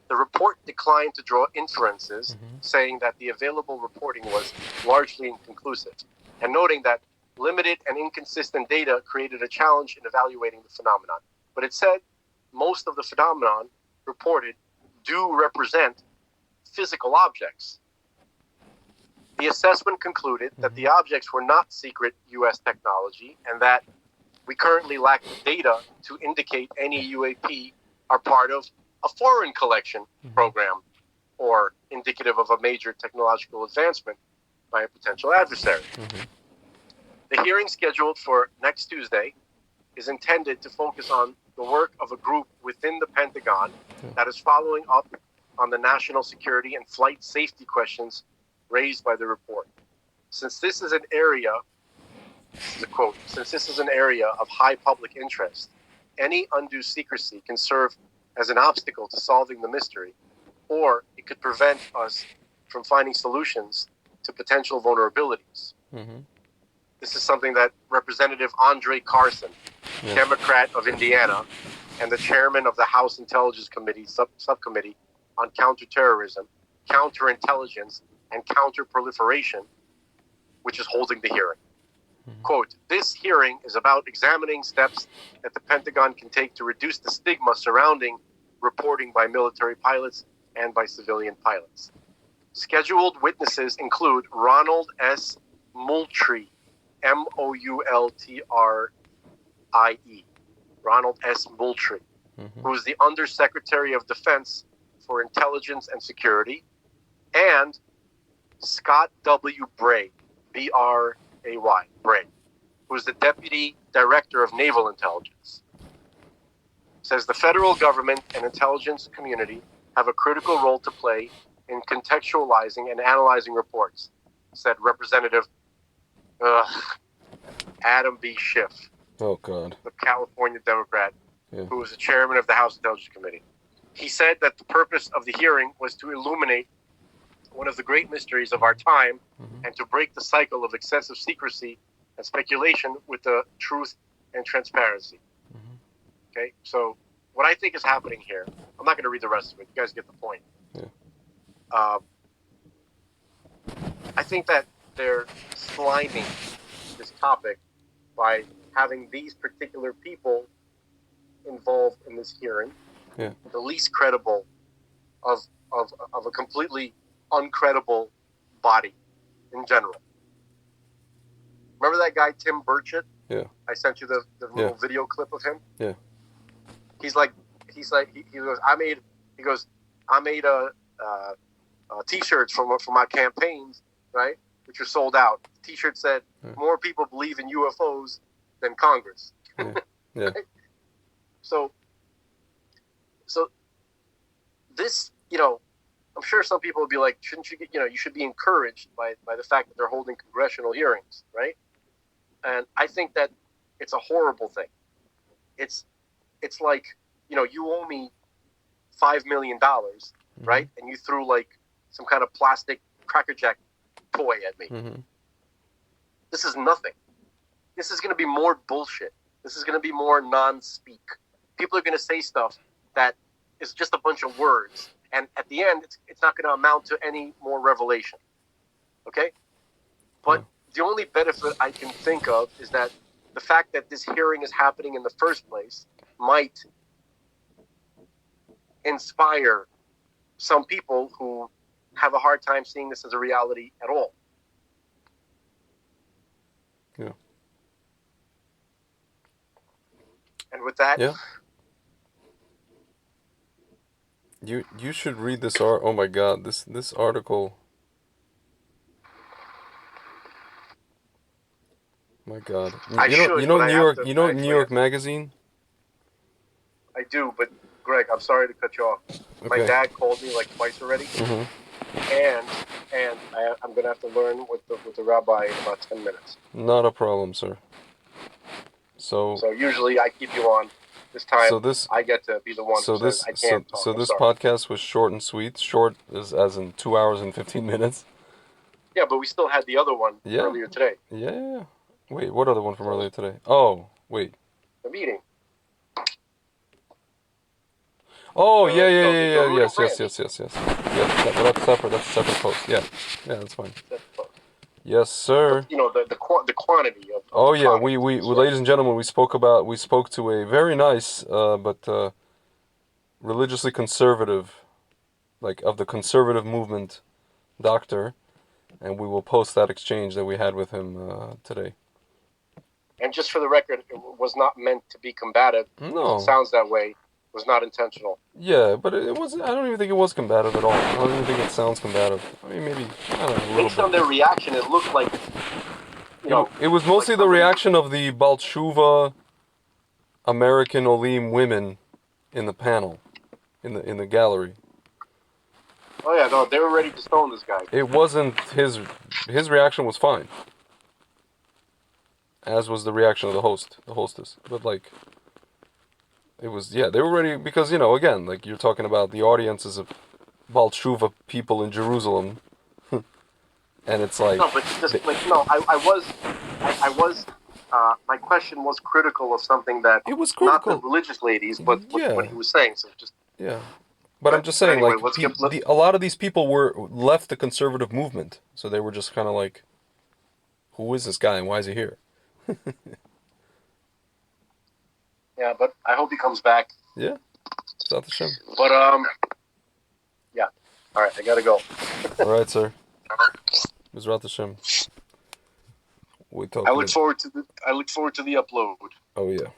The report declined to draw inferences, saying that the available reporting was largely inconclusive, and noting that limited and inconsistent data created a challenge in evaluating the phenomenon. But it said most of the phenomenon reported do represent physical objects. The assessment concluded that the objects were not secret U.S. technology and that we currently lack data to indicate any UAP are part of a foreign collection program or indicative of a major technological advancement by a potential adversary. The hearing scheduled for next Tuesday is intended to focus on the work of a group within the Pentagon that is following up on the national security and flight safety questions raised by the report. Since this is an area, this is a quote, since this is an area of high public interest, any undue secrecy can serve as an obstacle to solving the mystery, or it could prevent us from finding solutions to potential vulnerabilities. This is something that Representative Andre Carson, Democrat of Indiana, and the chairman of the House Intelligence Committee subcommittee on counterterrorism, counterintelligence, and counterproliferation, which is holding the hearing. Quote, this hearing is about examining steps that the Pentagon can take to reduce the stigma surrounding reporting by military pilots and by civilian pilots. Scheduled witnesses include Ronald S. Moultrie, Moultrie, Ronald S. Moultrie, who is the Undersecretary of Defense for Intelligence and Security, and Scott W. Bray, B-R-A-Y, Bray, who is the Deputy Director of Naval Intelligence. Says the federal government and intelligence community have a critical role to play in contextualizing and analyzing reports, said Representative Adam B. Schiff, oh God, the California Democrat, who was the chairman of the House Intelligence Committee. He said that the purpose of the hearing was to illuminate one of the great mysteries of our time and to break the cycle of excessive secrecy and speculation with the truth and transparency. Okay, so what I think is happening here, I'm not going to read the rest of it. You guys get the point. I think that they're sliming this topic by having these particular people involved in this hearing, the least credible of a completely uncredible body in general. Remember that guy Tim Burchett? Yeah. I sent you the little video clip of him. Yeah. He's like he's like, he goes, I made T-shirts for my campaigns, right, which are sold out. The T-shirt said, "More people believe in UFOs than Congress." Yeah. Yeah. Right? So this, I'm sure some people would be like, shouldn't you get, you should be encouraged by the fact that they're holding congressional hearings, right? And I think that it's a horrible thing. It's like, you owe me $5 million, right? And you threw like some kind of plastic Cracker Jack toy at me. Mm-hmm. This is nothing. This is going to be more bullshit. This is going to be more non-speak. People are going to say stuff that is just a bunch of words. And at the end, it's not going to amount to any more revelation. Okay? But the only benefit I can think of is that the fact that this hearing is happening in the first place might inspire some people who have a hard time seeing this as a reality at all. Yeah. And with that, yeah. You should read this oh my God, this article. My God. You know New York Magazine? I do, but Greg, I'm sorry to cut you off. Okay. My dad called me like twice already. Mm-hmm. And I'm going to have to learn with the rabbi in about 10 minutes. Not a problem, sir. So usually I keep you on. This time I get to be the one who says I can't talk. So this podcast was short and sweet. Short as in 2 hours and 15 minutes. Yeah, but we still had the other one earlier today. Yeah. Wait, what other one from earlier today? Oh, wait. The meeting. Oh, yes. Yeah, that's separate. That's a separate post. Yeah, that's fine. Yes, sir. But, the quantity of. Oh yeah, we ladies and gentlemen, we spoke to a very nice, but religiously conservative, like of the conservative movement, doctor, and we will post that exchange that we had with him today. And just for the record, it was not meant to be combative. No. It sounds that way. It was not intentional. Yeah, but it wasn't. I don't even think it was combative at all. I don't even think it sounds combative. I mean, maybe, I don't know, a little Based on their reaction, it looked like, It was mostly like the reaction of the Balshuva American Olim women in the panel, in the gallery. Oh yeah, no, they were ready to stone this guy. It wasn't his reaction was fine. As was the reaction of the hostess. But like, it was, they were ready because, again, like you're talking about the audiences of Balshuva people in Jerusalem. And it's like... No, but just I was, my question was critical of something that... It was critical. Not the religious ladies, but what he was saying, so just... Yeah. But I'm just saying, anyway, a lot of these people left the conservative movement, so they were just kind of like, who is this guy and why is he here? Yeah, but I hope he comes back. Yeah, it's not the shame. But yeah. All right, I gotta go. All right, sir. Mizrat Hashem. I look forward to the upload. Oh yeah.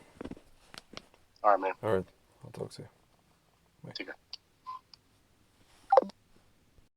All right, man. All right, I'll talk to you. Take care.